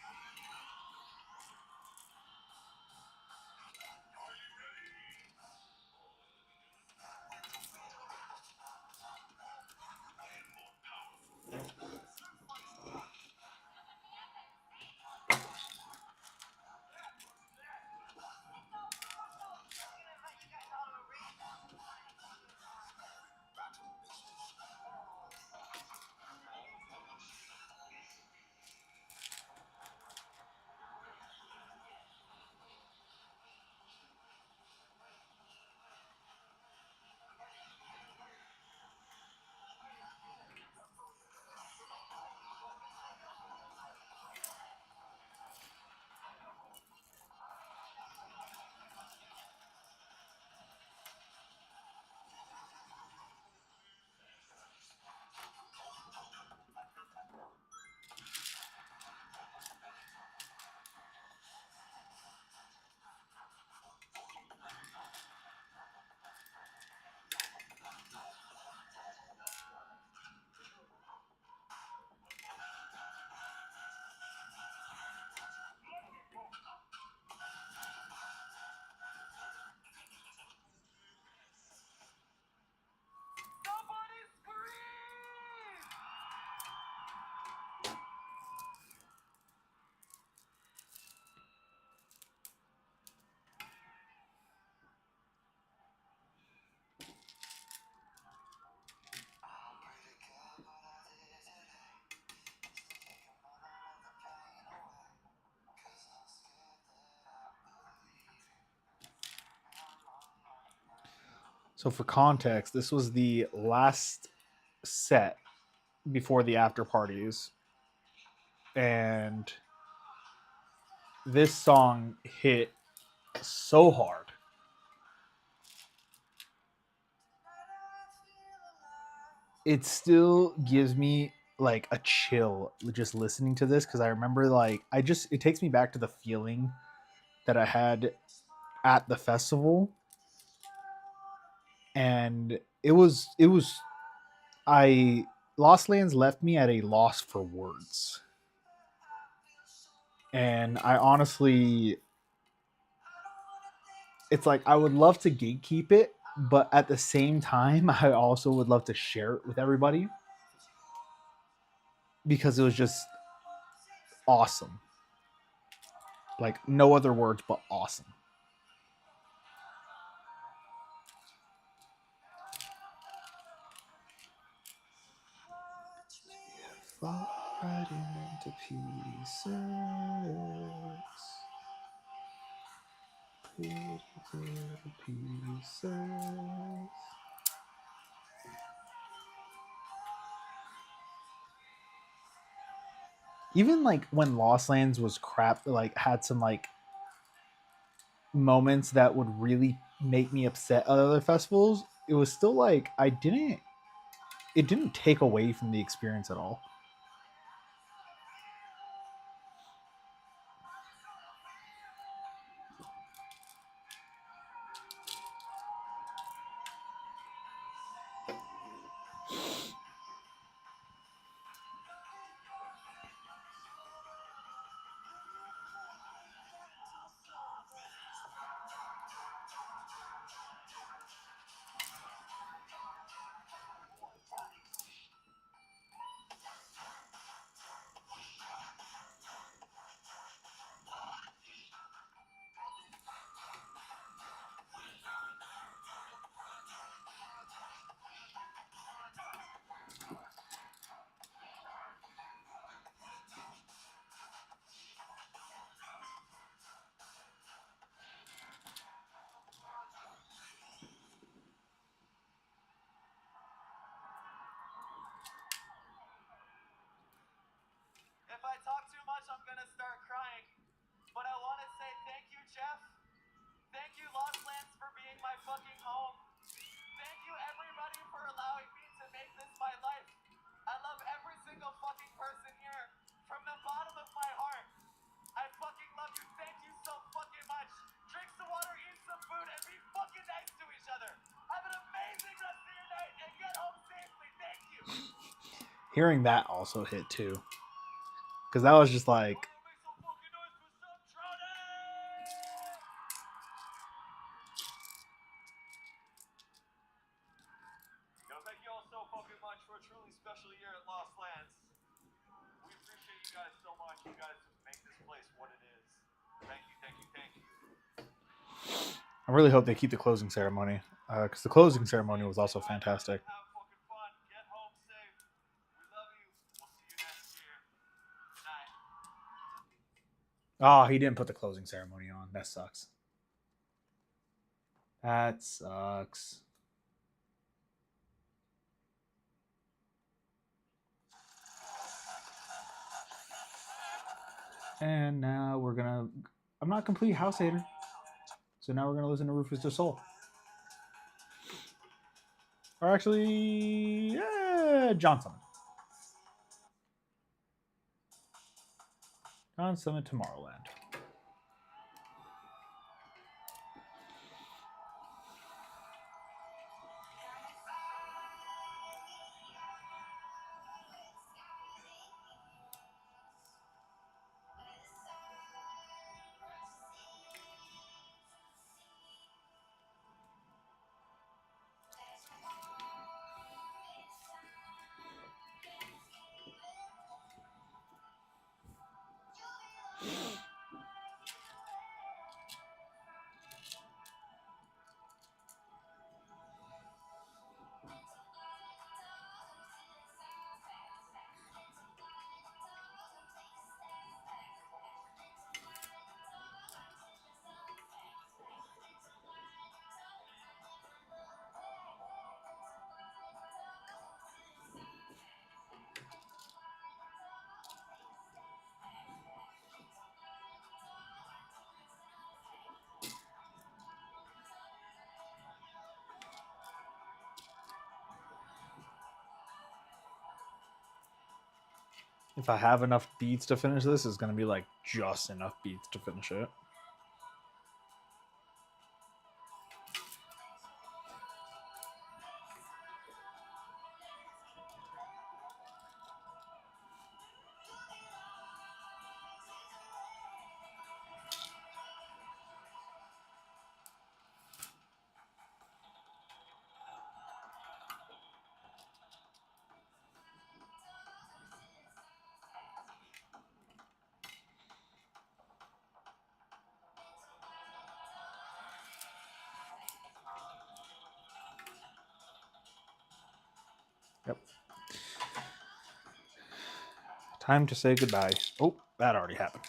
Somebody scream! So for context, this was the last set before the after parties, and this song hit so hard. It still gives me like a chill just listening to this because I remember like it takes me back to the feeling that I had at the festival, and it was I Lost Lands left me at a loss for words. And I honestly, it's like I would love to gatekeep it, but at the same time, I also would love to share it with everybody because it was just awesome. Like no other words but awesome. Fall right into pieces. Pieces. Even like when Lost Lands was crap, like had some like moments that would really make me upset at other festivals, it was still like it didn't take away from the experience at all. If I talk too much, I'm gonna start crying. But I want to say thank you, Jeff. Thank you, Lost Lands, for being my fucking home. Thank you, everybody, for allowing me to make this my life. I love every single fucking person here. From the bottom of my heart. I fucking love you. Thank you so fucking much. Drink some water, eat some food, and be fucking nice to each other. Have an amazing rest of your night and get home safely. Thank you. Hearing that also hit too, because that was just like, Make some fucking noise for Subtronic! Yo, thank you all so fucking much for a truly special year at Lost Lands. We appreciate you guys so much. You guys make this place what it is. Thank you, thank you, thank you. I really hope they keep the closing ceremony, because the closing ceremony was also fantastic. Have fucking fun. Get home safe. We love you. We'll see you next year. Good night. Oh, he didn't put the closing ceremony on. That sucks. That sucks. And now we're gonna. I'm not complete house hater, so now we're gonna listen to Rufus Du Sol. Or actually, yeah, John Summit. John Summit, Tomorrowland. If I have enough beats to finish this, it's gonna be like just enough beats to finish it. Yep. Time to say goodbye. Oh, that already happened.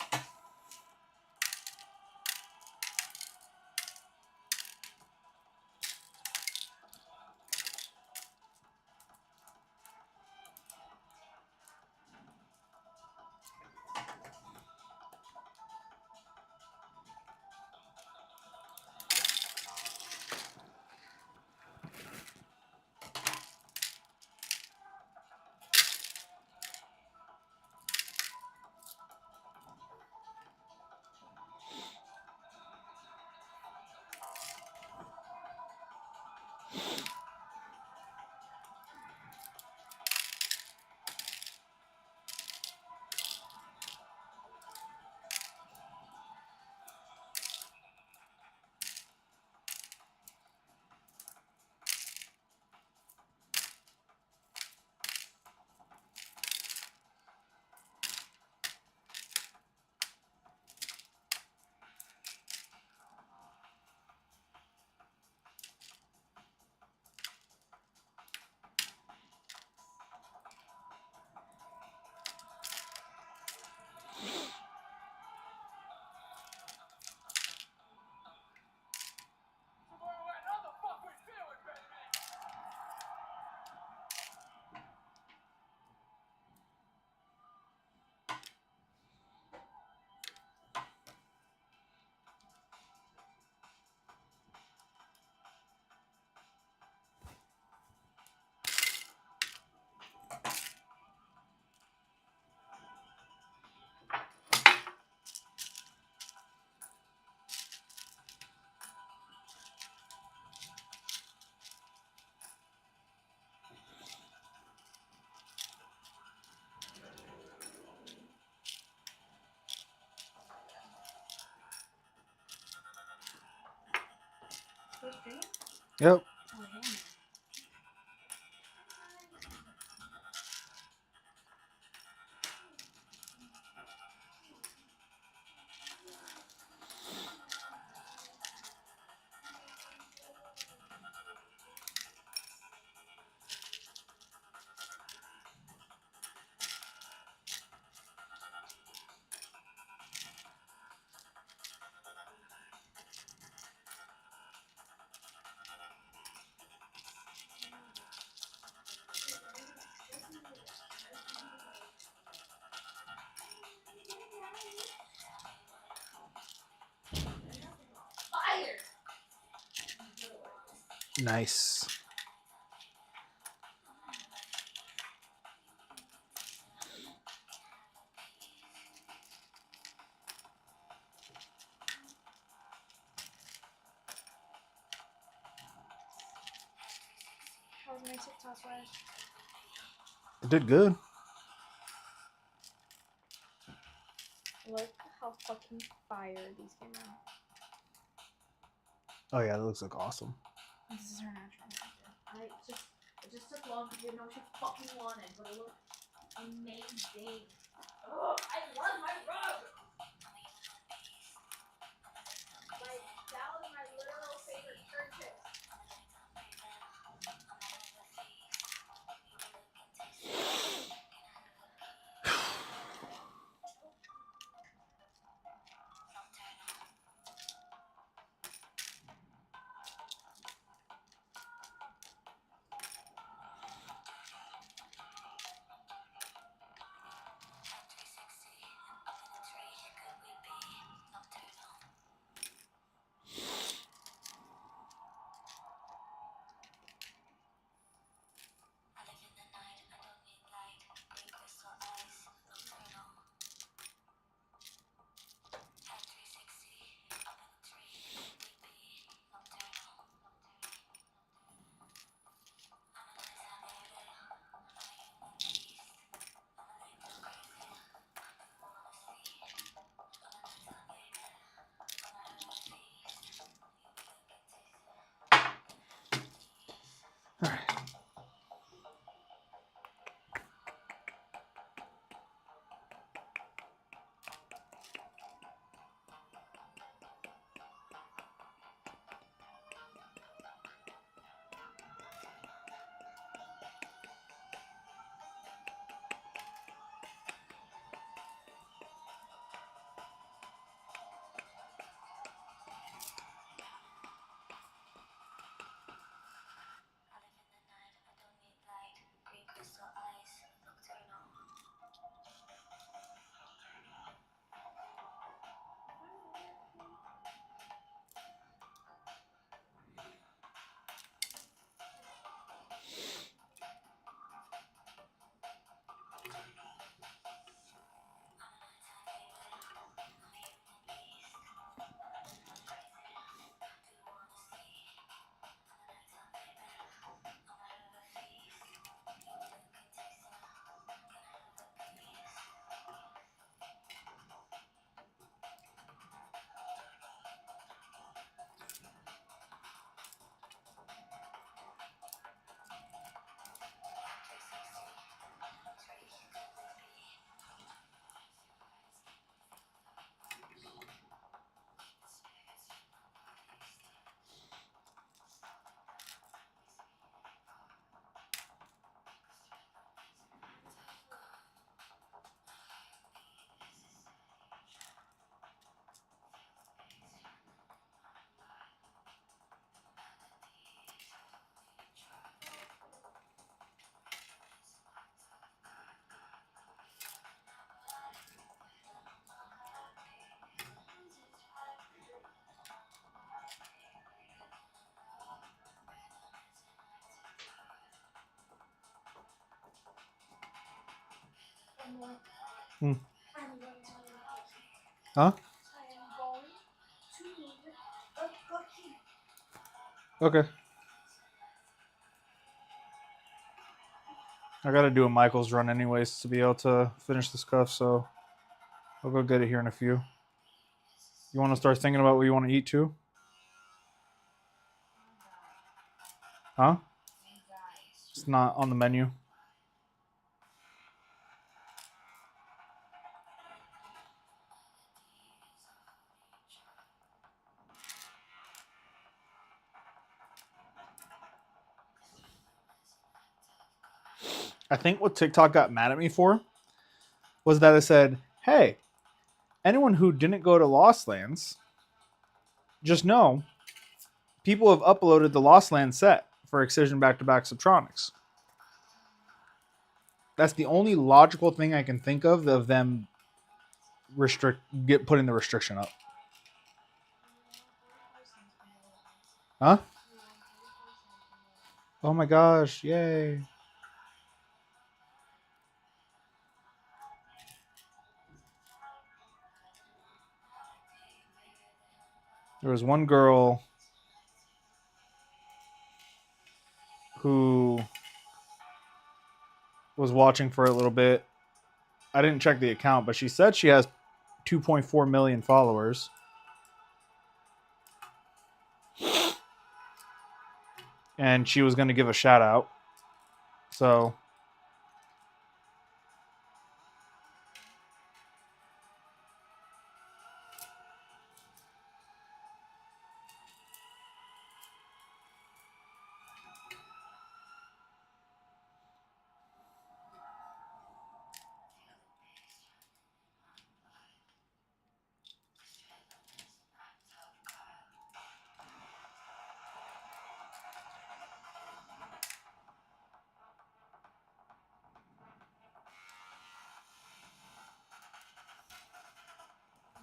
first drink? Yep. Oh, hell no. Nice. How was my TikTok live? It did good. Look how fucking fire these came out. Oh yeah, that looks like awesome. This is her natural character. It just took long because you know what she fucking wanted, but it looked amazing. Oh, I love my rug! Like, that was my literal favorite purchase. All right. Hmm. Huh? Okay. I gotta do a Michael's run anyways to be able to finish this cuff, so I'll go get it here in a few. You want to start thinking about what you want to eat too? Huh? It's not on the menu. I think what TikTok got mad at me for was that it said, hey, anyone who didn't go to Lost Lands, just know people have uploaded the Lost Lands set for Excision back-to-back Subtronics. That's the only logical thing I can think of them putting the restriction up. Huh? Oh my gosh, yay. There was one girl who was watching for a little bit. I didn't check the account, but she said she has 2.4 million followers. And she was going to give a shout out. So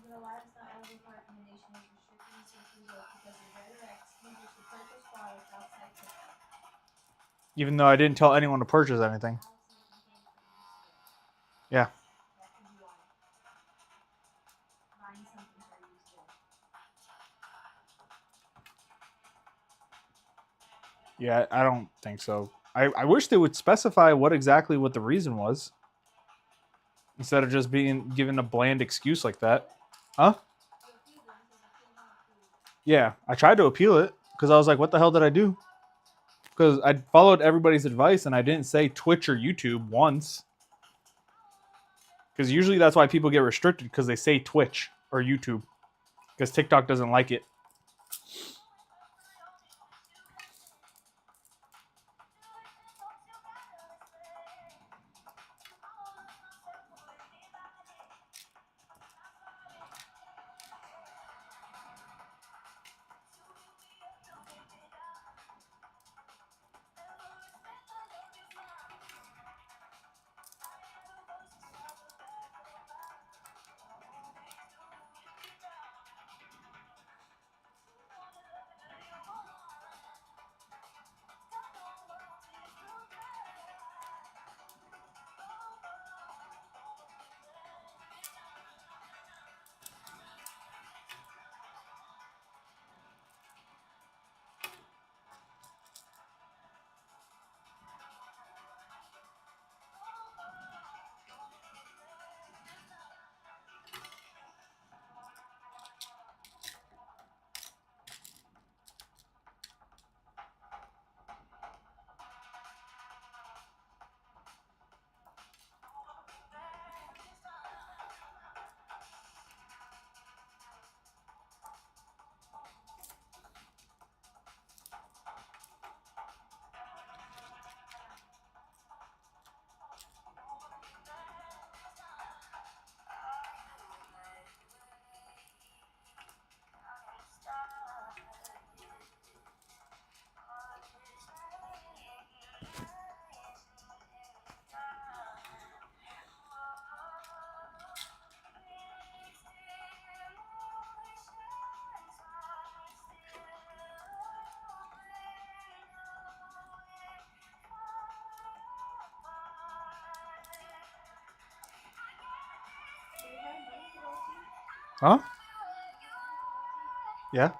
The lifestyle avatar recommendation is restricting searches because it redirects users to purchase products outside TikTok. even though I didn't tell anyone to purchase anything. Yeah. That could be why. Buying something for use there. Yeah, I don't think so. I wish they would specify what the reason was. Instead of just being given a bland excuse like that. Huh? Yeah, I tried to appeal it because I was like, what the hell did I do? Because I followed everybody's advice and I didn't say Twitch or YouTube once. Because usually that's why people get restricted, because they say Twitch or YouTube. Because TikTok doesn't like it. Huh? Yeah.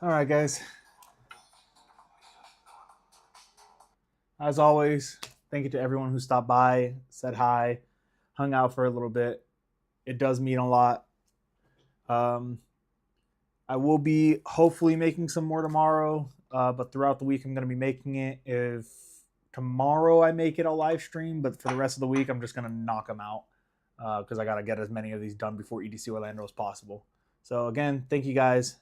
All right, guys. As always, thank you to everyone who stopped by, said hi, hung out for a little bit. It does mean a lot. I will be hopefully making some more tomorrow, but throughout the week I'm going to be making it. If tomorrow I make it a live stream, but for the rest of the week I'm just going to knock them out because I got to get as many of these done before EDC Orlando as possible. So again, thank you guys.